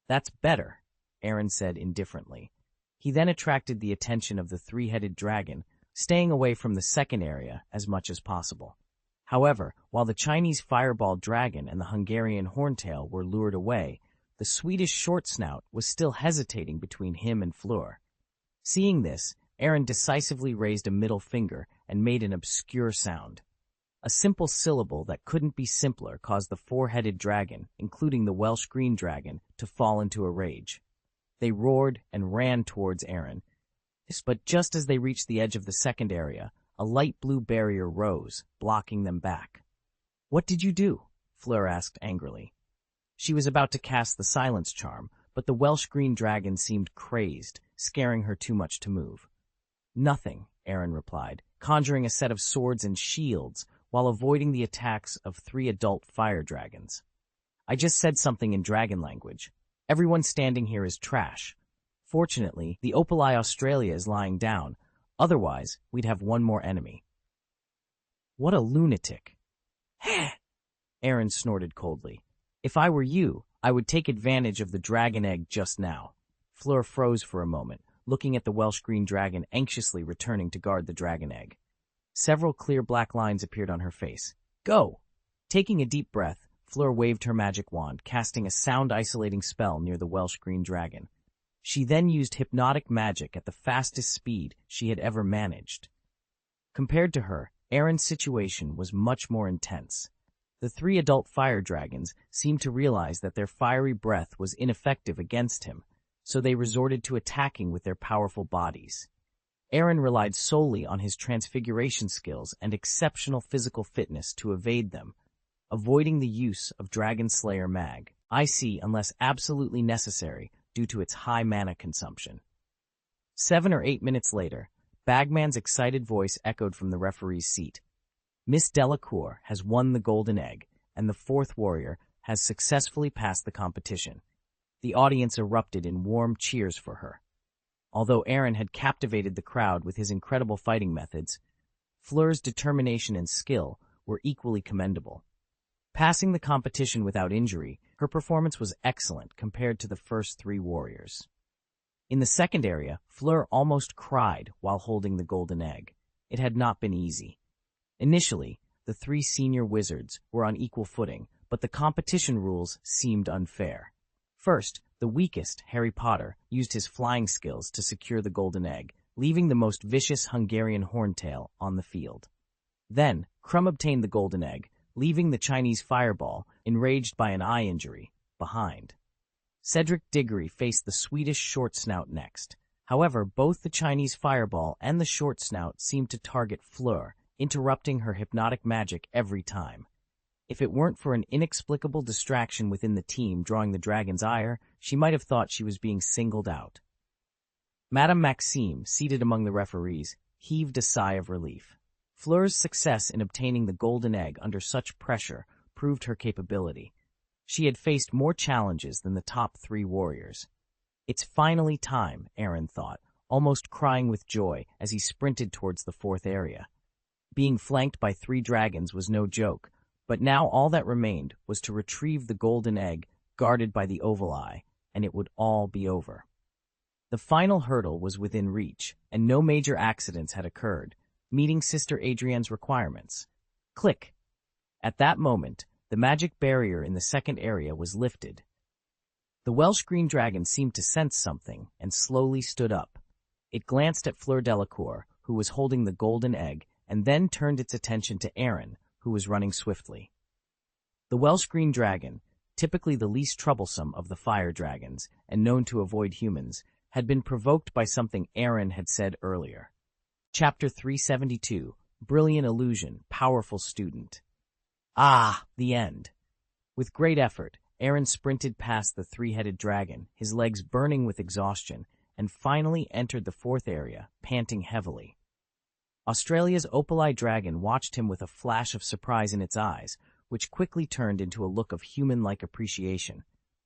That's better, Aaron said indifferently. He then attracted the attention of the three-headed dragon, staying away from the second area as much as possible. However, while the Chinese fireball dragon and the Hungarian horntail were lured away, the Swedish short snout was still hesitating between him and Fleur. Seeing this, Aaron decisively raised a middle finger and made an obscure sound. A simple syllable that couldn't be simpler caused the four-headed dragon, including the Welsh green dragon, to fall into a rage. They roared and ran towards Aaron. But just as they reached the edge of the second area, a light blue barrier rose, blocking them back. What did you do? Fleur asked angrily. She was about to cast the silence charm, but the Welsh green dragon seemed crazed, scaring her too much to move. Nothing, Aaron replied, conjuring a set of swords and shields while avoiding the attacks of 3 adult fire dragons. I just said something in dragon language. Everyone standing here is trash. Fortunately, the Opalai Australia is lying down. Otherwise, we'd have one more enemy. What a lunatic. Heh! Aaron snorted coldly. If I were you, I would take advantage of the dragon egg just now. Fleur froze for a moment, looking at the Welsh green dragon anxiously returning to guard the dragon egg. Several clear black lines appeared on her face. Go! Taking a deep breath, Fleur waved her magic wand, casting a sound-isolating spell near the Welsh green dragon. She then used hypnotic magic at the fastest speed she had ever managed. Compared to her, Aaron's situation was much more intense. The 3 adult fire dragons seemed to realize that their fiery breath was ineffective against him, so they resorted to attacking with their powerful bodies. Aaron relied solely on his transfiguration skills and exceptional physical fitness to evade them, avoiding the use of Dragon Slayer Mag, IC unless absolutely necessary due to its high mana consumption. 7 or 8 minutes later, Bagman's excited voice echoed from the referee's seat. Miss Delacour has won the golden egg, and the fourth warrior has successfully passed the competition. The audience erupted in warm cheers for her. Although Aaron had captivated the crowd with his incredible fighting methods, Fleur's determination and skill were equally commendable. Passing the competition without injury, her performance was excellent compared to the first 3 warriors. In the second area, Fleur almost cried while holding the golden egg. It had not been easy. Initially, the 3 senior wizards were on equal footing, but the competition rules seemed unfair. First, the weakest, Harry Potter, used his flying skills to secure the golden egg, leaving the most vicious Hungarian horntail on the field. Then, Crumb obtained the golden egg, leaving the Chinese fireball, enraged by an eye injury, behind. Cedric Diggory faced the Swedish short snout next. However, both the Chinese fireball and the short snout seemed to target Fleur, interrupting her hypnotic magic every time. If it weren't for an inexplicable distraction within the team drawing the dragon's ire, she might have thought she was being singled out. Madame Maxime, seated among the referees, heaved a sigh of relief. Fleur's success in obtaining the golden egg under such pressure proved her capability. She had faced more challenges than the top 3 warriors. It's finally time, Aaron thought, almost crying with joy as he sprinted towards the fourth area. Being flanked by 3 dragons was no joke, but now all that remained was to retrieve the golden egg guarded by the oval eye, and it would all be over. The final hurdle was within reach, and no major accidents had occurred, meeting Sister Adrienne's requirements. Click! At that moment, the magic barrier in the second area was lifted. The Welsh green dragon seemed to sense something and slowly stood up. It glanced at Fleur Delacour, who was holding the golden egg, and then turned its attention to Aaron, who was running swiftly. The Welsh green dragon, typically the least troublesome of the fire dragons and known to avoid humans, had been provoked by something Aaron had said earlier. Chapter 372, Brilliant Illusion, Powerful Student. Ah, the end. With great effort, Aaron sprinted past the 3-headed dragon, his legs burning with exhaustion, and finally entered the fourth area, panting heavily. Australia's opal-eyed dragon watched him with a flash of surprise in its eyes, which quickly turned into a look of human-like appreciation.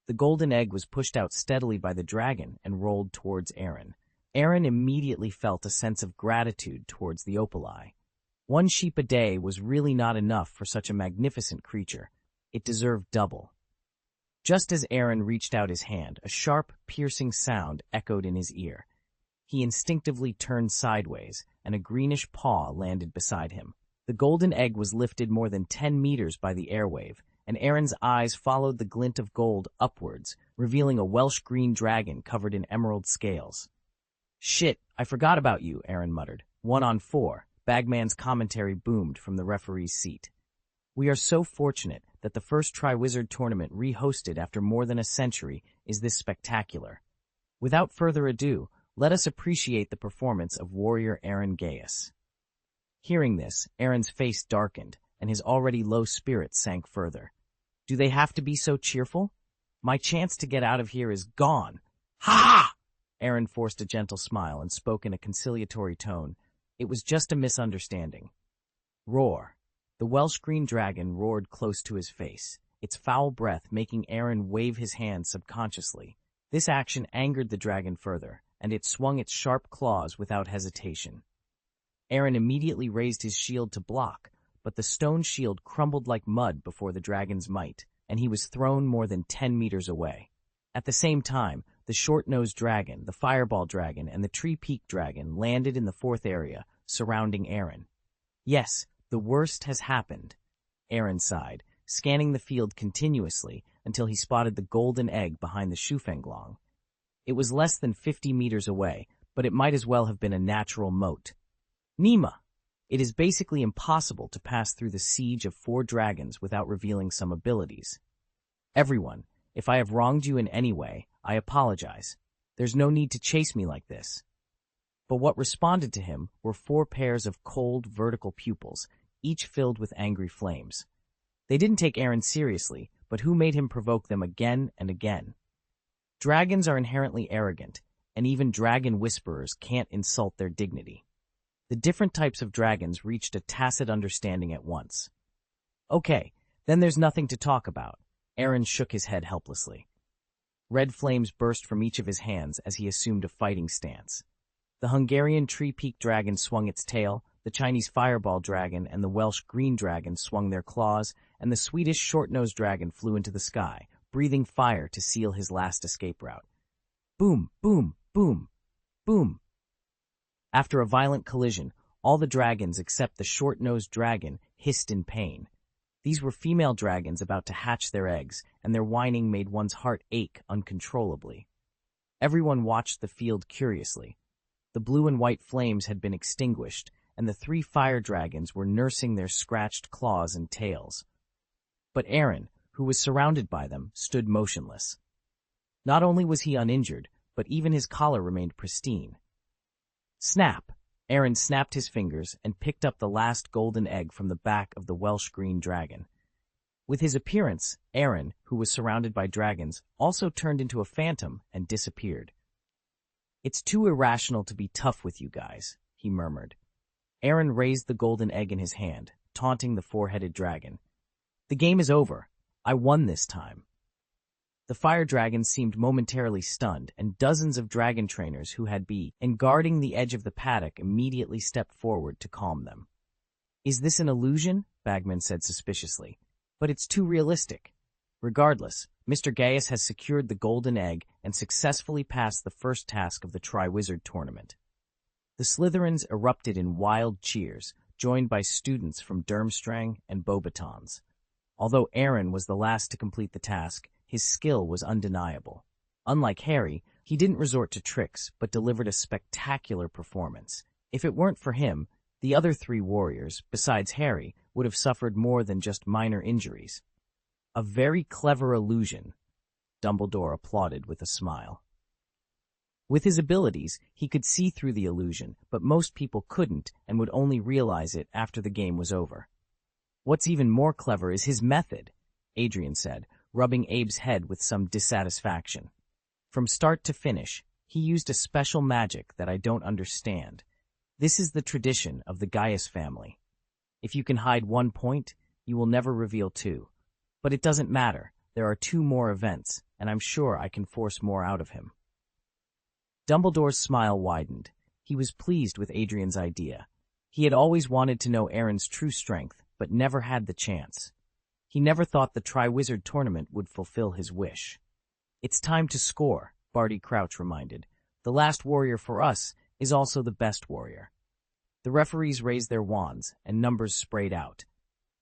The golden egg was pushed out steadily by the dragon and rolled towards Aaron. Aaron immediately felt a sense of gratitude towards the opal-eye. 1 sheep a day was really not enough for such a magnificent creature. It deserved double. Just as Aaron reached out his hand, a sharp, piercing sound echoed in his ear. He instinctively turned sideways, and a greenish paw landed beside him. The golden egg was lifted more than 10 meters by the airwave, and Aaron's eyes followed the glint of gold upwards, revealing a Welsh green dragon covered in emerald scales. "Shit, I forgot about you," Aaron muttered. 1 on 4. Bagman's commentary boomed from the referee's seat. "We are so fortunate that the first Triwizard tournament re-hosted after more than a century is this spectacular. Without further ado, let us appreciate the performance of warrior Aaron Gaius." Hearing this, Aaron's face darkened, and his already low spirits sank further. "Do they have to be so cheerful? My chance to get out of here is gone." "Ha!" Aaron forced a gentle smile and spoke in a conciliatory tone. "It was just a misunderstanding." Roar. The Welsh green dragon roared close to his face, its foul breath making Aaron wave his hand subconsciously. This action angered the dragon further, and it swung its sharp claws without hesitation. Aaron immediately raised his shield to block, but the stone shield crumbled like mud before the dragon's might, and he was thrown more than 10 meters away. At the same time, the short-nosed dragon, the fireball dragon, and the tree-peak dragon landed in the fourth area, surrounding Aaron. "Yes, the worst has happened," Aaron sighed, scanning the field continuously until he spotted the golden egg behind the Shufenglong. It was less than 50 meters away, but it might as well have been a natural moat. "Nima, it is basically impossible to pass through the siege of 4 dragons without revealing some abilities. Everyone, if I have wronged you in any way, I apologize. There's no need to chase me like this." But what responded to him were 4 pairs of cold, vertical pupils, each filled with angry flames. They didn't take Aaron seriously, but who made him provoke them again and again? Dragons are inherently arrogant, and even dragon whisperers can't insult their dignity. The different types of dragons reached a tacit understanding at once. Okay, then there's nothing to talk about. Aaron shook his head helplessly. Red flames burst from each of his hands as he assumed a fighting stance. The Hungarian tree-peak dragon swung its tail, the Chinese fireball dragon and the Welsh green dragon swung their claws, and the Swedish short-nosed dragon flew into the sky, breathing fire to seal his last escape route. Boom, boom, boom, boom. After a violent collision, all the dragons except the short-nosed dragon hissed in pain. These were female dragons about to hatch their eggs, and their whining made one's heart ache uncontrollably. Everyone watched the field curiously. The blue and white flames had been extinguished, and the 3 fire dragons were nursing their scratched claws and tails. But Aaron, who was surrounded by them, stood motionless. Not only was he uninjured, but even his collar remained pristine. Snap! Aaron snapped his fingers and picked up the last golden egg from the back of the Welsh green dragon. With his appearance, Aaron, who was surrounded by dragons, also turned into a phantom and disappeared. "It's too irrational to be tough with you guys," he murmured. Aaron raised the golden egg in his hand, taunting the 4-headed dragon. "The game is over. I won this time." The fire dragon seemed momentarily stunned, and dozens of dragon trainers who had been guarding the edge of the paddock immediately stepped forward to calm them. "Is this an illusion?" Bagman said suspiciously. "But it's too realistic." Regardless, Mr. Gaius has secured the golden egg and successfully passed the first task of the Triwizard Tournament. The Slytherins erupted in wild cheers, joined by students from Durmstrang and Beauxbatons. Although Aaron was the last to complete the task, his skill was undeniable. Unlike Harry, he didn't resort to tricks, but delivered a spectacular performance. If it weren't for him, the other 3 warriors, besides Harry, would have suffered more than just minor injuries. "A very clever illusion," Dumbledore applauded with a smile. With his abilities, he could see through the illusion, but most people couldn't and would only realize it after the game was over. "What's even more clever is his method," Adrian said, rubbing Abe's head with some dissatisfaction. "From start to finish, he used a special magic that I don't understand. This is the tradition of the Gaius family. If you can hide 1 point, you will never reveal 2. But it doesn't matter. There are 2 more events, and I'm sure I can force more out of him." Dumbledore's smile widened. He was pleased with Adrian's idea. He had always wanted to know Aaron's true strength, but never had the chance. He never thought the Triwizard Tournament would fulfill his wish. "It's time to score," Barty Crouch reminded. "The last warrior for us is also the best warrior." The referees raised their wands, and numbers sprayed out.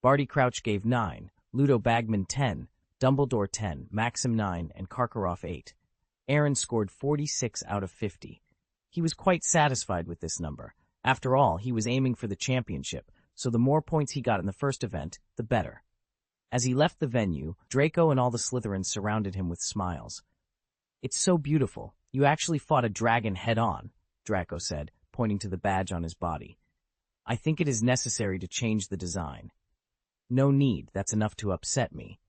Barty Crouch gave 9, Ludo Bagman 10, Dumbledore 10, Maxim 9, and Karkaroff 8. Aaron scored 46 out of 50. He was quite satisfied with this number. After all, he was aiming for the championship, so the more points he got in the first event, the better. As he left the venue, Draco and all the Slytherins surrounded him with smiles. "It's so beautiful. You actually fought a dragon head-on," Draco said, pointing to the badge on his body. "I think it is necessary to change the design." "No need. That's enough to upset me."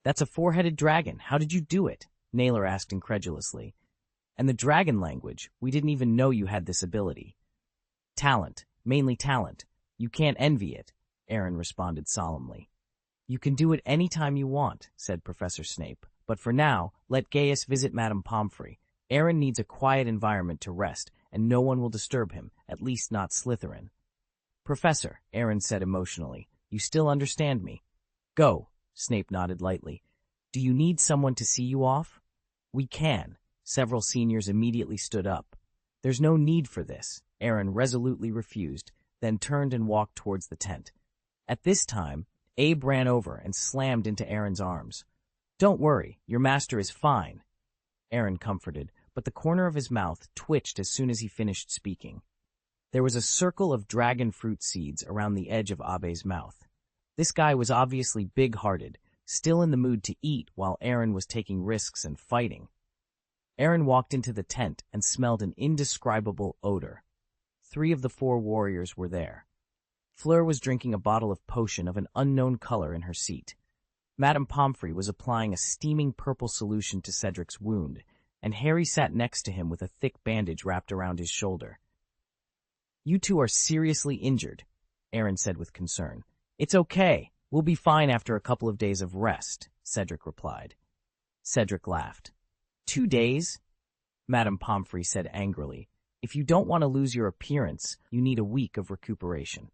"That's a 4-headed dragon. How did you do it?" Naylor asked incredulously. "And the dragon language. We didn't even know you had this ability." "Talent. Mainly talent. You can't envy it," Aaron responded solemnly. "You can do it any time you want," said Professor Snape. "But for now, let Gaius visit Madame Pomfrey. Aaron needs a quiet environment to rest, and no one will disturb him, at least not Slytherin." "Professor," Aaron said emotionally, "you still understand me?" "Go," Snape nodded lightly. "Do you need someone to see you off?" "We can." Several seniors immediately stood up. "There's no need for this," Aaron resolutely refused, then turned and walked towards the tent. At this time, Abe ran over and slammed into Aaron's arms. "Don't worry, your master is fine," Aaron comforted, but the corner of his mouth twitched as soon as he finished speaking. There was a circle of dragon fruit seeds around the edge of Abe's mouth. This guy was obviously big-hearted, still in the mood to eat while Aaron was taking risks and fighting. Aaron walked into the tent and smelled an indescribable odor. 3 of the 4 warriors were there. Fleur was drinking a bottle of potion of an unknown color in her seat. Madame Pomfrey was applying a steaming purple solution to Cedric's wound, and Harry sat next to him with a thick bandage wrapped around his shoulder. "You two are seriously injured," Aaron said with concern. "It's okay. We'll be fine after a couple of days of rest," Cedric replied. Cedric laughed. 2 days? Madame Pomfrey said angrily. "If you don't want to lose your appearance, you need a week of recuperation."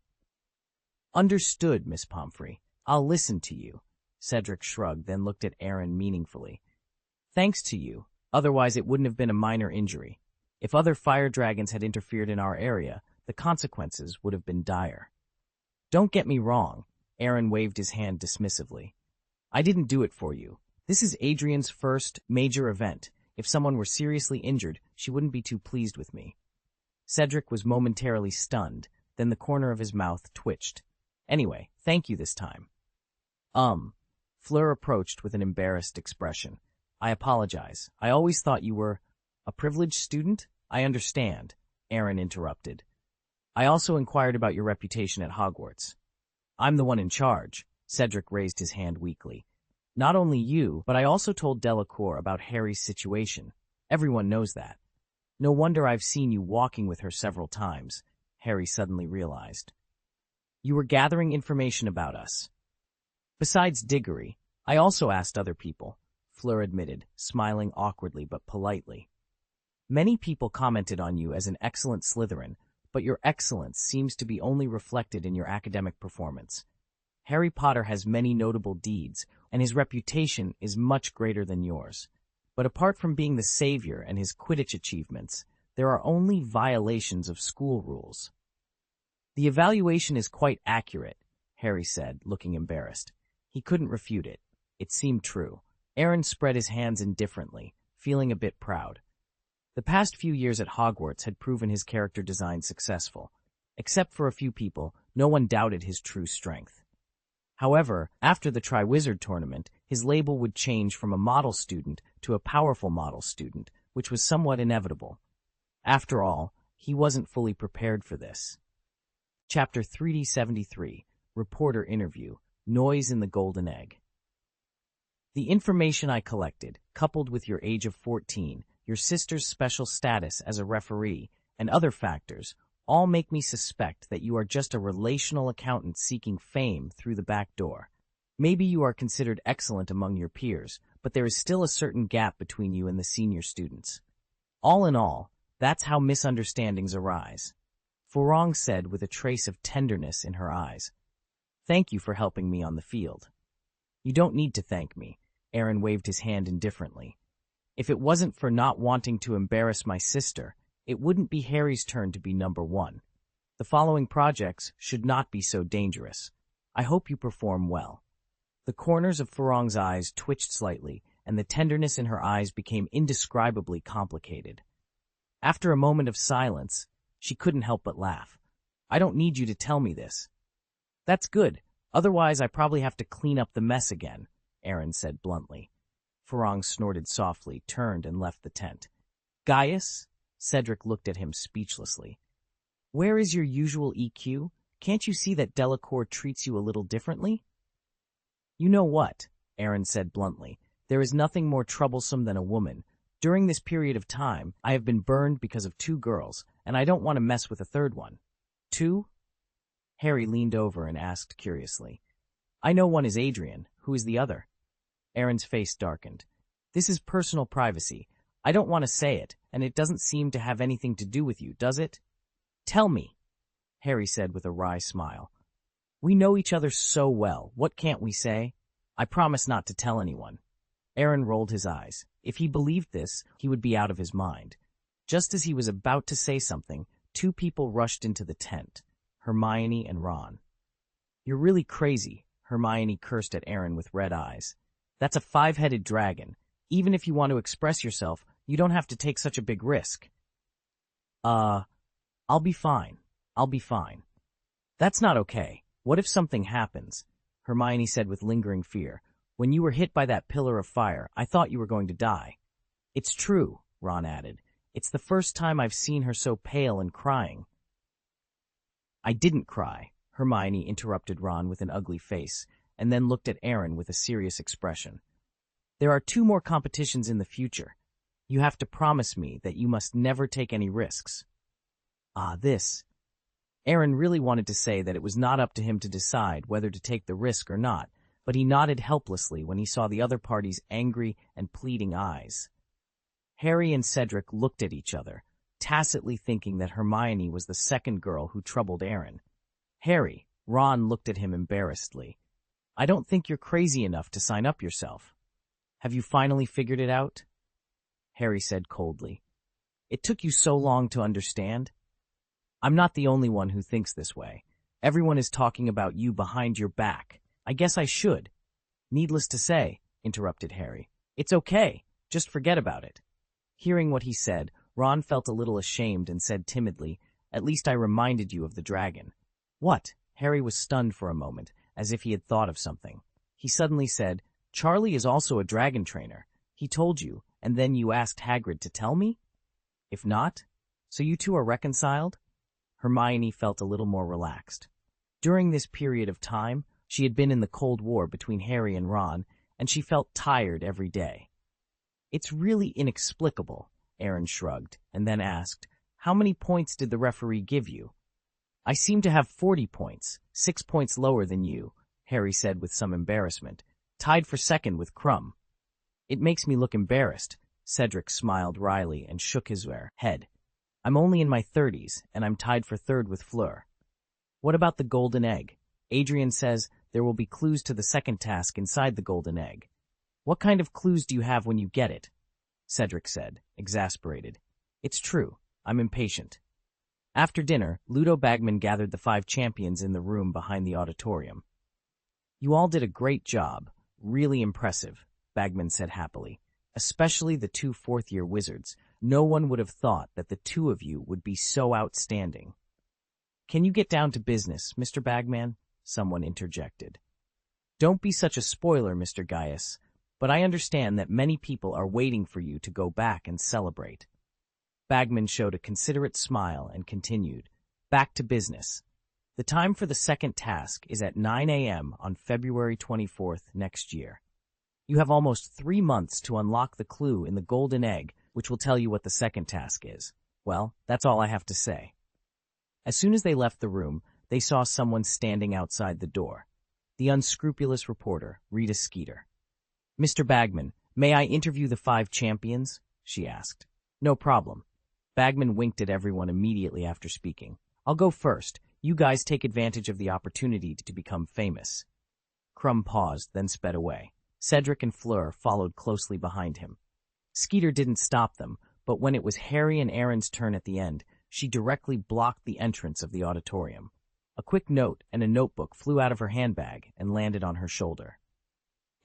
"Understood, Miss Pomfrey. I'll listen to you." Cedric shrugged, then looked at Aaron meaningfully. "Thanks to you. Otherwise it wouldn't have been a minor injury. If other fire dragons had interfered in our area, the consequences would have been dire." "Don't get me wrong," Aaron waved his hand dismissively. "I didn't do it for you. This is Adrian's first major event. If someone were seriously injured, she wouldn't be too pleased with me." Cedric was momentarily stunned, then the corner of his mouth twitched. "Anyway, thank you this time." Fleur approached with an embarrassed expression. "I apologize. I always thought you were a privileged student." "I understand," Aaron interrupted. "I also inquired about your reputation at Hogwarts." "I'm the one in charge." Cedric raised his hand weakly. "Not only you, but I also told Delacour about Harry's situation. Everyone knows that. No wonder I've seen you walking with her several times," Harry suddenly realized. "You were gathering information about us." "Besides Diggory, I also asked other people," Fleur admitted, smiling awkwardly but politely. "Many people commented on you as an excellent Slytherin, but your excellence seems to be only reflected in your academic performance. Harry Potter has many notable deeds, and his reputation is much greater than yours. But apart from being the savior and his Quidditch achievements, there are only violations of school rules." "The evaluation is quite accurate," Harry said, looking embarrassed. He couldn't refute it. It seemed true. Aaron spread his hands indifferently, feeling a bit proud. The past few years at Hogwarts had proven his character design successful. Except for a few people, no one doubted his true strength. However, after the Triwizard Tournament, his label would change from a model student to a powerful model student, which was somewhat inevitable. After all, he wasn't fully prepared for this. Chapter 373, Reporter Interview, Noise in the Golden Egg. "The information I collected, coupled with your age of 14, your sister's special status as a referee, and other factors, all make me suspect that you are just a relational accountant seeking fame through the back door. Maybe you are considered excellent among your peers, but there is still a certain gap between you and the senior students. All in all, that's how misunderstandings arise," Forong said with a trace of tenderness in her eyes. "Thank you for helping me on the field." "You don't need to thank me," Aaron waved his hand indifferently. "If it wasn't for not wanting to embarrass my sister, it wouldn't be Harry's turn to be number 1. The following projects should not be so dangerous. I hope you perform well." The corners of Forong's eyes twitched slightly, and the tenderness in her eyes became indescribably complicated. After a moment of silence, she couldn't help but laugh. "I don't need you to tell me this." "That's good. Otherwise, I probably have to clean up the mess again," Aaron said bluntly. Forong snorted softly, turned, and left the tent. "Gaius?" Cedric looked at him speechlessly. "Where is your usual EQ? Can't you see that Delacour treats you a little differently?" "You know what?" Aaron said bluntly. "There is nothing more troublesome than a woman. During this period of time, I have been burned because of 2 girls, and I don't want to mess with a third one." "2?" Harry leaned over and asked curiously. "I know one is Adrian. Who is the other?" Aaron's face darkened. "This is personal privacy. I don't want to say it, and it doesn't seem to have anything to do with you, does it?" "Tell me," Harry said with a wry smile. "We know each other so well. What can't we say?" "I promise not to tell anyone." Aaron rolled his eyes. If he believed this, he would be out of his mind. Just as he was about to say something, 2 people rushed into the tent, Hermione and Ron. "You're really crazy," Hermione cursed at Aaron with red eyes. "That's a 5-headed dragon. Even if you want to express yourself, you don't have to take such a big risk." I'll be fine. I'll be fine." "That's not okay. What if something happens?" Hermione said with lingering fear. "When you were hit by that pillar of fire, I thought you were going to die." "It's true," Ron added. "It's the first time I've seen her so pale and crying." I didn't cry, Hermione interrupted Ron with an ugly face, and then looked at Aaron with a serious expression. There are 2 more competitions in the future. You have to promise me that you must never take any risks. This. Aaron really wanted to say that it was not up to him to decide whether to take the risk or not, but he nodded helplessly when he saw the other party's angry and pleading eyes. Harry and Cedric looked at each other, tacitly thinking that Hermione was the second girl who troubled Aaron. Harry, Ron looked at him embarrassedly. I don't think you're crazy enough to sign up yourself. Have you finally figured it out? Harry said coldly. It took you so long to understand? I'm not the only one who thinks this way. Everyone is talking about you behind your back. I guess I should. Needless to say, interrupted Harry. It's okay. Just forget about it. Hearing what he said, Ron felt a little ashamed and said timidly, At least I reminded you of the dragon. What? Harry was stunned for a moment, as if he had thought of something. He suddenly said, Charlie is also a dragon trainer. He told you, and then you asked Hagrid to tell me? If not, so you 2 are reconciled? Hermione felt a little more relaxed. During this period of time, she had been in the Cold War between Harry and Ron, and she felt tired every day. It's really inexplicable, Aaron shrugged, and then asked, How many points did the referee give you? I seem to have 40 points, 6 points lower than you, Harry said with some embarrassment, tied for second with Crumb. It makes me look embarrassed, Cedric smiled wryly and shook his head. I'm only in my 30s, and I'm tied for third with Fleur. What about the golden egg? Adrian says there will be clues to the second task inside the golden egg. What kind of clues do you have when you get it? Cedric said, exasperated. It's true. I'm impatient. After dinner, Ludo Bagman gathered the 5 champions in the room behind the auditorium. You all did a great job. Really impressive, Bagman said happily. Especially the 2 fourth-year wizards. No one would have thought that the 2 of you would be so outstanding. Can you get down to business, Mr. Bagman? Someone interjected. Don't be such a spoiler, Mr. Gaius, but I understand that many people are waiting for you to go back and celebrate. Bagman showed a considerate smile and continued, Back to business. The time for the second task is at 9 a.m. on February 24th next year. You have almost 3 months to unlock the clue in the golden egg, which will tell you what the second task is. Well, that's all I have to say. As soon as they left the room, they saw someone standing outside the door. The unscrupulous reporter, Rita Skeeter. Mr. Bagman, may I interview the 5 champions? She asked. No problem. Bagman winked at everyone immediately after speaking. I'll go first. You guys take advantage of the opportunity to become famous. Crumb paused, then sped away. Cedric and Fleur followed closely behind him. Skeeter didn't stop them, but when it was Harry and Aaron's turn at the end, she directly blocked the entrance of the auditorium. A quick note and a notebook flew out of her handbag and landed on her shoulder.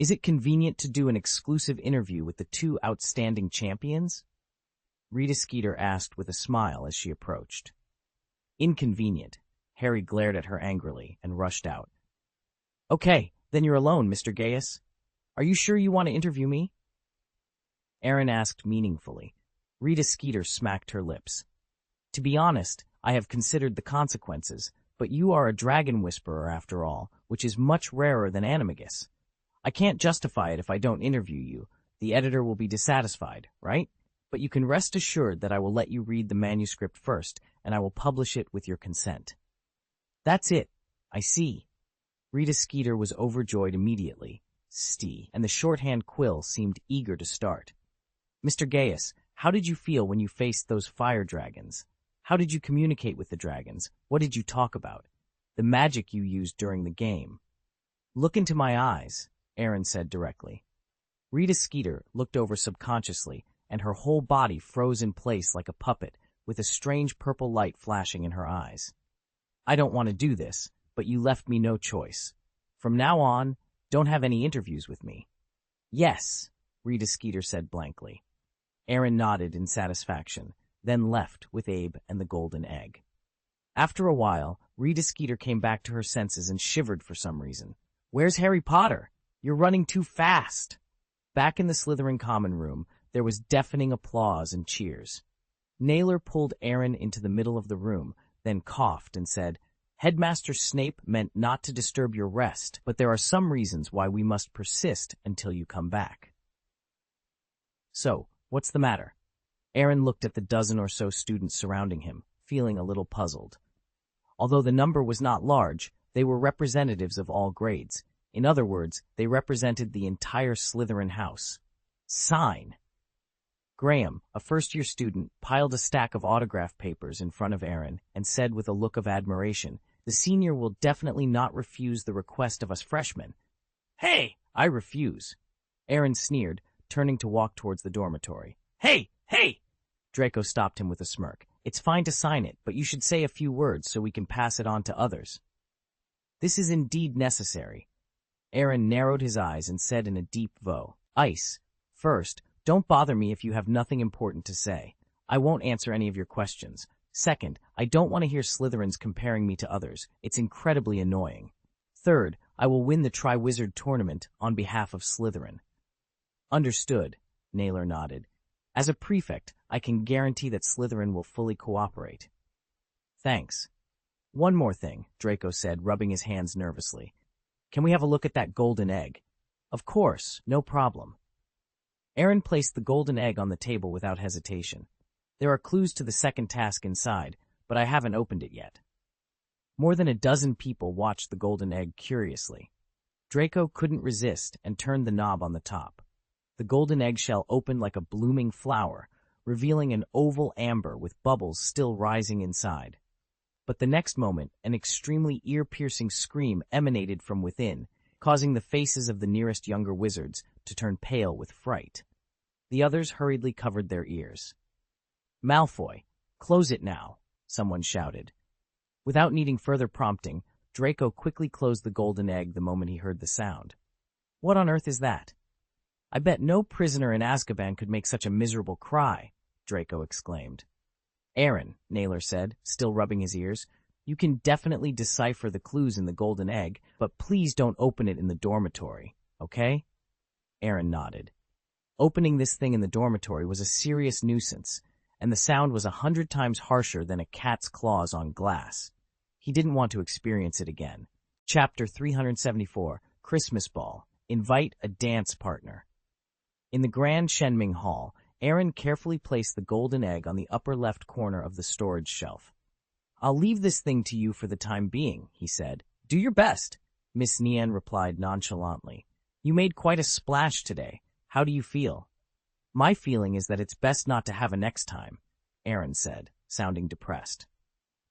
Is it convenient to do an exclusive interview with the 2 outstanding champions? Rita Skeeter asked with a smile as she approached. Inconvenient. Harry glared at her angrily and rushed out. Okay, then you're alone, Mr. Gaius. Are you sure you want to interview me? Aaron asked meaningfully. Rita Skeeter smacked her lips. To be honest, I have considered the consequences, but you are a dragon whisperer after all, which is much rarer than animagus. I can't justify it if I don't interview you. The editor will be dissatisfied, right? But you can rest assured that I will let you read the manuscript first, and I will publish it with your consent. That's it. I see. Rita Skeeter was overjoyed immediately. And the shorthand quill seemed eager to start. Mr. Gaius, how did you feel when you faced those fire dragons? How did you communicate with the dragons? What did you talk about? The magic you used during the game. Look into my eyes, Aaron said directly. Rita Skeeter looked over subconsciously, and her whole body froze in place like a puppet, with a strange purple light flashing in her eyes. I don't want to do this, but you left me no choice. From now on, don't have any interviews with me. Yes, Rita Skeeter said blankly. Aaron nodded in satisfaction, then left with Abe and the golden egg. After a while, Rita Skeeter came back to her senses and shivered for some reason. Where's Harry Potter? You're running too fast. Back in the Slytherin common room, there was deafening applause and cheers. Naylor pulled Aaron into the middle of the room, then coughed and said, Headmaster Snape meant not to disturb your rest, but there are some reasons why we must persist until you come back. So, what's the matter? Aaron looked at the dozen or so students surrounding him, feeling a little puzzled. Although the number was not large, they were representatives of all grades. In other words, they represented the entire Slytherin house. Sign! Graham, a first-year student, piled a stack of autograph papers in front of Aaron and said with a look of admiration, "The senior will definitely not refuse the request of us freshmen." "Hey, I refuse," Aaron sneered, turning to walk towards the dormitory. "Hey, hey!" Draco stopped him with a smirk. "It's fine to sign it, but you should say a few words so we can pass it on to others." "This is indeed necessary." Aaron narrowed his eyes and said in a deep voice, "Ice, first, don't bother me if you have nothing important to say. I won't answer any of your questions. Second, I don't want to hear Slytherins comparing me to others. It's incredibly annoying. Third, I will win the Triwizard Tournament on behalf of Slytherin." "Understood," Naylor nodded. "As a prefect, I can guarantee that Slytherin will fully cooperate." "Thanks. One more thing," Draco said, rubbing his hands nervously. "Can we have a look at that golden egg?" "Of course, no problem." Aaron placed the golden egg on the table without hesitation. "There are clues to the second task inside, but I haven't opened it yet." More than a dozen people watched the golden egg curiously. Draco couldn't resist and turned the knob on the top. The golden eggshell opened like a blooming flower, revealing an oval amber with bubbles still rising inside. But the next moment, an extremely ear-piercing scream emanated from within, causing the faces of the nearest younger wizards to turn pale with fright. The others hurriedly covered their ears. "Malfoy, close it now," someone shouted. Without needing further prompting, Draco quickly closed the golden egg the moment he heard the sound. "What on earth is that? I bet no prisoner in Azkaban could make such a miserable cry," Draco exclaimed. "Aaron," Naylor said, still rubbing his ears, "you can definitely decipher the clues in the golden egg, but please don't open it in the dormitory, okay?" Aaron nodded. Opening this thing in the dormitory was a serious nuisance, and the sound was 100 times harsher than a cat's claws on glass. He didn't want to experience it again. Chapter 374, Christmas Ball. Invite a dance partner. In the Grand Shenming Hall, Aaron carefully placed the golden egg on the upper left corner of the storage shelf. "I'll leave this thing to you for the time being," he said. "Do your best," Miss Nian replied nonchalantly. "You made quite a splash today. How do you feel?" "My feeling is that it's best not to have a next time," Aaron said, sounding depressed.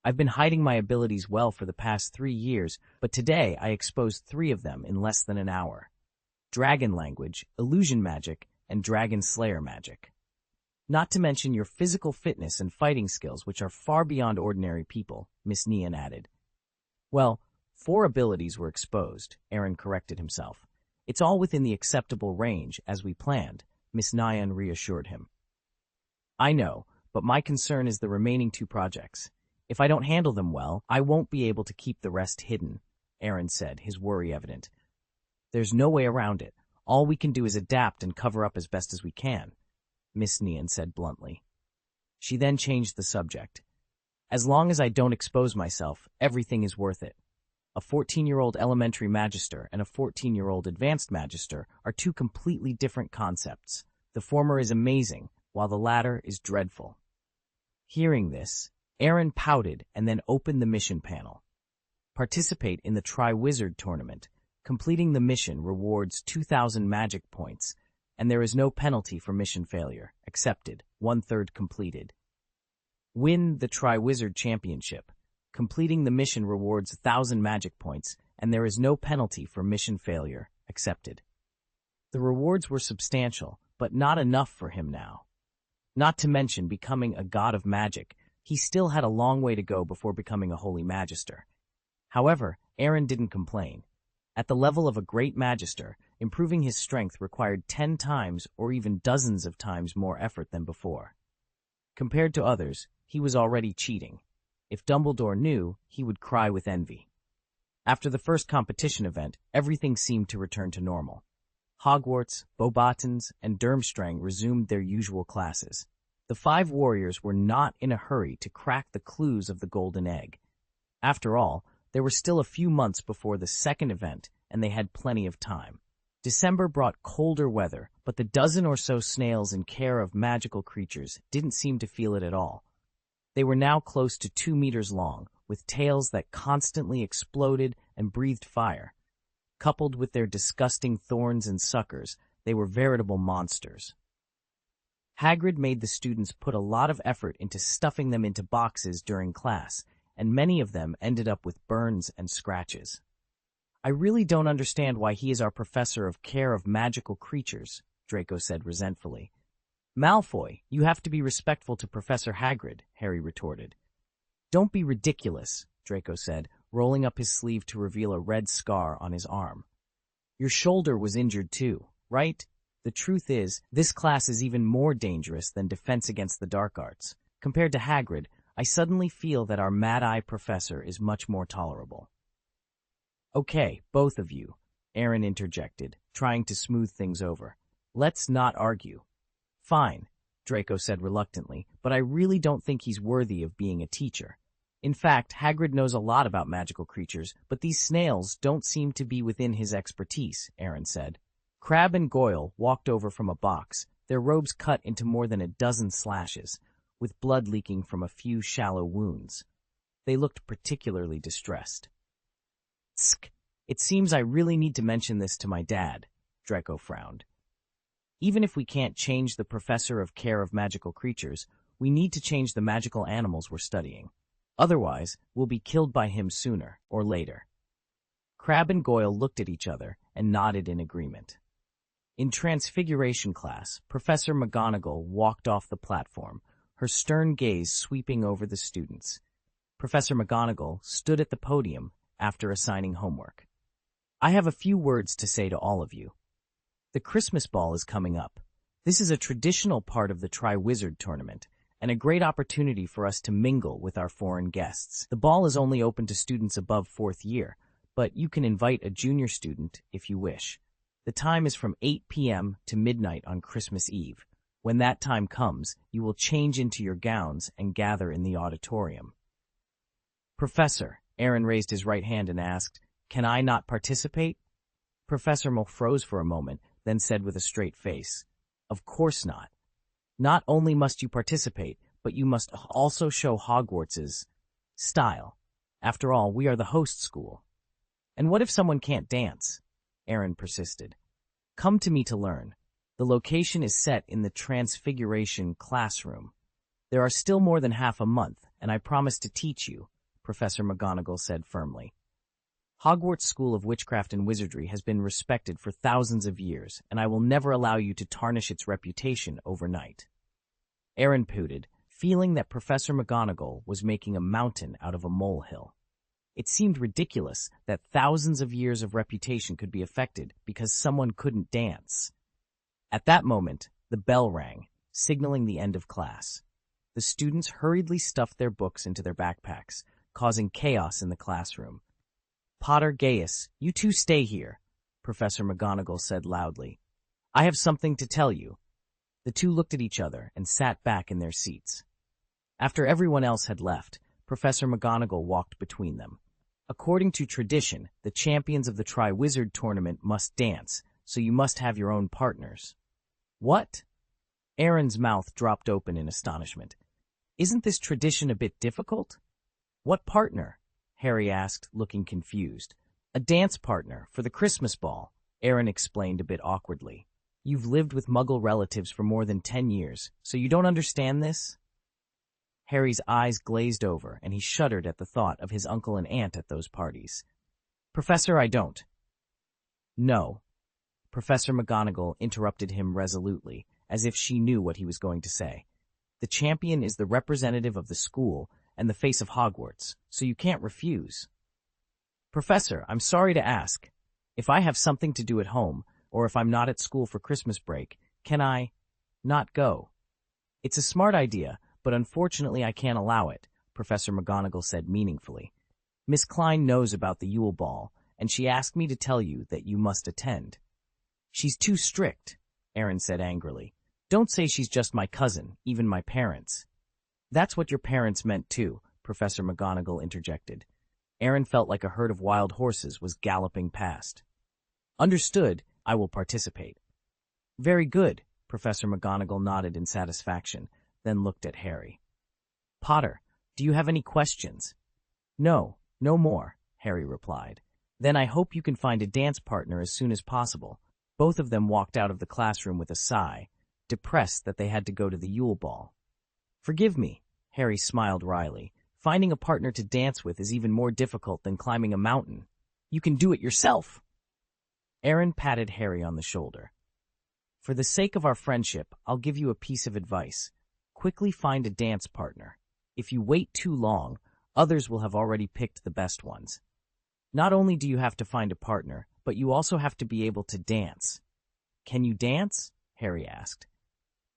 "I've been hiding my abilities well for the past 3 years, but today I exposed 3 of them in less than an hour. Dragon language, illusion magic, and dragon slayer magic. Not to mention your physical fitness and fighting skills, which are far beyond ordinary people," Miss Nian added. "Well, 4 abilities were exposed," Aaron corrected himself. "It's all within the acceptable range, as we planned," Miss Nian reassured him. "I know, but my concern is the remaining 2 projects. If I don't handle them well, I won't be able to keep the rest hidden," Aaron said, his worry evident. "There's no way around it. All we can do is adapt and cover up as best as we can," Miss Nian said bluntly. She then changed the subject. "As long as I don't expose myself, everything is worth it. A 14-year-old elementary magister and a 14-year-old advanced magister are 2 completely different concepts. The former is amazing, while the latter is dreadful." Hearing this, Aaron pouted and then opened the mission panel. Participate in the Triwizard Tournament. Completing the mission rewards 2,000 magic points, and there is no penalty for mission failure. Accepted. 1/3 completed. Win the Triwizard Championship. Completing the mission rewards 1,000 magic points, and there is no penalty for mission failure. Accepted. The rewards were substantial, but not enough for him now. Not to mention becoming a god of magic, he still had a long way to go before becoming a holy magister. However, Aaron didn't complain. At the level of a great magister, improving his strength required 10 times or even dozens of times more effort than before. Compared to others, he was already cheating. If Dumbledore knew, he would cry with envy. After the first competition event, everything seemed to return to normal. Hogwarts, Beauxbatons, and Durmstrang resumed their usual classes. The 5 warriors were not in a hurry to crack the clues of the golden egg. After all, there were still a few months before the second event, and they had plenty of time. December brought colder weather, but the dozen or so snails in care of magical creatures didn't seem to feel it at all. They were now close to 2 meters long, with tails that constantly exploded and breathed fire. Coupled with their disgusting thorns and suckers, they were veritable monsters. Hagrid made the students put a lot of effort into stuffing them into boxes during class, and many of them ended up with burns and scratches. "I really don't understand why he is our professor of care of magical creatures," Draco said resentfully. "Malfoy, you have to be respectful to Professor Hagrid," Harry retorted. "Don't be ridiculous," Draco said, rolling up his sleeve to reveal a red scar on his arm. "Your shoulder was injured too, right? The truth is, this class is even more dangerous than Defense Against the Dark Arts. Compared to Hagrid, I suddenly feel that our Mad-Eye professor is much more tolerable." "Okay, both of you," Aaron interjected, trying to smooth things over. "Let's not argue." "Fine," Draco said reluctantly, "but I really don't think he's worthy of being a teacher. In fact, Hagrid knows a lot about magical creatures, but these snails don't seem to be within his expertise," Aaron said. Crabbe and Goyle walked over from a box, their robes cut into more than a dozen slashes, with blood leaking from a few shallow wounds. They looked particularly distressed. "Tsk, it seems I really need to mention this to my dad," Draco frowned. "Even if we can't change the professor of care of magical creatures, we need to change the magical animals we're studying. Otherwise, we'll be killed by him sooner or later." Crabbe and Goyle looked at each other and nodded in agreement. In Transfiguration class, Professor McGonagall walked off the platform, her stern gaze sweeping over the students. Professor McGonagall stood at the podium after assigning homework. "I have a few words to say to all of you. The Christmas ball is coming up. This is a traditional part of the Triwizard Tournament, and a great opportunity for us to mingle with our foreign guests. The ball is only open to students above 4th year, but you can invite a junior student if you wish. The time is from 8 p.m. to midnight on Christmas Eve. When that time comes, you will change into your gowns and gather in the auditorium." "Professor," Aaron raised his right hand and asked, "can I not participate?" Professor Mull froze for a moment, then said with a straight face, "Of course not. Not only must you participate, but you must also show Hogwarts's style. After all, we are the host school." "And what if someone can't dance?" Aaron persisted. "Come to me to learn. The location is set in the Transfiguration classroom. There are still more than half a month, and I promise to teach you," Professor McGonagall said firmly. "Hogwarts School of Witchcraft and Wizardry has been respected for thousands of years, and I will never allow you to tarnish its reputation overnight." Aaron pouted, feeling that Professor McGonagall was making a mountain out of a molehill. It seemed ridiculous that thousands of years of reputation could be affected because someone couldn't dance. At that moment, the bell rang, signaling the end of class. The students hurriedly stuffed their books into their backpacks, causing chaos in the classroom. "Potter, Gaius, you two stay here," Professor McGonagall said loudly. "I have something to tell you." The two looked at each other and sat back in their seats. After everyone else had left, Professor McGonagall walked between them. "According to tradition, the champions of the Triwizard Tournament must dance, so you must have your own partners." "What?" Aaron's mouth dropped open in astonishment. "Isn't this tradition a bit difficult?" "What partner?" Harry asked, looking confused. "A dance partner for the Christmas ball," Aaron explained a bit awkwardly. "You've lived with Muggle relatives for more than 10 years, so you don't understand this?" Harry's eyes glazed over, and he shuddered at the thought of his uncle and aunt at those parties. "Professor, I don't." "No." Professor McGonagall interrupted him resolutely, as if she knew what he was going to say. "The champion is the representative of the school and the face of Hogwarts, so you can't refuse." "Professor, I'm sorry to ask. If I have something to do at home, or if I'm not at school for Christmas break, can I not go?" "It's a smart idea, but unfortunately I can't allow it," Professor McGonagall said meaningfully. "Miss Klein knows about the Yule Ball, and she asked me to tell you that you must attend." "She's too strict," Aaron said angrily. "Don't say she's just my cousin, even my parents." "That's what your parents meant too," Professor McGonagall interjected. Aaron felt like a herd of wild horses was galloping past. Understood, I will participate. Very good, Professor McGonagall nodded in satisfaction, then looked at Harry. Potter, do you have any questions? No, no more, Harry replied. Then I hope you can find a dance partner as soon as possible. Both of them walked out of the classroom with a sigh, depressed that they had to go to the Yule Ball. Forgive me, Harry smiled wryly. Finding a partner to dance with is even more difficult than climbing a mountain. You can do it yourself. Aaron patted Harry on the shoulder. For the sake of our friendship, I'll give you a piece of advice. Quickly find a dance partner. If you wait too long, others will have already picked the best ones. Not only do you have to find a partner, but you also have to be able to dance. Can you dance? Harry asked.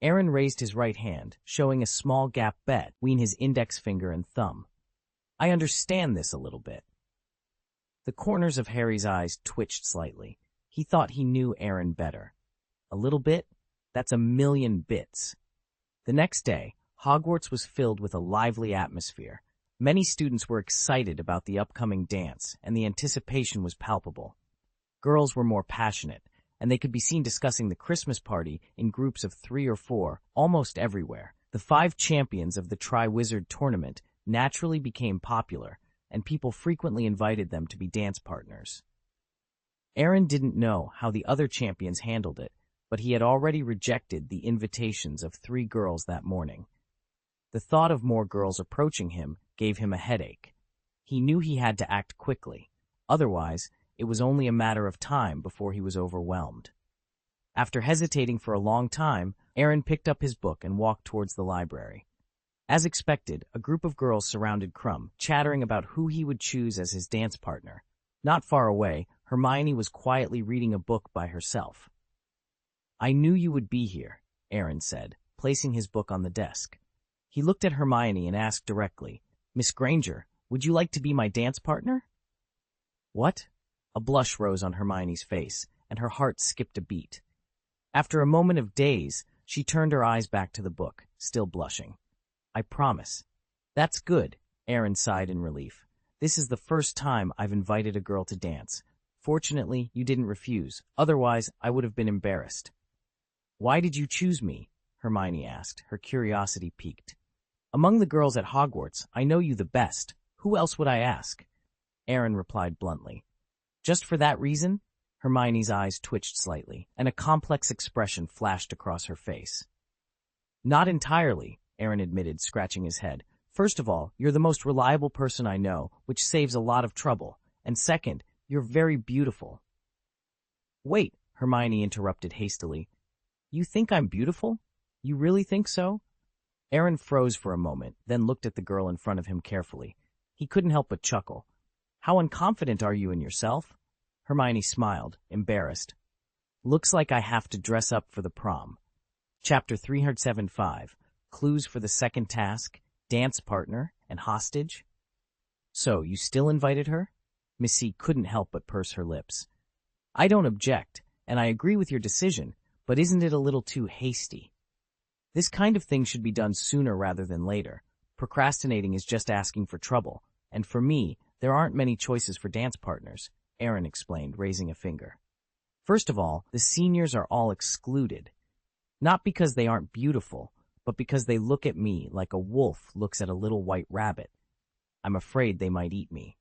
Aaron raised his right hand, showing a small gap between his index finger and thumb. I understand this a little bit. The corners of Harry's eyes twitched slightly. He thought he knew Aaron better. A little bit? That's 1,000,000 bits. The next day, Hogwarts was filled with a lively atmosphere. Many students were excited about the upcoming dance, and the anticipation was palpable. Girls were more passionate, and they could be seen discussing the Christmas party in groups of 3 or 4, almost everywhere. The 5 champions of the Triwizard Tournament naturally became popular, and people frequently invited them to be dance partners. Aaron didn't know how the other champions handled it, but he had already rejected the invitations of 3 girls that morning. The thought of more girls approaching him gave him a headache. He knew he had to act quickly. Otherwise, it was only a matter of time before he was overwhelmed. After hesitating for a long time, Aaron picked up his book and walked towards the library. As expected, a group of girls surrounded Crumb, chattering about who he would choose as his dance partner. Not far away, Hermione was quietly reading a book by herself. I knew you would be here, Aaron said, placing his book on the desk. He looked at Hermione and asked directly, Miss Granger, would you like to be my dance partner? What? A blush rose on Hermione's face, and her heart skipped a beat. After a moment of daze, she turned her eyes back to the book, still blushing. I promise. That's good, Aaron sighed in relief. This is the first time I've invited a girl to dance. Fortunately, you didn't refuse. Otherwise, I would have been embarrassed. Why did you choose me? Hermione asked, her curiosity piqued. Among the girls at Hogwarts, I know you the best. Who else would I ask? Aaron replied bluntly. Just for that reason? Hermione's eyes twitched slightly, and a complex expression flashed across her face. Not entirely, Aaron admitted, scratching his head. First of all, you're the most reliable person I know, which saves a lot of trouble. And second, you're very beautiful. Wait, Hermione interrupted hastily. You think I'm beautiful? You really think so? Aaron froze for a moment, then looked at the girl in front of him carefully. He couldn't help but chuckle. How unconfident are you in yourself? Hermione smiled, embarrassed. Looks like I have to dress up for the prom. Chapter 375, Clues for the Second Task, Dance Partner, and Hostage. So, you still invited her? Missy couldn't help but purse her lips. I don't object, and I agree with your decision, but isn't it a little too hasty? This kind of thing should be done sooner rather than later. Procrastinating is just asking for trouble, and for me, there aren't many choices for dance partners, Aaron explained, raising a finger. First of all, the seniors are all excluded. Not because they aren't beautiful, but because they look at me like a wolf looks at a little white rabbit. I'm afraid they might eat me.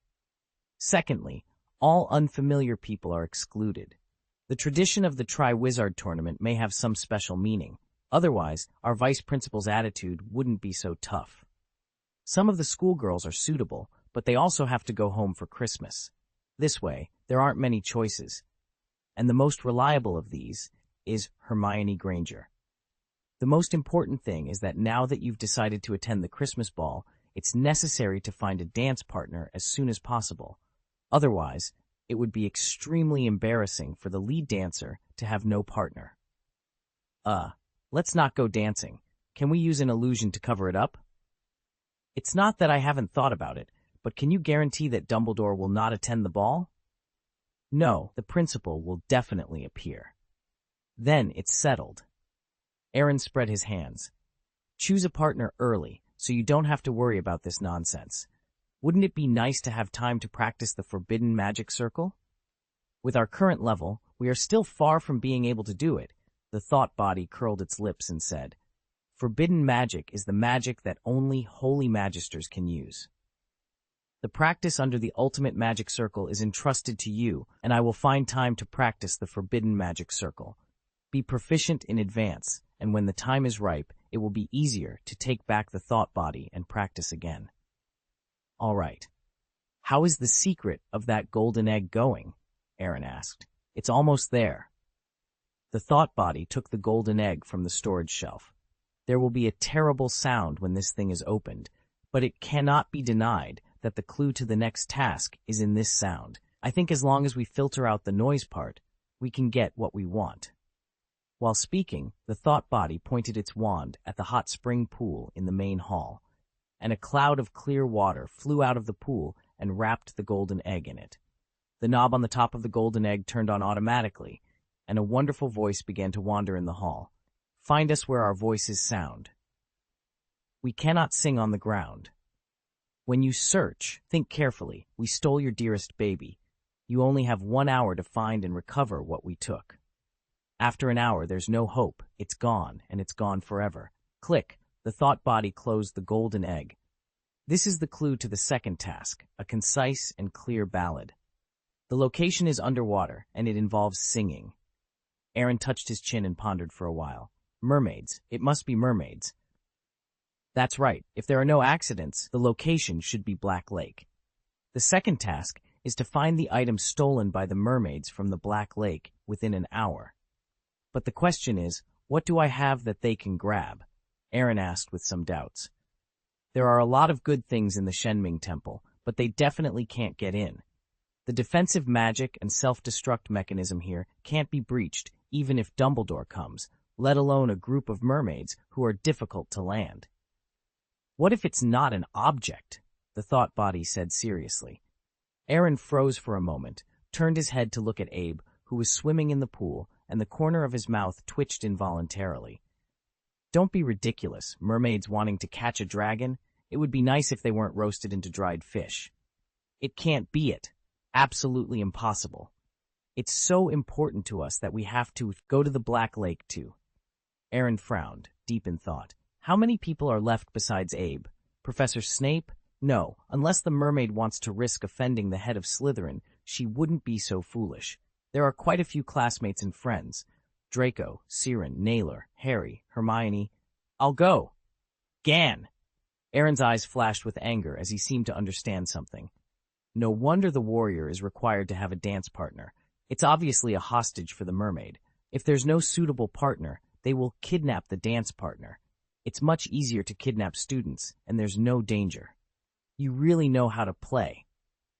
Secondly, all unfamiliar people are excluded. The tradition of the Triwizard Tournament may have some special meaning. Otherwise, our vice principal's attitude wouldn't be so tough. Some of the schoolgirls are suitable, but they also have to go home for Christmas. This way, there aren't many choices. And the most reliable of these is Hermione Granger. The most important thing is that now that you've decided to attend the Christmas ball, it's necessary to find a dance partner as soon as possible. Otherwise, it would be extremely embarrassing for the lead dancer to have no partner. Let's not go dancing. Can we use an illusion to cover it up? It's not that I haven't thought about it, but can you guarantee that Dumbledore will not attend the ball? No, the principal will definitely appear. Then it's settled. Aaron spread his hands. Choose a partner early, so you don't have to worry about this nonsense. Wouldn't it be nice to have time to practice the forbidden magic circle? With our current level, we are still far from being able to do it. The thought body curled its lips and said, "Forbidden magic is the magic that only holy magisters can use. The practice under the ultimate magic circle is entrusted to you, and I will find time to practice the forbidden magic circle. Be proficient in advance, and when the time is ripe, it will be easier to take back the thought body and practice again." All right. How is the secret of that golden egg going? Aaron asked. It's almost there. The thought body took the golden egg from the storage shelf. There will be a terrible sound when this thing is opened, but it cannot be denied that the clue to the next task is in this sound. I think as long as we filter out the noise part, we can get what we want. While speaking, the thought body pointed its wand at the hot spring pool in the main hall, and a cloud of clear water flew out of the pool and wrapped the golden egg in it. The knob on the top of the golden egg turned on automatically, and a wonderful voice began to wander in the hall. Find us where our voices sound. We cannot sing on the ground. When you search, think carefully. We stole your dearest baby. You only have 1 hour to find and recover what we took. After an hour, there's no hope. It's gone, and it's gone forever. Click. The thought body closed the golden egg. This is the clue to the second task, a concise and clear ballad. The location is underwater, and it involves singing. Aaron touched his chin and pondered for a while. Mermaids. It must be mermaids. That's right. If there are no accidents, the location should be Black Lake. The second task is to find the item stolen by the mermaids from the Black Lake within an hour. But the question is, what do I have that they can grab? Aaron asked with some doubts. There are a lot of good things in the Shenming Temple, but they definitely can't get in. The defensive magic and self-destruct mechanism here can't be breached even if Dumbledore comes, let alone a group of mermaids who are difficult to land. What if it's not an object? The thought body said seriously. Aaron froze for a moment, turned his head to look at Abe, who was swimming in the pool, and the corner of his mouth twitched involuntarily. Don't be ridiculous, mermaids wanting to catch a dragon. It would be nice if they weren't roasted into dried fish. It can't be it. Absolutely impossible. It's so important to us that we have to go to the Black Lake too. Aaron frowned, deep in thought. How many people are left besides Abe? Professor Snape? No, unless the mermaid wants to risk offending the head of Slytherin, she wouldn't be so foolish. There are quite a few classmates and friends. Draco, Siren, Naylor, Harry, Hermione. I'll go. Gan! Aaron's eyes flashed with anger as he seemed to understand something. No wonder the warrior is required to have a dance partner. It's obviously a hostage for the mermaid. If there's no suitable partner, they will kidnap the dance partner. It's much easier to kidnap students, and there's no danger. You really know how to play.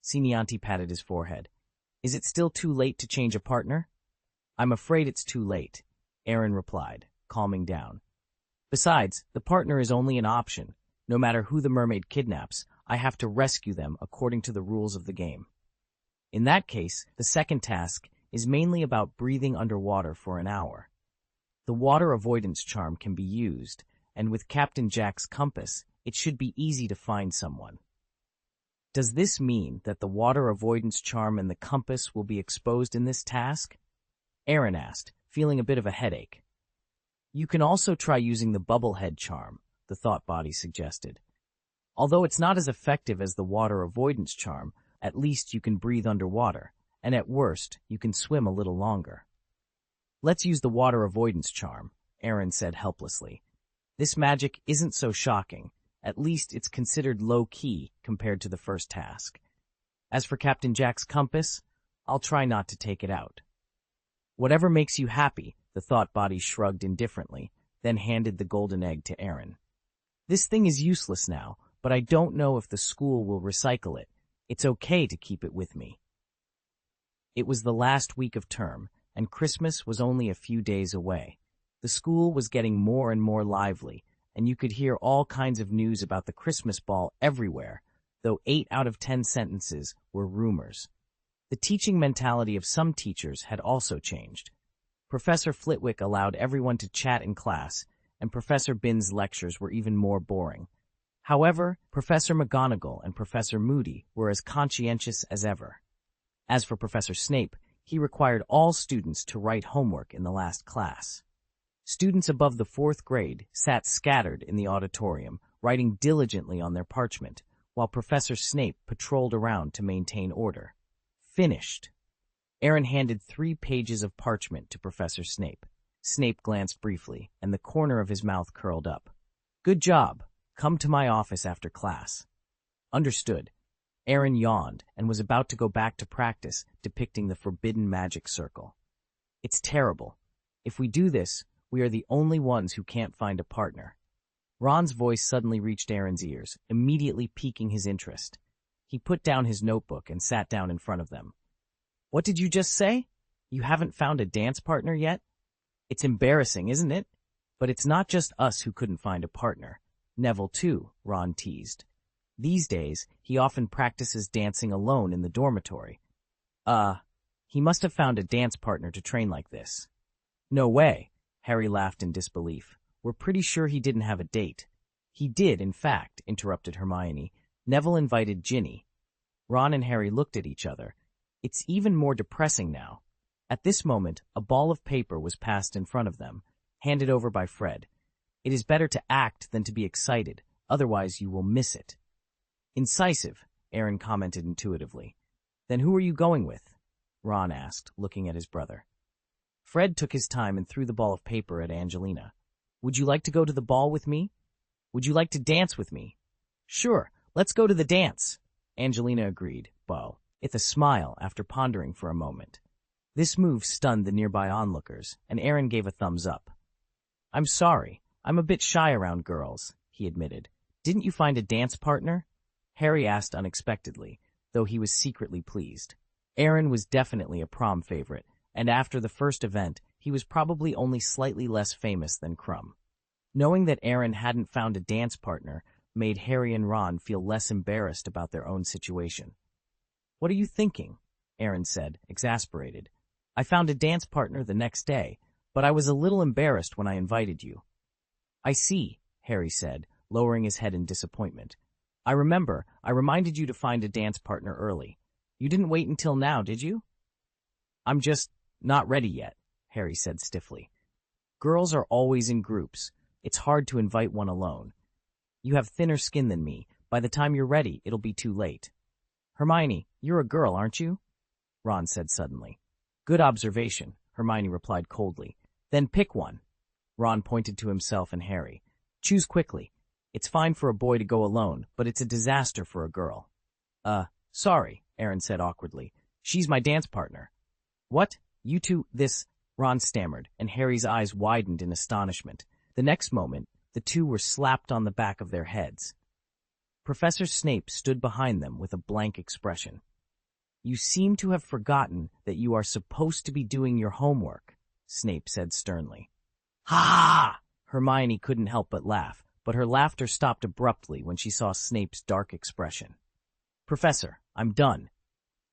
Sinianti patted his forehead. Is it still too late to change a partner? I'm afraid it's too late, Aaron replied, calming down. Besides, the partner is only an option. No matter who the mermaid kidnaps, I have to rescue them according to the rules of the game. In that case, the second task is mainly about breathing underwater for an hour. The water avoidance charm can be used, and with Captain Jack's compass, it should be easy to find someone. Does this mean that the water avoidance charm and the compass will be exposed in this task? Aaron asked, feeling a bit of a headache. You can also try using the bubblehead charm, the thought body suggested. Although it's not as effective as the water avoidance charm, at least you can breathe underwater, and at worst, you can swim a little longer. Let's use the water avoidance charm, Aaron said helplessly. This magic isn't so shocking. At least it's considered low-key compared to the first task. As for Captain Jack's compass, I'll try not to take it out. Whatever makes you happy, the thought body shrugged indifferently, then handed the golden egg to Aaron. This thing is useless now, but I don't know if the school will recycle it. It's okay to keep it with me. It was the last week of term, and Christmas was only a few days away. The school was getting more and more lively, and you could hear all kinds of news about the Christmas ball everywhere, though 8 out of 10 sentences were rumors. The teaching mentality of some teachers had also changed. Professor Flitwick allowed everyone to chat in class, and Professor Bin's lectures were even more boring. However, Professor McGonagall and Professor Moody were as conscientious as ever. As for Professor Snape, he required all students to write homework in the last class. Students above the 4th grade sat scattered in the auditorium, writing diligently on their parchment, while Professor Snape patrolled around to maintain order. Finished. Aaron handed 3 pages of parchment to Professor Snape. Snape glanced briefly, and the corner of his mouth curled up. Good job. Come to my office after class. Understood. Aaron yawned and was about to go back to practice depicting the forbidden magic circle. It's terrible. If we do this, we are the only ones who can't find a partner. Ron's voice suddenly reached Aaron's ears, immediately piquing his interest. He put down his notebook and sat down in front of them. What did you just say? You haven't found a dance partner yet? It's embarrassing, isn't it? But it's not just us who couldn't find a partner. Neville, too, Ron teased. These days, he often practices dancing alone in the dormitory. He must have found a dance partner to train like this. No way, Harry laughed in disbelief. We're pretty sure he didn't have a date. He did, in fact, interrupted Hermione. Neville invited Ginny. Ron and Harry looked at each other. It's even more depressing now. At this moment, a ball of paper was passed in front of them, handed over by Fred. It is better to act than to be excited, otherwise you will miss it. Incisive, Aaron commented intuitively. Then who are you going with? Ron asked, looking at his brother. Fred took his time and threw the ball of paper at Angelina. Would you like to go to the ball with me? Would you like to dance with me? Sure, let's go to the dance, Angelina agreed, with a smile after pondering for a moment. This move stunned the nearby onlookers, and Aaron gave a thumbs up. I'm sorry, I'm a bit shy around girls, he admitted. Didn't you find a dance partner? Harry asked unexpectedly, though he was secretly pleased. Aaron was definitely a prom favorite, and after the first event, he was probably only slightly less famous than Crumb. Knowing that Aaron hadn't found a dance partner made Harry and Ron feel less embarrassed about their own situation. What are you thinking? Aaron said, exasperated. I found a dance partner the next day, but I was a little embarrassed when I invited you. I see, Harry said, lowering his head in disappointment. I reminded you to find a dance partner early. You didn't wait until now, did you? I'm just not ready yet, Harry said stiffly. Girls are always in groups. It's hard to invite one alone. You have thinner skin than me. By the time you're ready, it'll be too late. Hermione, you're a girl, aren't you? Ron said suddenly. Good observation, Hermione replied coldly. Then pick one. Ron pointed to himself and Harry. Choose quickly. It's fine for a boy to go alone, but it's a disaster for a girl. Sorry, Aaron said awkwardly. She's my dance partner. What? You two, Ron stammered, and Harry's eyes widened in astonishment. The next moment, the two were slapped on the back of their heads. Professor Snape stood behind them with a blank expression. You seem to have forgotten that you are supposed to be doing your homework, Snape said sternly. Ha! Hermione couldn't help but laugh, but her laughter stopped abruptly when she saw Snape's dark expression. Professor, I'm done.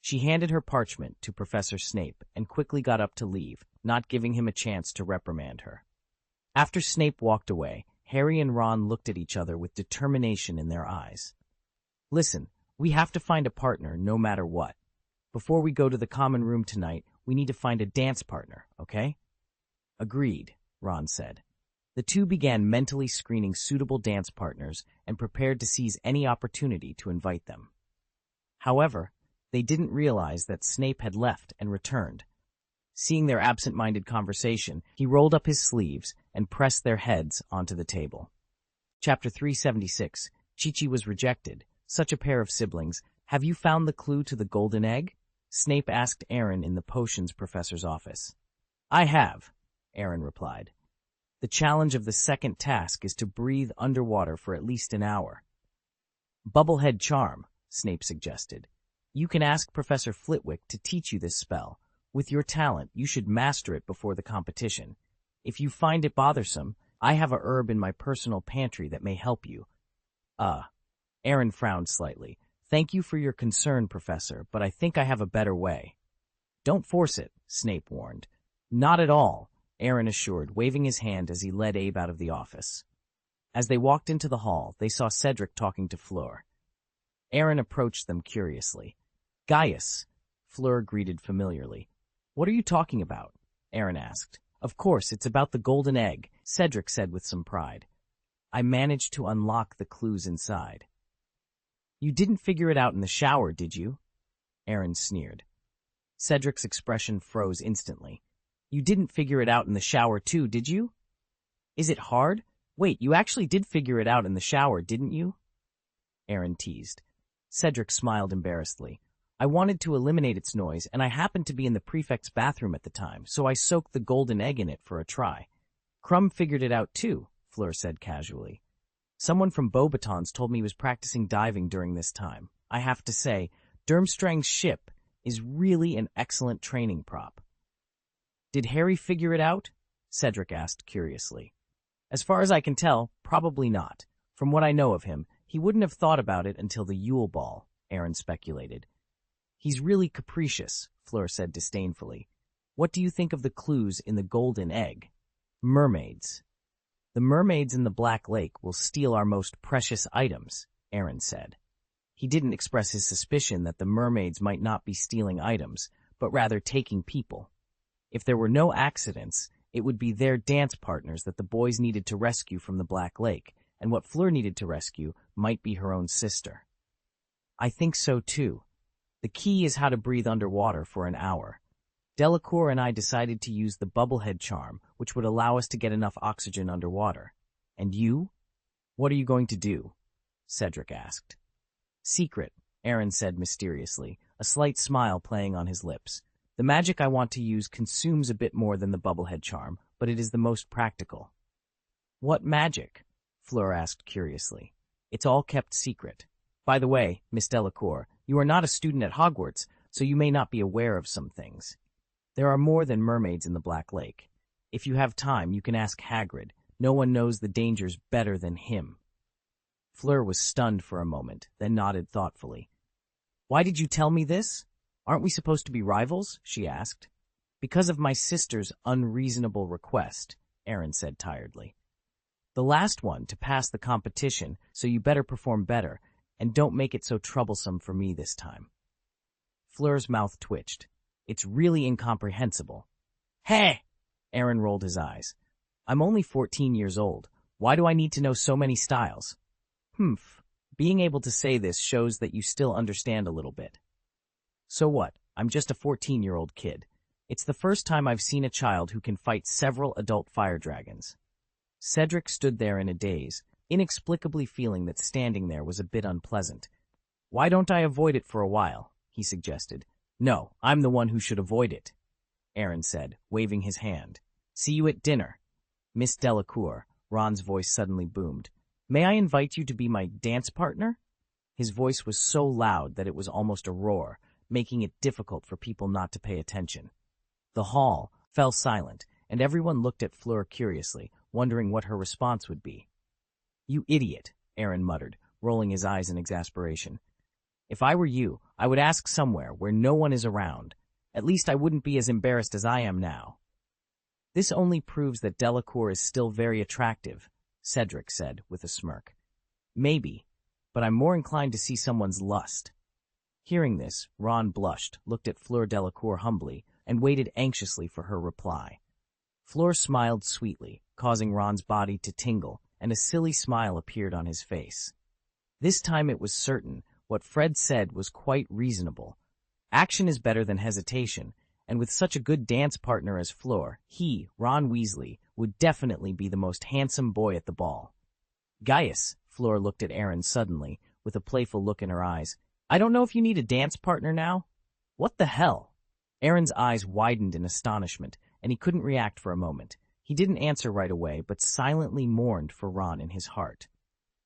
She handed her parchment to Professor Snape and quickly got up to leave, not giving him a chance to reprimand her. After Snape walked away, Harry and Ron looked at each other with determination in their eyes. Listen, we have to find a partner no matter what. Before we go to the common room tonight, we need to find a dance partner, okay? Agreed, Ron said. The two began mentally screening suitable dance partners and prepared to seize any opportunity to invite them. However, they didn't realize that Snape had left and returned. Seeing their absent-minded conversation, he rolled up his sleeves and pressed their heads onto the table. Chapter 376, Chi-Chi was rejected. Such a pair of siblings. Have you found the clue to the golden egg? Snape asked Aaron in the potions professor's office. I have, Aaron replied. The challenge of the second task is to breathe underwater for at least an hour. Bubblehead charm, Snape suggested. You can ask Professor Flitwick to teach you this spell. With your talent, you should master it before the competition. If you find it bothersome, I have a herb in my personal pantry that may help you. Aaron frowned slightly. Thank you for your concern, Professor, but I think I have a better way. Don't force it, Snape warned. Not at all, Aaron assured, waving his hand as he led Abe out of the office. As they walked into the hall, they saw Cedric talking to Fleur. Aaron approached them curiously. Gaius, Fleur greeted familiarly. What are you talking about? Aaron asked. Of course, it's about the golden egg, Cedric said with some pride. I managed to unlock the clues inside. You didn't figure it out in the shower, did you? Aaron sneered. Cedric's expression froze instantly. You didn't figure it out in the shower too, did you? Is it hard? Wait, you actually did figure it out in the shower, didn't you? Aaron teased. Cedric smiled embarrassedly. I wanted to eliminate its noise, and I happened to be in the prefect's bathroom at the time, so I soaked the golden egg in it for a try. Crumb figured it out too, Fleur said casually. Someone from Beauxbatons told me he was practicing diving during this time. I have to say, Durmstrang's ship is really an excellent training prop. Did Harry figure it out? Cedric asked curiously. As far as I can tell, probably not. From what I know of him, he wouldn't have thought about it until the Yule Ball, Aaron speculated. He's really capricious, Fleur said disdainfully. What do you think of the clues in the golden egg? Mermaids. The mermaids in the Black Lake will steal our most precious items, Aaron said. He didn't express his suspicion that the mermaids might not be stealing items, but rather taking people. If there were no accidents, it would be their dance partners that the boys needed to rescue from the Black Lake, and what Fleur needed to rescue might be her own sister. I think so too. The key is how to breathe underwater for an hour. Delacour and I decided to use the bubblehead charm, which would allow us to get enough oxygen underwater. And you? What are you going to do? Cedric asked. Secret, Aaron said mysteriously, a slight smile playing on his lips. The magic I want to use consumes a bit more than the bubblehead charm, but it is the most practical. What magic? Fleur asked curiously. It's all kept secret. By the way, Miss Delacour, you are not a student at Hogwarts, so you may not be aware of some things. There are more than mermaids in the Black Lake. If you have time, you can ask Hagrid. No one knows the dangers better than him. Fleur was stunned for a moment, then nodded thoughtfully. Why did you tell me this? Aren't we supposed to be rivals? She asked. Because of my sister's unreasonable request, Aaron said tiredly. The last one to pass the competition, so you better perform better, and don't make it so troublesome for me this time. Fleur's mouth twitched. It's really incomprehensible. Hey! Aaron rolled his eyes. I'm only 14 years old. Why do I need to know so many styles? Humph. Being able to say this shows that you still understand a little bit. So what? I'm just a 14-year-old kid. It's the first time I've seen a child who can fight several adult fire dragons. Cedric stood there in a daze, inexplicably feeling that standing there was a bit unpleasant. Why don't I avoid it for a while? He suggested. No, I'm the one who should avoid it, Aaron said, waving his hand. See you at dinner. Miss Delacour, Ron's voice suddenly boomed. May I invite you to be my dance partner? His voice was so loud that it was almost a roar, making it difficult for people not to pay attention. The hall fell silent, and everyone looked at Fleur curiously, wondering what her response would be. You idiot, Aaron muttered, rolling his eyes in exasperation. If I were you, I would ask somewhere where no one is around. At least I wouldn't be as embarrassed as I am now. This only proves that Delacour is still very attractive, Cedric said with a smirk. Maybe, but I'm more inclined to see someone's lust. Hearing this, Ron blushed, looked at Fleur Delacour humbly, and waited anxiously for her reply. Fleur smiled sweetly, causing Ron's body to tingle, and a silly smile appeared on his face. This time it was certain what Fred said was quite reasonable. Action is better than hesitation, and with such a good dance partner as Fleur, he, Ron Weasley, would definitely be the most handsome boy at the ball. Gaius, Fleur looked at Aaron suddenly, with a playful look in her eyes. I don't know if you need a dance partner now. What the hell? Aaron's eyes widened in astonishment, and he couldn't react for a moment. He didn't answer right away, but silently mourned for Ron in his heart.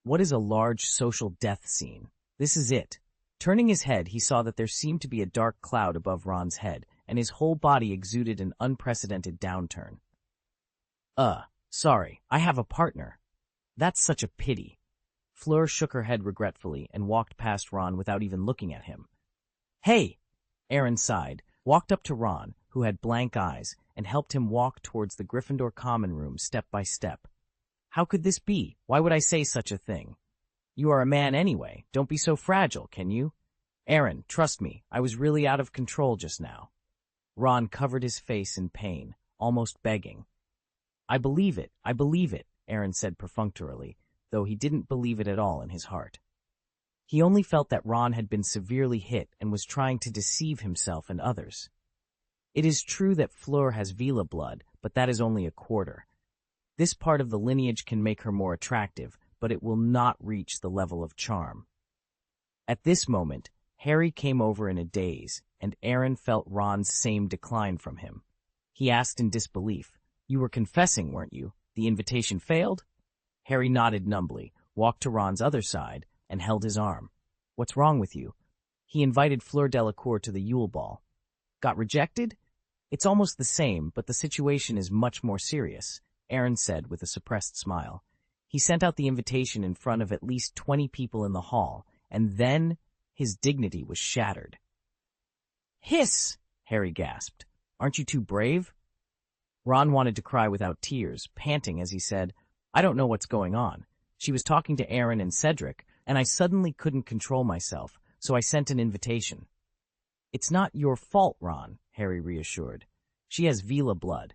What is a large social death scene? This is it. Turning his head, he saw that there seemed to be a dark cloud above Ron's head, and his whole body exuded an unprecedented downturn. Sorry, I have a partner. That's such a pity. Fleur shook her head regretfully and walked past Ron without even looking at him. Hey! Aaron sighed, walked up to Ron, who had blank eyes, and helped him walk towards the Gryffindor common room step by step. How could this be? Why would I say such a thing? You are a man anyway. Don't be so fragile, can you? Aaron, trust me, I was really out of control just now. Ron covered his face in pain, almost begging. I believe it, Aaron said perfunctorily, though he didn't believe it at all in his heart. He only felt that Ron had been severely hit and was trying to deceive himself and others. It is true that Fleur has Vila blood, but that is only a quarter. This part of the lineage can make her more attractive, but it will not reach the level of charm. At this moment, Harry came over in a daze, and Aaron felt Ron's same decline from him. He asked in disbelief, "You were confessing, weren't you? The invitation failed?" Harry nodded numbly, walked to Ron's other side, and held his arm. "What's wrong with you?" He invited Fleur Delacour to the Yule Ball. "Got rejected?" "It's almost the same, but the situation is much more serious," Aaron said with a suppressed smile. He sent out the invitation in front of at least 20 people in the hall, and then his dignity was shattered. "Hiss!" Harry gasped. "Aren't you too brave?" Ron wanted to cry without tears, panting as he said, "I don't know what's going on. She was talking to Aaron and Cedric, and I suddenly couldn't control myself, so I sent an invitation." "It's not your fault, Ron," Harry reassured. "She has Vila blood.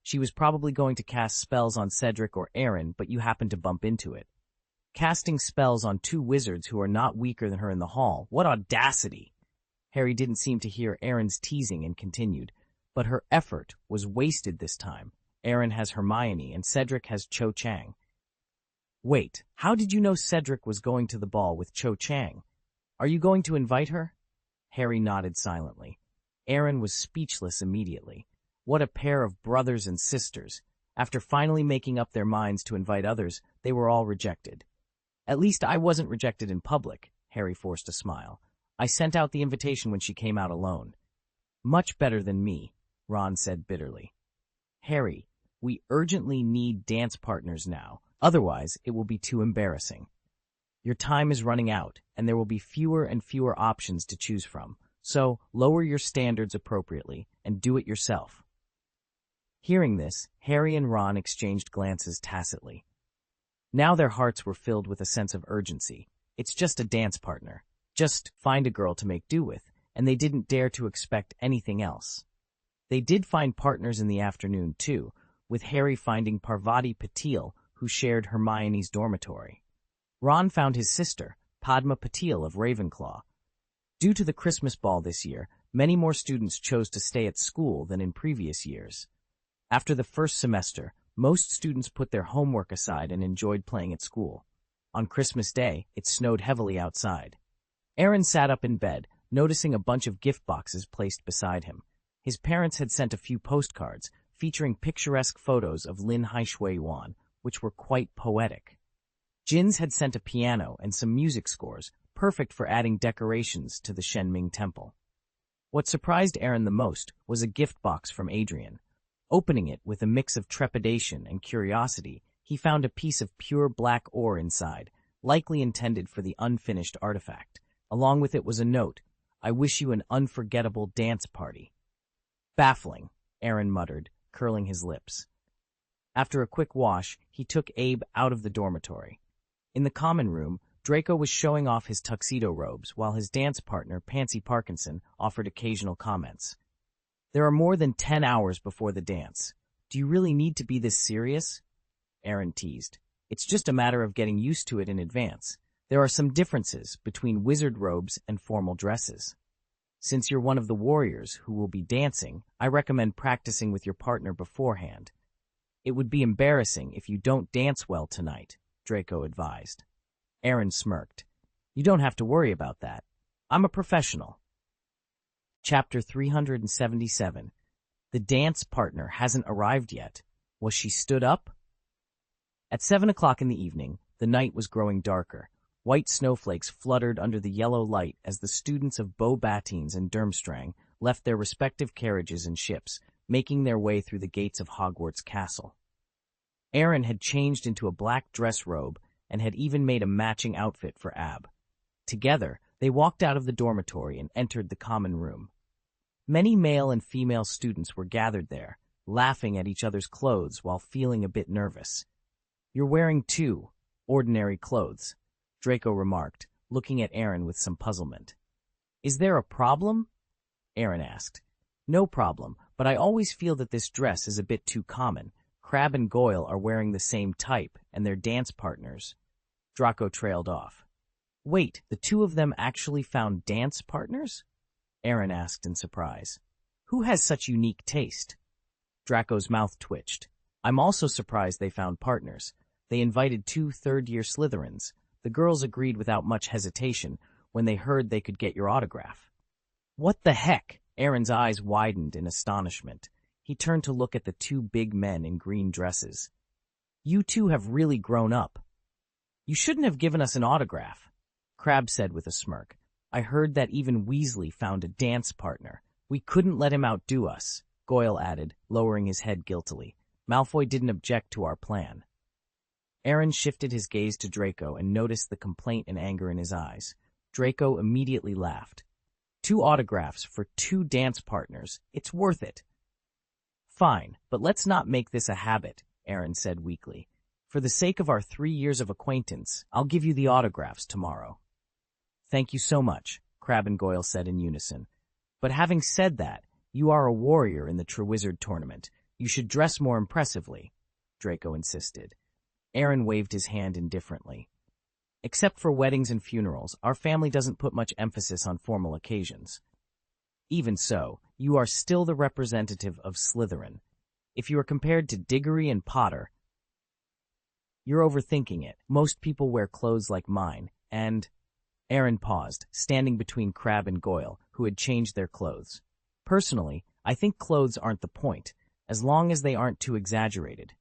She was probably going to cast spells on Cedric or Aaron, but you happened to bump into it. Casting spells on 2 wizards who are not weaker than her in the hall. What audacity!" Harry didn't seem to hear Aaron's teasing and continued, "But her effort was wasted this time. Aaron has Hermione and Cedric has Cho Chang." "Wait, how did you know Cedric was going to the ball with Cho Chang? Are you going to invite her?" Harry nodded silently. Aaron was speechless immediately. What a pair of brothers and sisters. After finally making up their minds to invite others, they were all rejected. "At least I wasn't rejected in public," Harry forced a smile. "I sent out the invitation when she came out alone." "Much better than me," Ron said bitterly. "Harry, we urgently need dance partners now. Otherwise, it will be too embarrassing. Your time is running out, and there will be fewer and fewer options to choose from. So, lower your standards appropriately, and do it yourself." Hearing this, Harry and Ron exchanged glances tacitly. Now their hearts were filled with a sense of urgency. It's just a dance partner. Just find a girl to make do with, and they didn't dare to expect anything else. They did find partners in the afternoon, too, with Harry finding Parvati Patil, who shared Hermione's dormitory. Ron found his sister, Padma Patil of Ravenclaw. Due to the Christmas ball this year, many more students chose to stay at school than in previous years. After the first semester, most students put their homework aside and enjoyed playing at school. On Christmas Day, it snowed heavily outside. Aaron sat up in bed, noticing a bunch of gift boxes placed beside him. His parents had sent a few postcards, featuring picturesque photos of Lin Haishui Yuan, which were quite poetic. Jin's had sent a piano and some music scores, perfect for adding decorations to the Shenming Temple. What surprised Aaron the most was a gift box from Adrian. Opening it with a mix of trepidation and curiosity, he found a piece of pure black ore inside, likely intended for the unfinished artifact. Along with it was a note, "I wish you an unforgettable dance party." "Baffling," Aaron muttered, curling his lips. After a quick wash, he took Abe out of the dormitory. In the common room, Draco was showing off his tuxedo robes, while his dance partner, Pansy Parkinson, offered occasional comments. "There are more than 10 hours before the dance. Do you really need to be this serious?" Aaron teased. "It's just a matter of getting used to it in advance. There are some differences between wizard robes and formal dresses. Since you're one of the warriors who will be dancing, I recommend practicing with your partner beforehand. It would be embarrassing if you don't dance well tonight," Draco advised. Aaron smirked. "You don't have to worry about that. I'm a professional." Chapter 377. The dance partner hasn't arrived yet. Was she stood up? At 7 o'clock in the evening, the night was growing darker. White snowflakes fluttered under the yellow light as the students of Beauxbatons and Durmstrang left their respective carriages and ships, making their way through the gates of Hogwarts Castle. Aaron had changed into a black dress robe and had even made a matching outfit for Ab. Together, they walked out of the dormitory and entered the common room. Many male and female students were gathered there, laughing at each other's clothes while feeling a bit nervous. You're wearing two ordinary clothes, Draco remarked, looking at Aaron with some puzzlement. Is there a problem? Aaron asked. No problem, but I always feel that this dress is a bit too common. Crabbe and Goyle are wearing the same type, and they're dance partners. Draco trailed off. Wait, the two of them actually found dance partners? Aaron asked in surprise. Who has such unique taste? Draco's mouth twitched. I'm also surprised they found partners. They invited two third-year Slytherins. The girls agreed without much hesitation when they heard they could get your autograph. What the heck? Aaron's eyes widened in astonishment. He turned to look at the two big men in green dresses. You two have really grown up. You shouldn't have given us an autograph, Crabbe said with a smirk. I heard that even Weasley found a dance partner. We couldn't let him outdo us, Goyle added, lowering his head guiltily. Malfoy didn't object to our plan. Aaron shifted his gaze to Draco and noticed the complaint and anger in his eyes. Draco immediately laughed. 2 autographs for 2 dance partners. It's worth it. Fine, but let's not make this a habit, Aaron said weakly. For the sake of our 3 years of acquaintance, I'll give you the autographs tomorrow. Thank you so much, Crabbe and Goyle said in unison. But having said that, you are a warrior in the Triwizard Tournament. You should dress more impressively, Draco insisted. Aaron waved his hand indifferently. Except for weddings and funerals, our family doesn't put much emphasis on formal occasions. Even so, you are still the representative of Slytherin. If you are compared to Diggory and Potter, you're overthinking it. Most people wear clothes like mine, and... Aaron paused, standing between Crabbe and Goyle, who had changed their clothes. Personally, I think clothes aren't the point, as long as they aren't too exaggerated.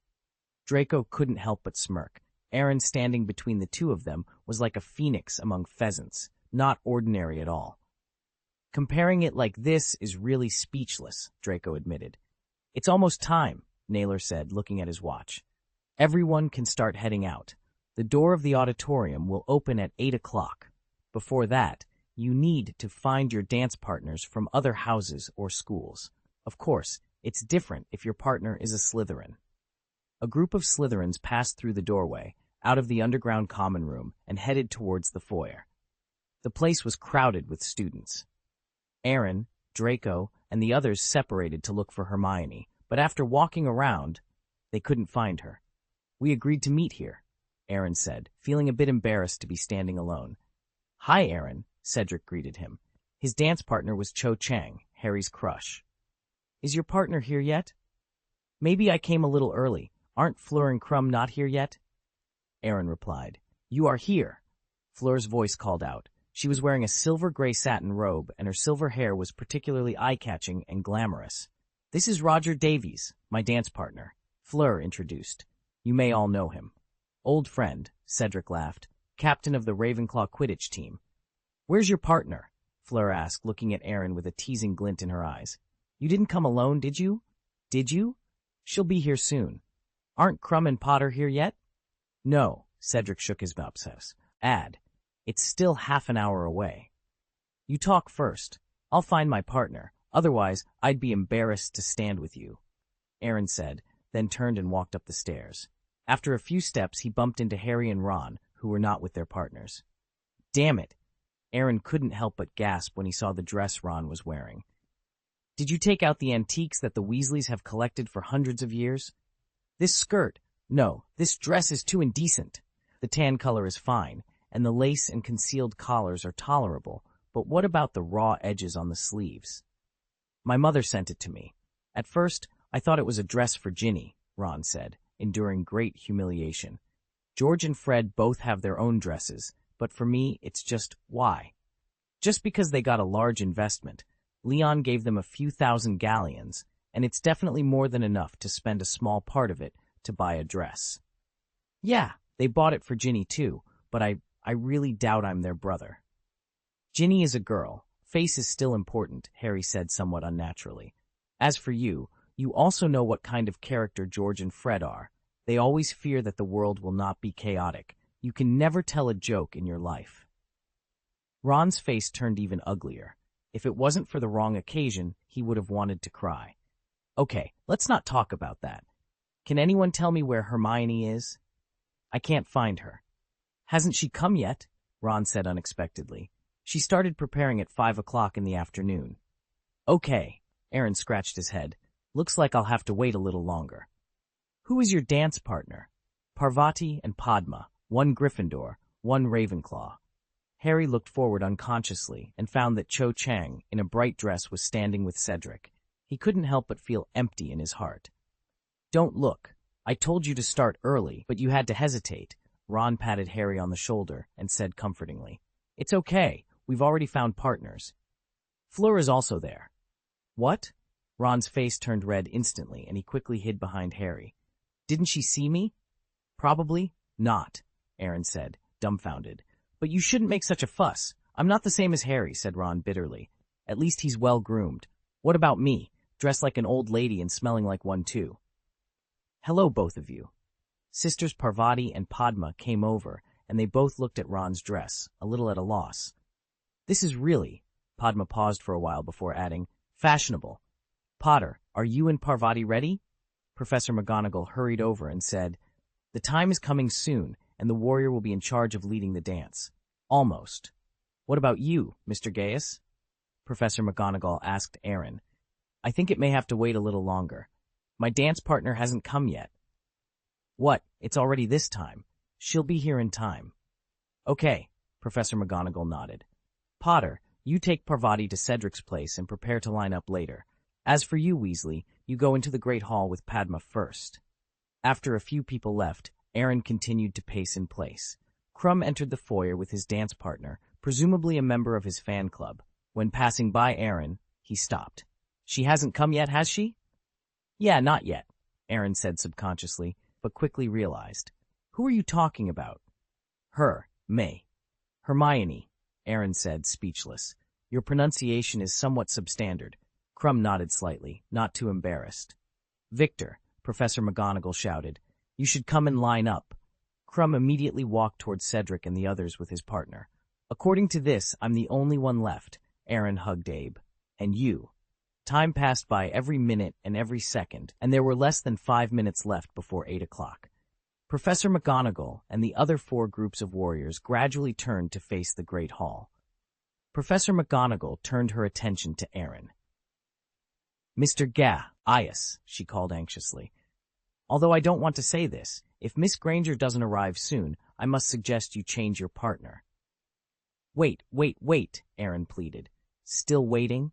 Draco couldn't help but smirk. Aaron standing between the two of them was like a phoenix among pheasants, not ordinary at all. Comparing it like this is really speechless, Draco admitted. It's almost time, Naylor said, looking at his watch. Everyone can start heading out. The door of the auditorium will open at 8 o'clock. Before that, you need to find your dance partners from other houses or schools. Of course, it's different if your partner is a Slytherin. A group of Slytherins passed through the doorway, out of the underground common room, and headed towards the foyer. The place was crowded with students. Aaron, Draco, and the others separated to look for Hermione, but after walking around, they couldn't find her. We agreed to meet here, Aaron said, feeling a bit embarrassed to be standing alone. Hi, Aaron, Cedric greeted him. His dance partner was Cho Chang, Harry's crush. Is your partner here yet? Maybe I came a little early. Aren't Fleur and Crumb not here yet? Aaron replied. You are here, Fleur's voice called out. She was wearing a silver-gray satin robe, and her silver hair was particularly eye-catching and glamorous. This is Roger Davies, my dance partner, Fleur introduced. You may all know him. Old friend, Cedric laughed, captain of the Ravenclaw Quidditch team. Where's your partner? Fleur asked, looking at Aaron with a teasing glint in her eyes. You didn't come alone, did you? Did you? She'll be here soon. Aren't Crumb and Potter here yet? No, Cedric shook his bupses. It's still half an hour away. You talk first. I'll find my partner. Otherwise, I'd be embarrassed to stand with you, Aaron said, then turned and walked up the stairs. After a few steps, he bumped into Harry and Ron, who were not with their partners. Damn it! Aaron couldn't help but gasp when he saw the dress Ron was wearing. Did you take out the antiques that the Weasleys have collected for hundreds of years? This skirt, no, this dress is too indecent. The tan color is fine, and the lace and concealed collars are tolerable, but what about the raw edges on the sleeves? My mother sent it to me. At first, I thought it was a dress for Ginny, Ron said, enduring great humiliation. George and Fred both have their own dresses, but for me, it's just why? Just because they got a large investment. Leon gave them a few thousand galleons, and it's definitely more than enough to spend a small part of it to buy a dress. Yeah, they bought it for Ginny too, but I really doubt I'm their brother. Ginny is a girl. Face is still important, Harry said somewhat unnaturally. As for you, you also know what kind of character George and Fred are. They always fear that the world will not be chaotic. You can never tell a joke in your life. Ron's face turned even uglier. If it wasn't for the wrong occasion, he would have wanted to cry. Okay, let's not talk about that. Can anyone tell me where Hermione is? I can't find her. Hasn't she come yet? Ron said unexpectedly. She started preparing at 5 o'clock in the afternoon. Okay, Aaron scratched his head. Looks like I'll have to wait a little longer. Who is your dance partner? Parvati and Padma, one Gryffindor, one Ravenclaw. Harry looked forward unconsciously and found that Cho Chang, in a bright dress, was standing with Cedric. He couldn't help but feel empty in his heart. Don't look. I told you to start early, but you had to hesitate. Ron patted Harry on the shoulder and said comfortingly, It's okay. We've already found partners. Fleur is also there. What? Ron's face turned red instantly, and he quickly hid behind Harry. Didn't she see me? Probably not, Aaron said, dumbfounded. But you shouldn't make such a fuss. I'm not the same as Harry, said Ron bitterly. At least he's well-groomed. What about me, dressed like an old lady and smelling like one too? Hello, both of you. Sisters Parvati and Padma came over, and they both looked at Ron's dress, a little at a loss. This is really, Padma paused for a while before adding, fashionable. Potter, are you and Parvati ready? Professor McGonagall hurried over and said, The time is coming soon, and the warrior will be in charge of leading the dance. Almost. What about you, Mr. Gaius? Professor McGonagall asked Aaron. I think it may have to wait a little longer. My dance partner hasn't come yet. What? It's already this time. She'll be here in time. Okay, Professor McGonagall nodded. Potter, you take Parvati to Cedric's place and prepare to line up later. As for you, Weasley, you go into the Great Hall with Padma first. After a few people left, Aaron continued to pace in place. Crumb entered the foyer with his dance partner, presumably a member of his fan club. When passing by Aaron, he stopped. She hasn't come yet, has she? Yeah, not yet, Aaron said subconsciously, but quickly realized. Who are you talking about? Her, May. Hermione, Aaron said, speechless. Your pronunciation is somewhat substandard. Crumb nodded slightly, not too embarrassed. Victor, Professor McGonagall shouted. You should come and line up. Crumb immediately walked towards Cedric and the others with his partner. According to this, I'm the only one left, Aaron hugged Abe. And you. Time passed by every minute and every second, and there were less than 5 minutes left before 8 o'clock. Professor McGonagall and the other 4 groups of warriors gradually turned to face the Great Hall. Professor McGonagall turned her attention to Aaron. Mr. Gaius, she called anxiously. Although I don't want to say this, if Miss Granger doesn't arrive soon, I must suggest you change your partner. Wait, Aaron pleaded. Still waiting?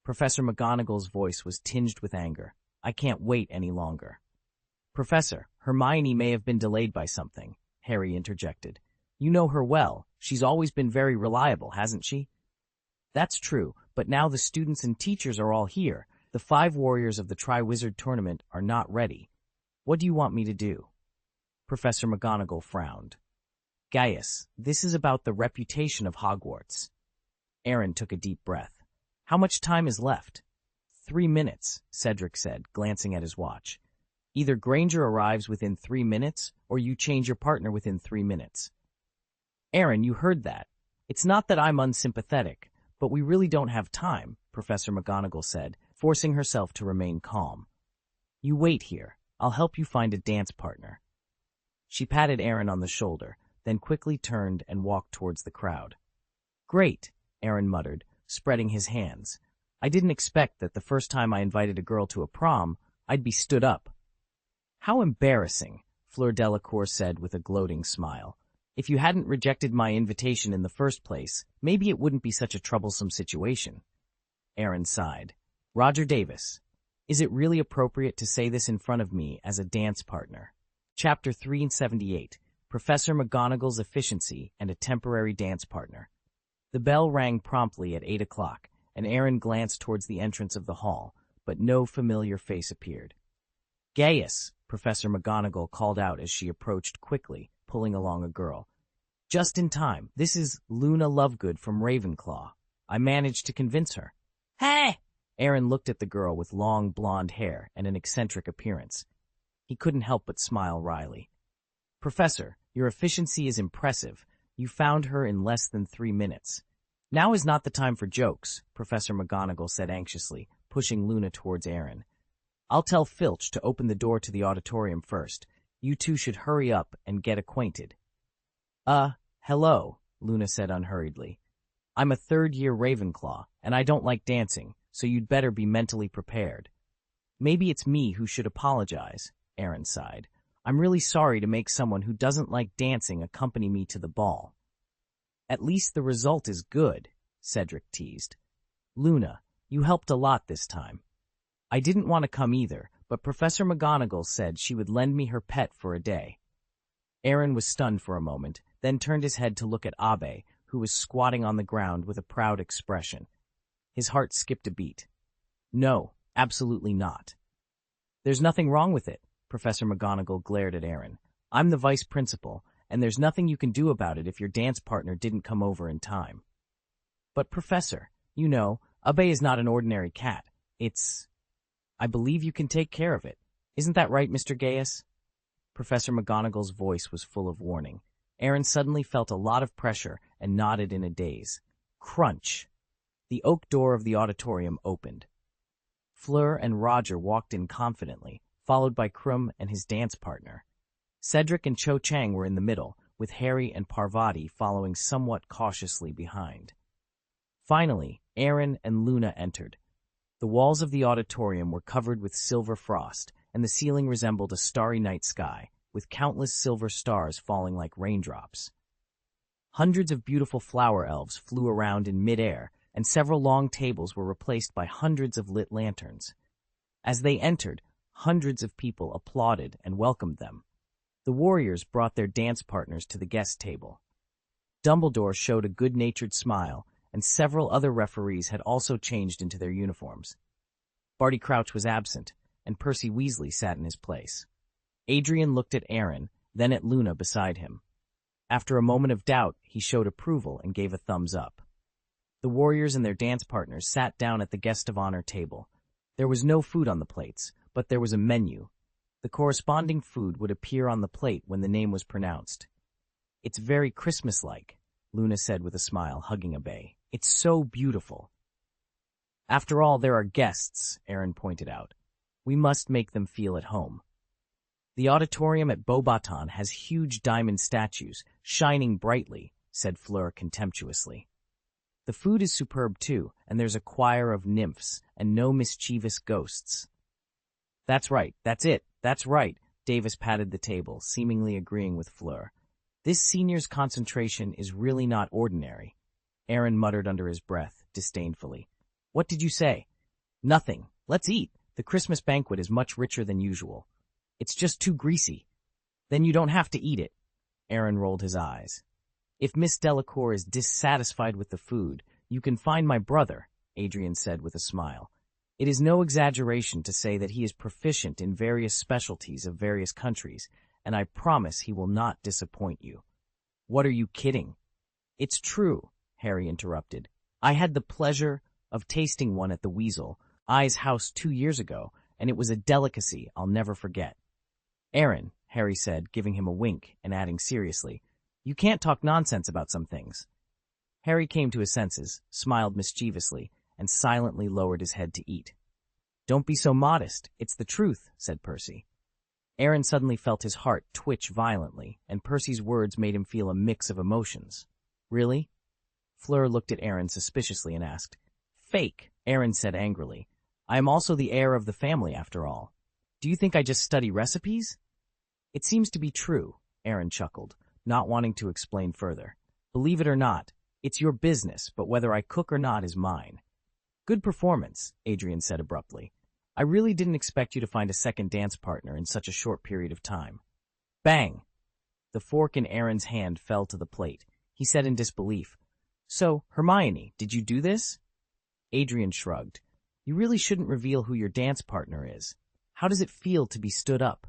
Professor McGonagall's voice was tinged with anger. I can't wait any longer. Professor, Hermione may have been delayed by something, Harry interjected. You know her well. She's always been very reliable, hasn't she? That's true, but now the students and teachers are all here. The 5 warriors of the Triwizard Tournament are not ready. What do you want me to do? Professor McGonagall frowned. Gaius, this is about the reputation of Hogwarts. Aaron took a deep breath. How much time is left? 3 minutes, Cedric said, glancing at his watch. Either Granger arrives within 3 minutes, or you change your partner within 3 minutes. Aaron, you heard that. It's not that I'm unsympathetic, but we really don't have time, Professor McGonagall said, forcing herself to remain calm. You wait here. I'll help you find a dance partner. She patted Aaron on the shoulder, then quickly turned and walked towards the crowd. Great, Aaron muttered, spreading his hands. I didn't expect that the first time I invited a girl to a prom, I'd be stood up. How embarrassing, Fleur Delacour said with a gloating smile. If you hadn't rejected my invitation in the first place, maybe it wouldn't be such a troublesome situation. Aaron sighed. Roger Davis. Is it really appropriate to say this in front of me as a dance partner? Chapter 378, Professor McGonagall's Efficiency and a Temporary Dance Partner. The bell rang promptly at 8 o'clock, and Aaron glanced towards the entrance of the hall, but no familiar face appeared. Gaius, Professor McGonagall called out as she approached quickly, pulling along a girl. Just in time. This is Luna Lovegood from Ravenclaw. I managed to convince her. Hey! Aaron looked at the girl with long blonde hair and an eccentric appearance. He couldn't help but smile wryly. Professor, your efficiency is impressive. You found her in less than 3 minutes. Now is not the time for jokes, Professor McGonagall said anxiously, pushing Luna towards Aaron. I'll tell Filch to open the door to the auditorium first. You two should hurry up and get acquainted. Hello, Luna said unhurriedly. I'm a third-year Ravenclaw, and I don't like dancing, so you'd better be mentally prepared. Maybe it's me who should apologize, Aaron sighed. I'm really sorry to make someone who doesn't like dancing accompany me to the ball. At least the result is good, Cedric teased. Luna, you helped a lot this time. I didn't want to come either, but Professor McGonagall said she would lend me her pet for a day. Aaron was stunned for a moment, then turned his head to look at Abe, who was squatting on the ground with a proud expression. His heart skipped a beat. No, absolutely not. There's nothing wrong with it, Professor McGonagall glared at Aaron. I'm the vice principal, and there's nothing you can do about it if your dance partner didn't come over in time. But Professor, you know, Abe is not an ordinary cat. I believe you can take care of it. Isn't that right, Mr. Gaius? Professor McGonagall's voice was full of warning. Aaron suddenly felt a lot of pressure and nodded in a daze. Crunch! The oak door of the auditorium opened. Fleur and Roger walked in confidently, followed by Krum and his dance partner. Cedric and Cho Chang were in the middle, with Harry and Parvati following somewhat cautiously behind. Finally, Aaron and Luna entered. The walls of the auditorium were covered with silver frost, and the ceiling resembled a starry night sky, with countless silver stars falling like raindrops. Hundreds of beautiful flower elves flew around in midair, and several long tables were replaced by hundreds of lit lanterns. As they entered, hundreds of people applauded and welcomed them. The warriors brought their dance partners to the guest table. Dumbledore showed a good-natured smile, and several other referees had also changed into their uniforms. Barty Crouch was absent, and Percy Weasley sat in his place. Adrian looked at Aaron, then at Luna beside him. After a moment of doubt, he showed approval and gave a thumbs up. The warriors and their dance partners sat down at the guest of honor table. There was no food on the plates, but there was a menu. The corresponding food would appear on the plate when the name was pronounced. It's very Christmas-like, Luna said with a smile, hugging Abe. It's so beautiful. After all, there are guests, Aaron pointed out. We must make them feel at home. The auditorium at Beauxbatons has huge diamond statues, shining brightly, said Fleur contemptuously. The food is superb too, and there's a choir of nymphs, and no mischievous ghosts. That's right, that's right, Davis patted the table, seemingly agreeing with Fleur. This senior's concentration is really not ordinary. Aaron muttered under his breath, disdainfully. What did you say? Nothing. Let's eat. The Christmas banquet is much richer than usual. It's just too greasy. Then you don't have to eat it. Aaron rolled his eyes. If Miss Delacour is dissatisfied with the food, you can find my brother, Adrian said with a smile. It is no exaggeration to say that he is proficient in various specialties of various countries, and I promise he will not disappoint you. What are you kidding? It's true, Harry interrupted. I had the pleasure of tasting one at the Weasel Eye's house 2 years ago, and it was a delicacy I'll never forget. Aaron, Harry said, giving him a wink and adding seriously, you can't talk nonsense about some things. Harry came to his senses, smiled mischievously, and silently lowered his head to eat. Don't be so modest, it's the truth, said Percy. Aaron suddenly felt his heart twitch violently, and Percy's words made him feel a mix of emotions. Really? Fleur looked at Aaron suspiciously and asked. Fake, Aaron said angrily. I am also the heir of the family, after all. Do you think I just study recipes? It seems to be true, Aaron chuckled, not wanting to explain further. Believe it or not, it's your business, but whether I cook or not is mine. Good performance, Adrian said abruptly. I really didn't expect you to find a second dance partner in such a short period of time. Bang! The fork in Aaron's hand fell to the plate. He said in disbelief, So, Hermione, did you do this? Adrian shrugged. You really shouldn't reveal who your dance partner is. How does it feel to be stood up?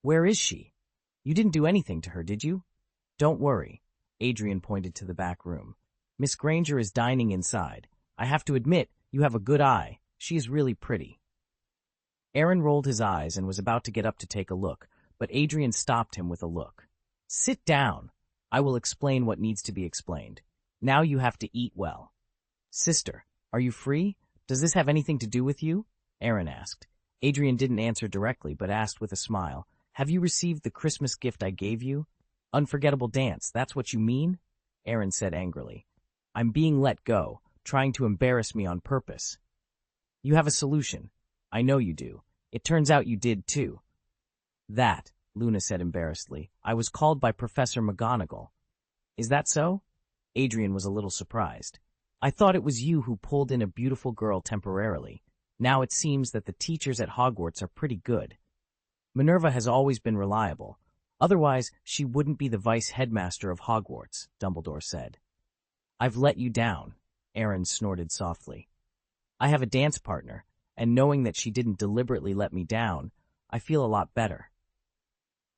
Where is she? You didn't do anything to her, did you? Don't worry. Adrian pointed to the back room. Miss Granger is dining inside. I have to admit, you have a good eye. She is really pretty. Aaron rolled his eyes and was about to get up to take a look, but Adrian stopped him with a look. Sit down. I will explain what needs to be explained. Now you have to eat well. Sister, are you free? Does this have anything to do with you? Aaron asked. Adrian didn't answer directly, but asked with a smile, Have you received the Christmas gift I gave you? Unforgettable dance, that's what you mean? Aaron said angrily. I'm being let go, trying to embarrass me on purpose. You have a solution. I know you do. It turns out you did too. That, Luna said embarrassedly, I was called by Professor McGonagall. Is that so? Adrian was a little surprised. I thought it was you who pulled in a beautiful girl temporarily. Now it seems that the teachers at Hogwarts are pretty good. Minerva has always been reliable. Otherwise, she wouldn't be the vice-headmaster of Hogwarts, Dumbledore said. I've let you down, Aaron snorted softly. I have a dance partner, and knowing that she didn't deliberately let me down, I feel a lot better.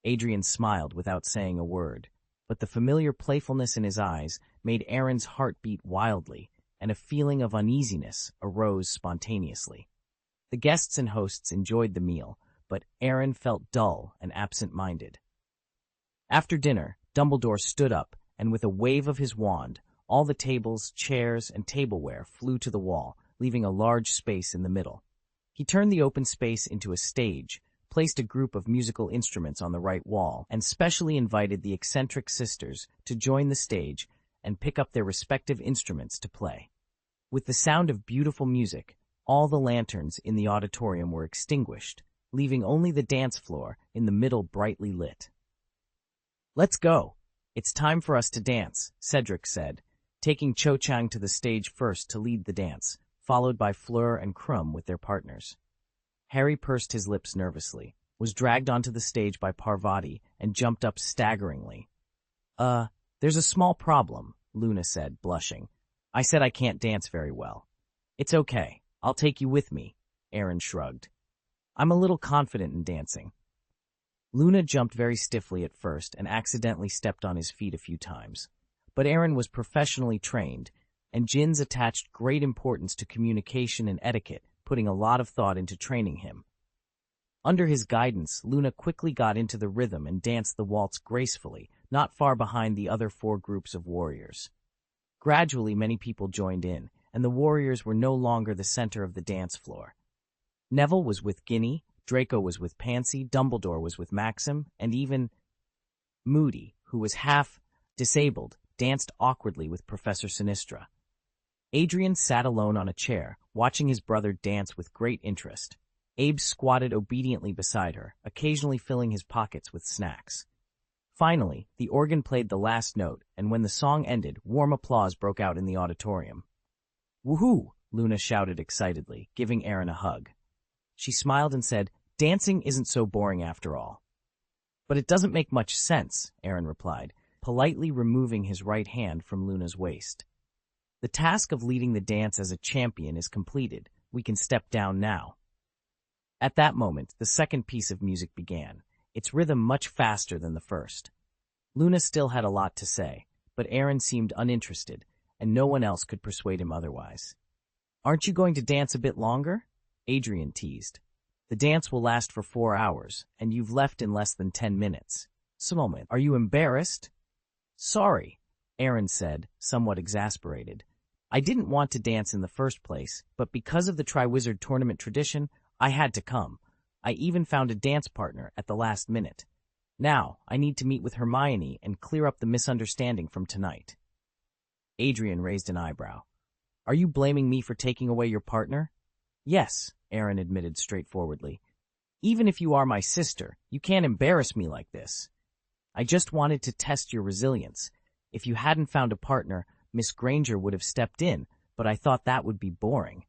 Adrian smiled without saying a word, but the familiar playfulness in his eyes made Aaron's heart beat wildly, and a feeling of uneasiness arose spontaneously. The guests and hosts enjoyed the meal, but Aaron felt dull and absent-minded. After dinner, Dumbledore stood up, and with a wave of his wand, all the tables, chairs, and tableware flew to the wall, leaving a large space in the middle. He turned the open space into a stage, placed a group of musical instruments on the right wall, and specially invited the eccentric sisters to join the stage and pick up their respective instruments to play. With the sound of beautiful music, all the lanterns in the auditorium were extinguished, leaving only the dance floor in the middle brightly lit. Let's go. It's time for us to dance, Cedric said, taking Cho Chang to the stage first to lead the dance, followed by Fleur and Krum with their partners. Harry pursed his lips nervously, was dragged onto the stage by Parvati, and jumped up staggeringly. There's a small problem, Luna said, blushing. I said I can't dance very well. It's okay. I'll take you with me, Aaron shrugged. I'm a little confident in dancing. Luna jumped very stiffly at first and accidentally stepped on his feet a few times. But Aaron was professionally trained, and Jins attached great importance to communication and etiquette, putting a lot of thought into training him. Under his guidance, Luna quickly got into the rhythm and danced the waltz gracefully, not far behind the other 4 groups of warriors. Gradually, many people joined in, and the warriors were no longer the center of the dance floor. Neville was with Ginny, Draco was with Pansy, Dumbledore was with Maxim, and even Moody, who was half disabled, danced awkwardly with Professor Sinistra. Adrian sat alone on a chair, watching his brother dance with great interest. Abe squatted obediently beside her, occasionally filling his pockets with snacks. Finally, the organ played the last note, and when the song ended, warm applause broke out in the auditorium. Woohoo! Luna shouted excitedly, giving Aaron a hug. She smiled and said, Dancing isn't so boring after all. But it doesn't make much sense, Aaron replied, politely removing his right hand from Luna's waist. The task of leading the dance as a champion is completed. We can step down now. At that moment, the second piece of music began, its rhythm much faster than the first. Luna still had a lot to say, but Aaron seemed uninterested, and no one else could persuade him otherwise. Aren't you going to dance a bit longer? Adrian teased. The dance will last for 4 hours, and you've left in less than 10 minutes. Moment, are you embarrassed? Sorry, Aaron said, somewhat exasperated. I didn't want to dance in the first place, but because of the Triwizard Tournament tradition, I had to come. I even found a dance partner at the last minute. Now, I need to meet with Hermione and clear up the misunderstanding from tonight. Adrian raised an eyebrow. Are you blaming me for taking away your partner? Yes, Aaron admitted straightforwardly. Even if you are my sister, you can't embarrass me like this. I just wanted to test your resilience. If you hadn't found a partner, Miss Granger would have stepped in, but I thought that would be boring.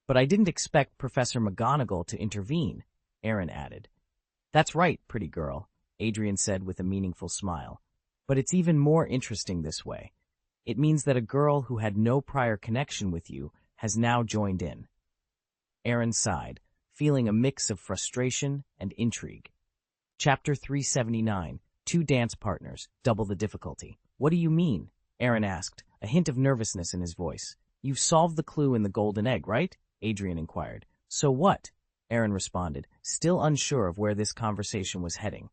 But I didn't expect Professor McGonagall to intervene, Aaron added. That's right, pretty girl, Adrian said with a meaningful smile. But it's even more interesting this way. It means that a girl who had no prior connection with you has now joined in. Aaron sighed, feeling a mix of frustration and intrigue. Chapter 379, 2 dance partners, double the difficulty. What do you mean? Aaron asked, a hint of nervousness in his voice. You've solved the clue in the golden egg, right? Adrian inquired. So what? Aaron responded, still unsure of where this conversation was heading.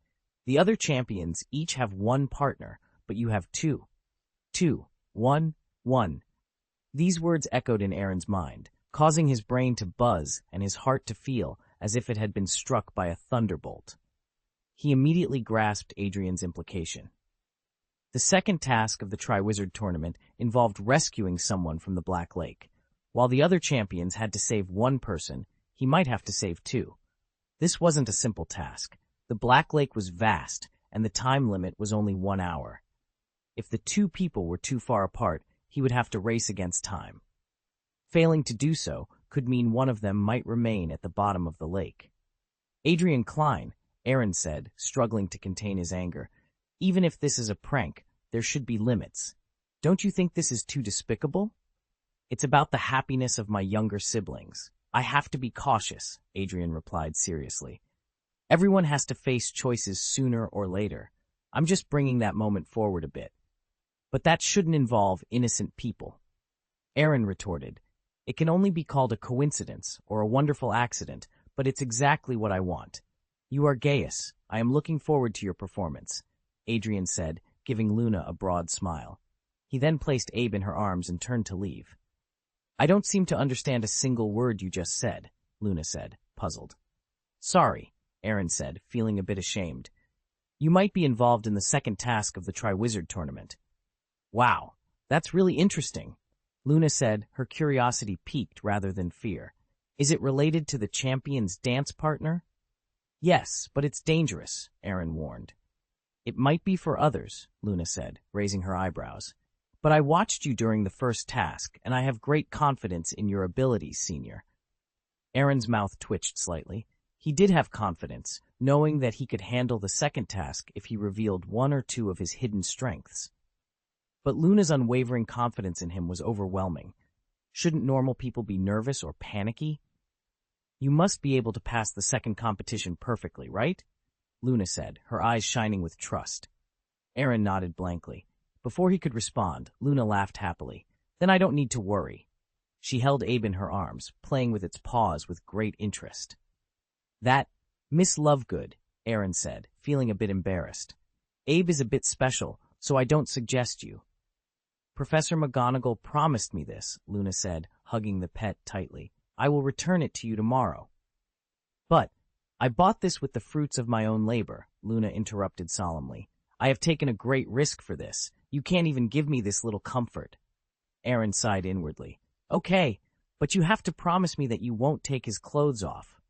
The other champions each have 1 partner, but you have 2. 2, 1, 1. These words echoed in Aaron's mind, causing his brain to buzz and his heart to feel as if it had been struck by a thunderbolt. He immediately grasped Adrian's implication. The second task of the Triwizard Tournament involved rescuing someone from the Black Lake. While the other champions had to save one person, he might have to save two. This wasn't a simple task. The Black Lake was vast, and the time limit was only 1 hour. If the two people were too far apart, he would have to race against time. Failing to do so could mean one of them might remain at the bottom of the lake. Adrian Klein, Aaron said, struggling to contain his anger. Even if this is a prank, there should be limits. Don't you think this is too despicable? It's about the happiness of my younger siblings. I have to be cautious, Adrian replied seriously. Everyone has to face choices sooner or later. I'm just bringing that moment forward a bit. But that shouldn't involve innocent people. Aaron retorted, it can only be called a coincidence or a wonderful accident, but it's exactly what I want. You are Gaius. I am looking forward to your performance, Adrian said, giving Luna a broad smile. He then placed Abe in her arms and turned to leave. I don't seem to understand a single word you just said, Luna said, puzzled. Sorry, Aaron said, feeling a bit ashamed. You might be involved in the second task of the Triwizard Tournament. Wow, that's really interesting, Luna said, her curiosity piqued rather than fear. Is it related to the champion's dance partner? Yes, but it's dangerous, Aaron warned. It might be for others, Luna said, raising her eyebrows. But I watched you during the first task, and I have great confidence in your abilities, Senior. Aaron's mouth twitched slightly. He did have confidence, knowing that he could handle the second task if he revealed one or two of his hidden strengths. But Luna's unwavering confidence in him was overwhelming. Shouldn't normal people be nervous or panicky? You must be able to pass the second competition perfectly, right? Luna said, her eyes shining with trust. Aaron nodded blankly. Before he could respond, Luna laughed happily. Then I don't need to worry. She held Abe in her arms, playing with its paws with great interest. That, Miss Lovegood, Aaron said, feeling a bit embarrassed. Abe is a bit special, so I don't suggest you. Professor McGonagall promised me this, Luna said, hugging the pet tightly. I will return it to you tomorrow. But I bought this with the fruits of my own labor, Luna interrupted solemnly. I have taken a great risk for this. You can't even give me this little comfort. Aaron sighed inwardly. Okay, but you have to promise me that you won't take his clothes off.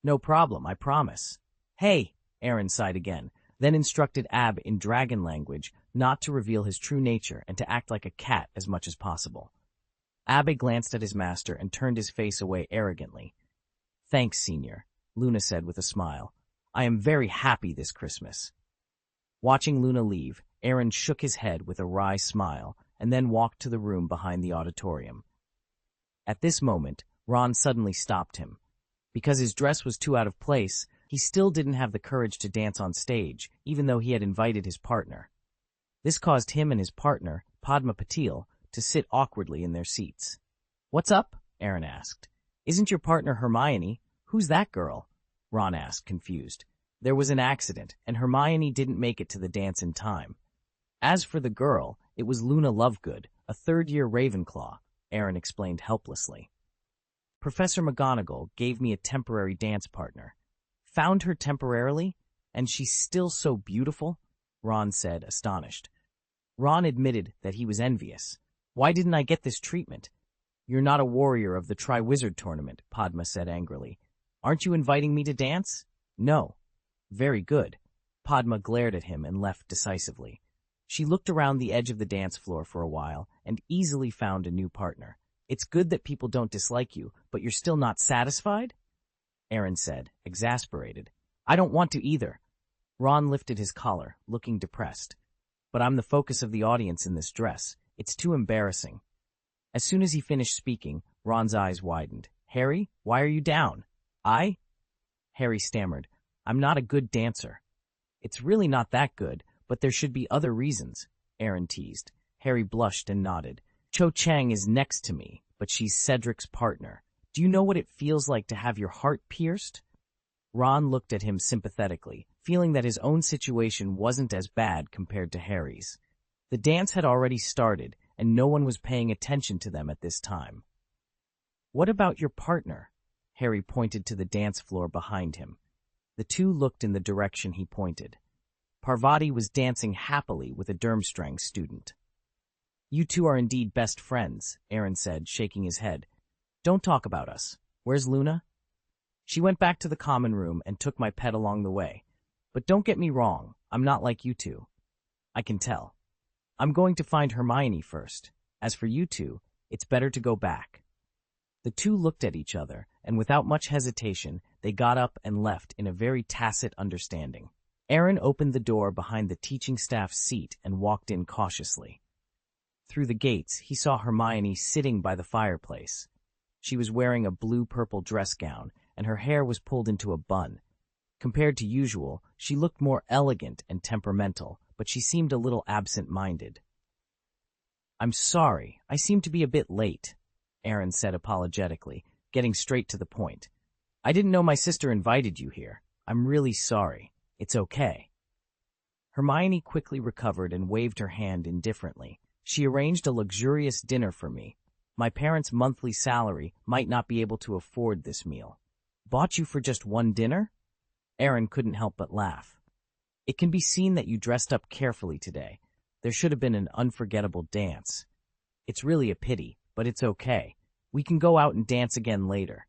No problem, I promise. Hey, Aaron sighed again, then instructed Ab in dragon language not to reveal his true nature and to act like a cat as much as possible. Abbe glanced at his master and turned his face away arrogantly. Thanks, Senior, Luna said with a smile. I am very happy this Christmas. Watching Luna leave, Aaron shook his head with a wry smile and then walked to the room behind the auditorium. At this moment, Ron suddenly stopped him. Because his dress was too out of place, he still didn't have the courage to dance on stage, even though he had invited his partner. This caused him and his partner, Padma Patil, to sit awkwardly in their seats. What's up? Aaron asked. Isn't your partner Hermione? Who's that girl? Ron asked, confused. There was an accident, and Hermione didn't make it to the dance in time. As for the girl, it was Luna Lovegood, a third-year Ravenclaw, Aaron explained helplessly. Professor McGonagall gave me a temporary dance partner. Found her temporarily? And she's still so beautiful? Ron said, astonished. Ron admitted that he was envious. Why didn't I get this treatment? You're not a warrior of the Triwizard Tournament, Padma said angrily. Aren't you inviting me to dance? No. Very good. Padma glared at him and left decisively. She looked around the edge of the dance floor for a while and easily found a new partner. It's good that people don't dislike you, but you're still not satisfied? Aaron said, exasperated. I don't want to either. Ron lifted his collar, looking depressed. But I'm the focus of the audience in this dress. It's too embarrassing. As soon as he finished speaking, Ron's eyes widened. Harry, why are you down? I? Harry stammered. I'm not a good dancer. It's really not that good, but there should be other reasons, Aaron teased. Harry blushed and nodded. Cho Chang is next to me, but she's Cedric's partner. Do you know what it feels like to have your heart pierced? Ron looked at him sympathetically, feeling that his own situation wasn't as bad compared to Harry's. The dance had already started, and no one was paying attention to them at this time. What about your partner? Harry pointed to the dance floor behind him. The two looked in the direction he pointed. Parvati was dancing happily with a Durmstrang student. "You two are indeed best friends," Aaron said, shaking his head. "Don't talk about us. Where's Luna?" "She went back to the common room and took my pet along the way. But don't get me wrong, I'm not like you two. I can tell. I'm going to find Hermione first. As for you two, it's better to go back." The two looked at each other, and without much hesitation, they got up and left in a very tacit understanding. Aaron opened the door behind the teaching staff's seat and walked in cautiously. Through the gates, he saw Hermione sitting by the fireplace. She was wearing a blue-purple dress gown, and her hair was pulled into a bun. Compared to usual, she looked more elegant and temperamental, but she seemed a little absent-minded. "I'm sorry, I seem to be a bit late," Aaron said apologetically, getting straight to the point. "I didn't know my sister invited you here. I'm really sorry. It's okay." Hermione quickly recovered and waved her hand indifferently. "She arranged a luxurious dinner for me. My parents' monthly salary might not be able to afford this meal." "Bought you for just one dinner?" Aaron couldn't help but laugh. "It can be seen that you dressed up carefully today. There should have been an unforgettable dance. It's really a pity, but it's okay. We can go out and dance again later."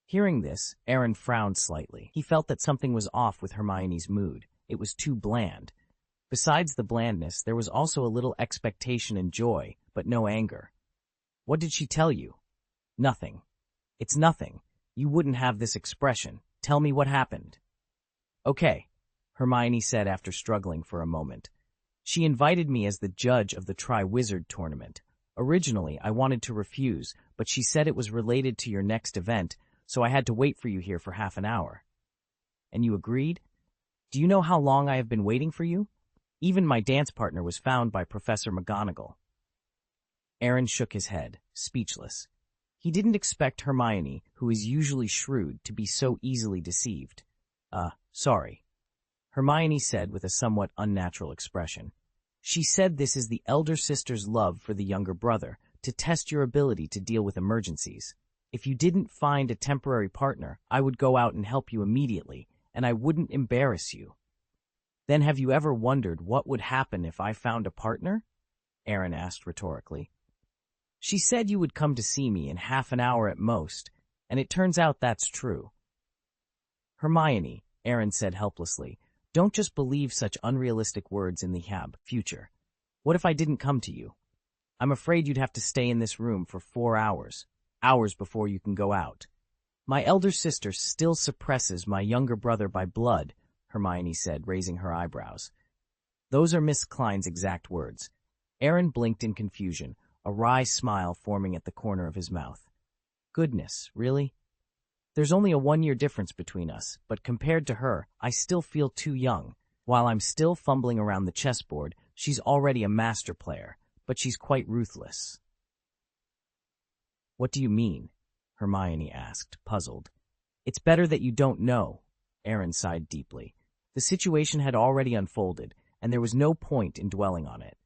Hearing this, Aaron frowned slightly. He felt that something was off with Hermione's mood. It was too bland. Besides the blandness, there was also a little expectation and joy, but no anger. "What did she tell you?" "Nothing." "It's nothing. You wouldn't have this expression. Tell me what happened." "Okay," Hermione said after struggling for a moment. "She invited me as the judge of the Triwizard tournament. Originally, I wanted to refuse, but she said it was related to your next event, so I had to wait for you here for half an hour." "And you agreed? Do you know how long I have been waiting for you? Even my dance partner was found by Professor McGonagall." Aaron shook his head, speechless. He didn't expect Hermione, who is usually shrewd, to be so easily deceived. Sorry," Hermione said with a somewhat unnatural expression. "She said this is the elder sister's love for the younger brother, to test your ability to deal with emergencies. If you didn't find a temporary partner, I would go out and help you immediately, and I wouldn't embarrass you." "Then have you ever wondered what would happen if I found a partner?" Aaron asked rhetorically. "She said you would come to see me in half an hour at most, and it turns out that's true." "Hermione," Aaron said helplessly, "don't just believe such unrealistic words in the future. What if I didn't come to you? I'm afraid you'd have to stay in this room for 4 hours before you can go out." "My elder sister still suppresses my younger brother by blood," Hermione said, raising her eyebrows. "Those are Miss Klein's exact words." Aaron blinked in confusion, a wry smile forming at the corner of his mouth. "Goodness, really? There's only a 1-year difference between us, but compared to her, I still feel too young. While I'm still fumbling around the chessboard, she's already a master player, but she's quite ruthless." "What do you mean?" Hermione asked, puzzled. "It's better that you don't know," Aaron sighed deeply. The situation had already unfolded, and there was no point in dwelling on it.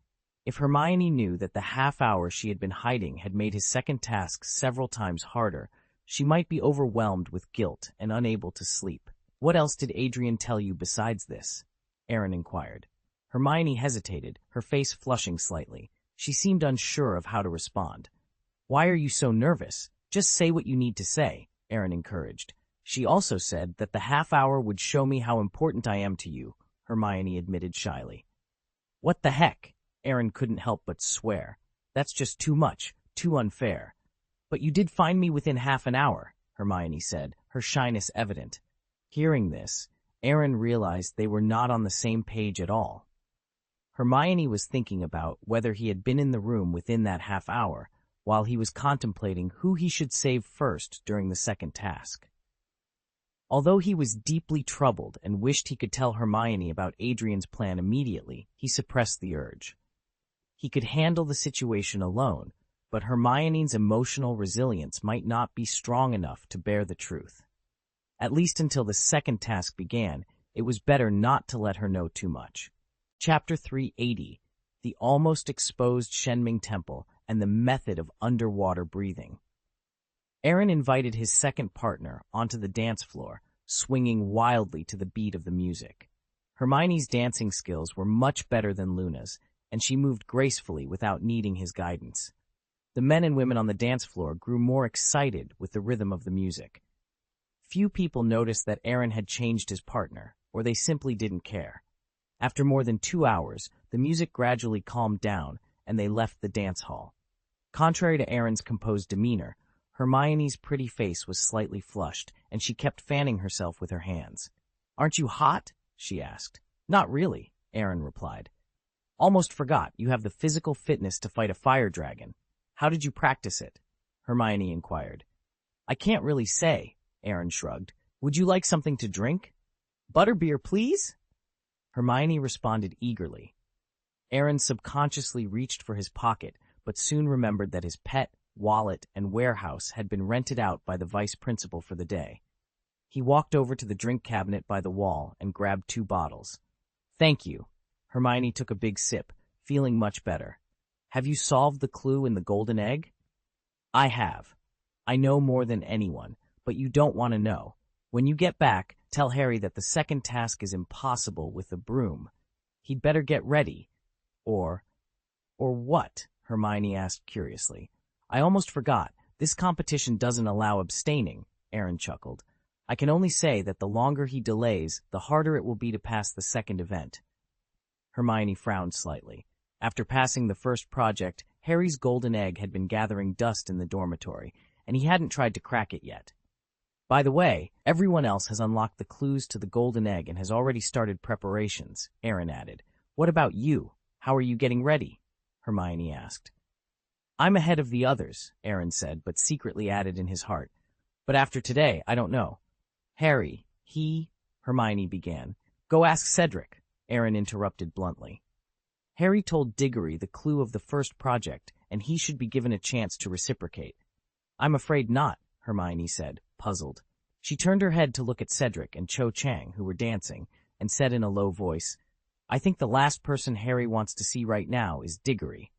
If Hermione knew that the half hour she had been hiding had made his second task several times harder, she might be overwhelmed with guilt and unable to sleep. "What else did Adrian tell you besides this?" Aaron inquired. Hermione hesitated, her face flushing slightly. She seemed unsure of how to respond. "Why are you so nervous? Just say what you need to say," Aaron encouraged. "She also said that the half hour would show me how important I am to you," Hermione admitted shyly. "What the heck?" Aaron couldn't help but swear. "That's just too much, too unfair." "But you did find me within half an hour," Hermione said, her shyness evident. Hearing this, Aaron realized they were not on the same page at all. Hermione was thinking about whether he had been in the room within that half hour, while he was contemplating who he should save first during the second task. Although he was deeply troubled and wished he could tell Hermione about Adrian's plan immediately, he suppressed the urge. He could handle the situation alone, but Hermione's emotional resilience might not be strong enough to bear the truth. At least until the second task began, it was better not to let her know too much. Chapter 380, The Almost Exposed Shenming Temple and the Method of Underwater Breathing. Aaron invited his second partner onto the dance floor, swinging wildly to the beat of the music. Hermione's dancing skills were much better than Luna's, and she moved gracefully without needing his guidance. The men and women on the dance floor grew more excited with the rhythm of the music. Few people noticed that Aaron had changed his partner, or they simply didn't care. After more than 2 hours, the music gradually calmed down, and they left the dance hall. Contrary to Aaron's composed demeanor, Hermione's pretty face was slightly flushed, and she kept fanning herself with her hands. "Aren't you hot?" she asked. "Not really," Aaron replied. "Almost forgot you have the physical fitness to fight a fire dragon. How did you practice it?" Hermione inquired. "I can't really say," Aaron shrugged. "Would you like something to drink?" "Butterbeer, please?" Hermione responded eagerly. Aaron subconsciously reached for his pocket, but soon remembered that his pet, wallet, and warehouse had been rented out by the vice principal for the day. He walked over to the drink cabinet by the wall and grabbed 2 bottles. "Thank you." Hermione took a big sip, feeling much better. "Have you solved the clue in the golden egg?" "I have. I know more than anyone, but you don't want to know. When you get back, tell Harry that the second task is impossible with the broom. He'd better get ready. Or what?" Hermione asked curiously. "I almost forgot. This competition doesn't allow abstaining," Aaron chuckled. "I can only say that the longer he delays, the harder it will be to pass the second event." Hermione frowned slightly. After passing the first project, Harry's golden egg had been gathering dust in the dormitory, and he hadn't tried to crack it yet. "By the way, everyone else has unlocked the clues to the golden egg and has already started preparations," Aaron added. "What about you? How are you getting ready?" Hermione asked. "I'm ahead of the others," Aaron said, but secretly added in his heart. "But after today, I don't know." "Harry, Hermione began. "Go ask Cedric," Aaron interrupted bluntly. Harry told Diggory the clue of the first project, and he should be given a chance to reciprocate. "I'm afraid not," Hermione said, puzzled. She turned her head to look at Cedric and Cho Chang, who were dancing, and said in a low voice, "I think the last person Harry wants to see right now is Diggory."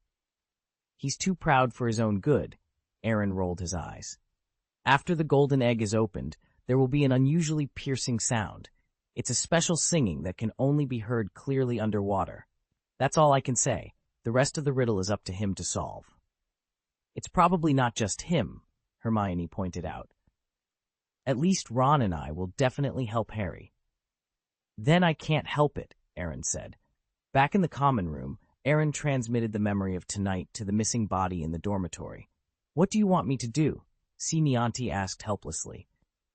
"He's too proud for his own good," Aaron rolled his eyes. "After the golden egg is opened, there will be an unusually piercing sound. It's a special singing that can only be heard clearly underwater. That's all I can say. The rest of the riddle is up to him to solve." "It's probably not just him," Hermione pointed out. "At least Ron and I will definitely help Harry." "Then I can't help it," Aaron said. Back in the common room, Aaron transmitted the memory of tonight to the missing body in the dormitory. "What do you want me to do?" Sinianti asked helplessly.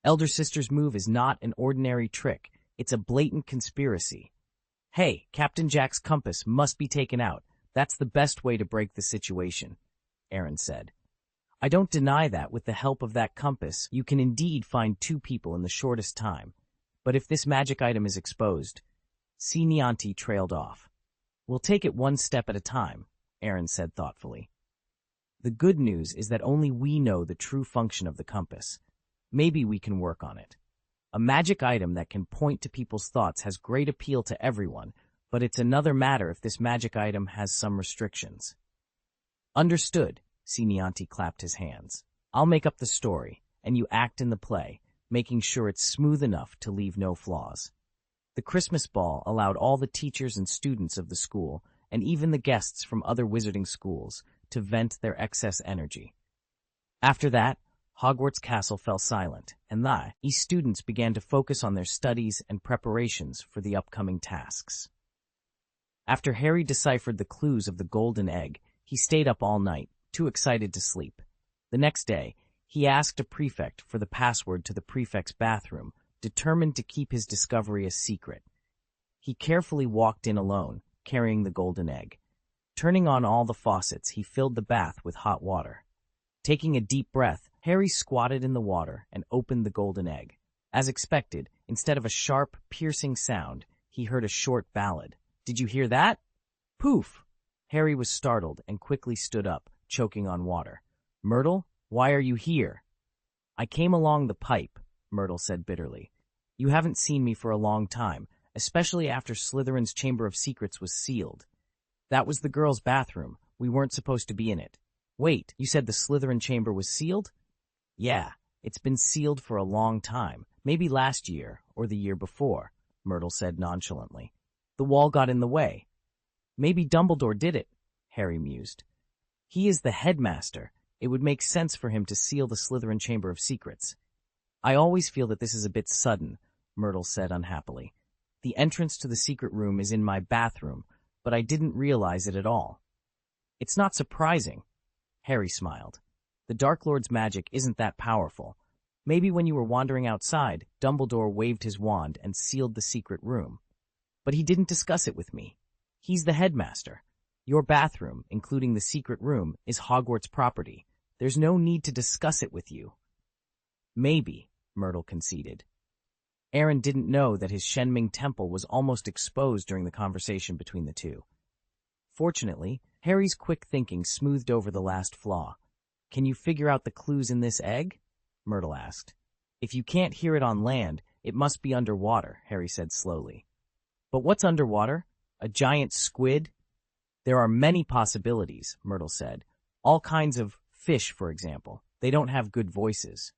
"Elder Sister's move is not an ordinary trick. It's a blatant conspiracy." "Hey, Captain Jack's compass must be taken out. That's the best way to break the situation," Aaron said. "I don't deny that with the help of that compass, you can indeed find 2 people in the shortest time. But if this magic item is exposed..." Sinianti trailed off. "We'll take it one step at a time," Aaron said thoughtfully. "The good news is that only we know the true function of the compass. Maybe we can work on it. A magic item that can point to people's thoughts has great appeal to everyone, but it's another matter if this magic item has some restrictions." "Understood," Sinianti clapped his hands. "I'll make up the story, and you act in the play, making sure it's smooth enough to leave no flaws." The Christmas ball allowed all the teachers and students of the school, and even the guests from other wizarding schools, to vent their excess energy. After that, Hogwarts Castle fell silent, and the students began to focus on their studies and preparations for the upcoming tasks. After Harry deciphered the clues of the golden egg, he stayed up all night, too excited to sleep. The next day, he asked a prefect for the password to the prefect's bathroom, determined to keep his discovery a secret. He carefully walked in alone, carrying the golden egg. Turning on all the faucets, he filled the bath with hot water. Taking a deep breath, Harry squatted in the water and opened the golden egg. As expected, instead of a sharp, piercing sound, he heard a short ballad. "Did you hear that?" Poof! Harry was startled and quickly stood up, choking on water. "Myrtle, why are you here?" "I came along the pipe," Myrtle said bitterly. "You haven't seen me for a long time, especially after Slytherin's Chamber of Secrets was sealed. That was the girls' bathroom. We weren't supposed to be in it." "Wait, you said the Slytherin chamber was sealed?" "Yeah, it's been sealed for a long time. Maybe last year or the year before, Myrtle said nonchalantly. The wall got in the way. Maybe Dumbledore did it, Harry mused. He is the headmaster. It would make sense for him to seal the Slytherin Chamber of Secrets. I always feel that this is a bit sudden, Myrtle said unhappily. The entrance to the secret room is in my bathroom, but I didn't realize it at all. It's not surprising, Harry smiled. The Dark Lord's magic isn't that powerful. Maybe when you were wandering outside, Dumbledore waved his wand and sealed the secret room. But he didn't discuss it with me. He's the headmaster. Your bathroom, including the secret room, is Hogwarts property. There's no need to discuss it with you. Maybe, Myrtle conceded. Aaron didn't know that his Shenming temple was almost exposed during the conversation between the two. Fortunately, Harry's quick thinking smoothed over the last flaw. Can you figure out the clues in this egg? Myrtle asked. If you can't hear it on land, it must be underwater, Harry said slowly. But what's underwater? A giant squid? There are many possibilities, Myrtle said. All kinds of fish, for example. They don't have good voices.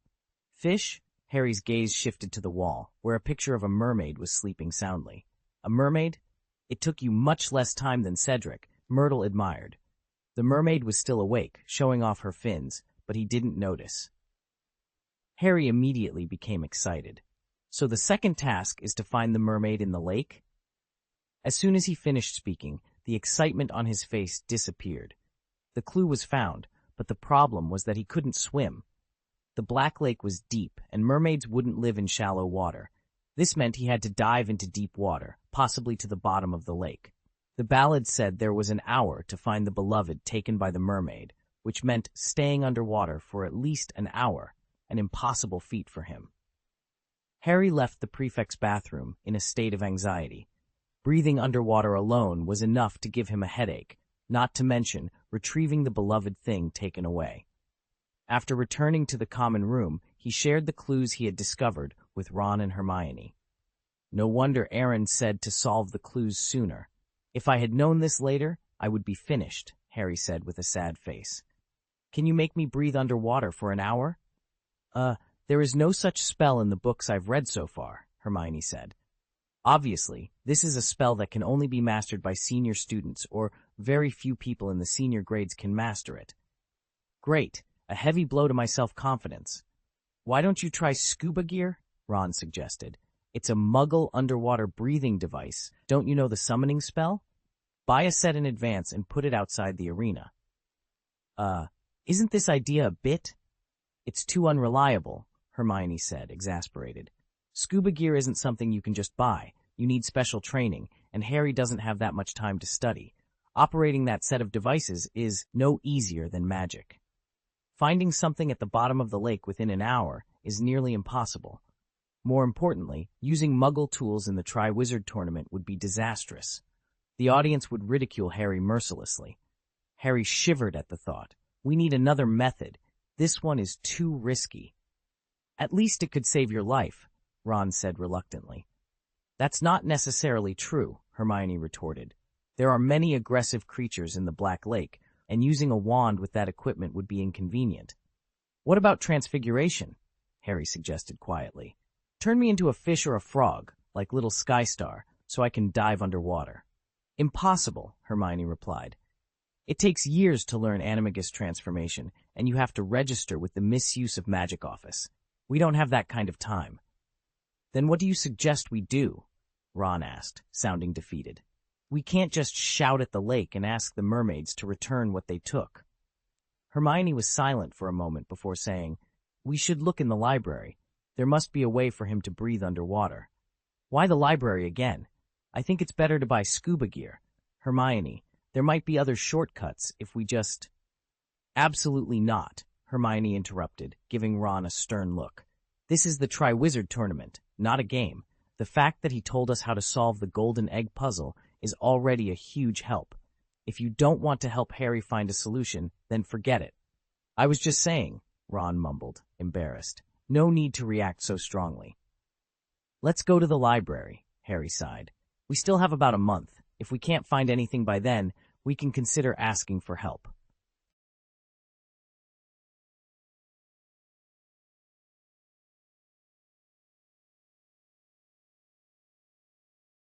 Fish? Harry's gaze shifted to the wall, where a picture of a mermaid was sleeping soundly. A mermaid? It took you much less time than Cedric, Myrtle admired. The mermaid was still awake, showing off her fins, but he didn't notice. Harry immediately became excited. So the second task is to find the mermaid in the lake? As soon as he finished speaking, the excitement on his face disappeared. The clue was found, but the problem was that he couldn't swim. The Black Lake was deep, and mermaids wouldn't live in shallow water. This meant he had to dive into deep water, possibly to the bottom of the lake. The ballad said there was an hour to find the beloved taken by the mermaid, which meant staying underwater for at least an hour, an impossible feat for him. Harry left the prefect's bathroom in a state of anxiety. Breathing underwater alone was enough to give him a headache, not to mention retrieving the beloved thing taken away. After returning to the common room, he shared the clues he had discovered with Ron and Hermione. No wonder Aaron said to solve the clues sooner. If I had known this later, I would be finished, Harry said with a sad face. Can you make me breathe underwater for an hour? There is no such spell in the books I've read so far, Hermione said. Obviously, this is a spell that can only be mastered by senior students, or very few people in the senior grades can master it. Great, a heavy blow to my self-confidence. Why don't you try scuba gear? Ron suggested. It's a muggle underwater breathing device. Don't you know the summoning spell? Buy a set in advance and put it outside the arena. Isn't this idea a bit? It's too unreliable, Hermione said, exasperated. Scuba gear isn't something you can just buy. You need special training, and Harry doesn't have that much time to study. Operating that set of devices is no easier than magic. Finding something at the bottom of the lake within an hour is nearly impossible. More importantly, using Muggle tools in the Triwizard Tournament would be disastrous. The audience would ridicule Harry mercilessly. Harry shivered at the thought. We need another method. This one is too risky. At least it could save your life, Ron said reluctantly. That's not necessarily true, Hermione retorted. There are many aggressive creatures in the Black Lake, and using a wand with that equipment would be inconvenient. What about transfiguration? Harry suggested quietly. Turn me into a fish or a frog, like little Skystar, so I can dive underwater. Impossible, Hermione replied. It takes years to learn animagus transformation, and you have to register with the Misuse of Magic office. We don't have that kind of time. Then what do you suggest we do? Ron asked, sounding defeated. We can't just shout at the lake and ask the mermaids to return what they took. Hermione was silent for a moment before saying, We should look in the library. There must be a way for him to breathe underwater. Why the library again? I think it's better to buy scuba gear. Hermione, there might be other shortcuts if we just... Absolutely not, Hermione interrupted, giving Ron a stern look. This is the Triwizard Tournament, not a game. The fact that he told us how to solve the golden egg puzzle is already a huge help. If you don't want to help Harry find a solution, then forget it. I was just saying, Ron mumbled, embarrassed. No need to react so strongly. Let's go to the library, Harry sighed. We still have about a month. If we can't find anything by then, we can consider asking for help.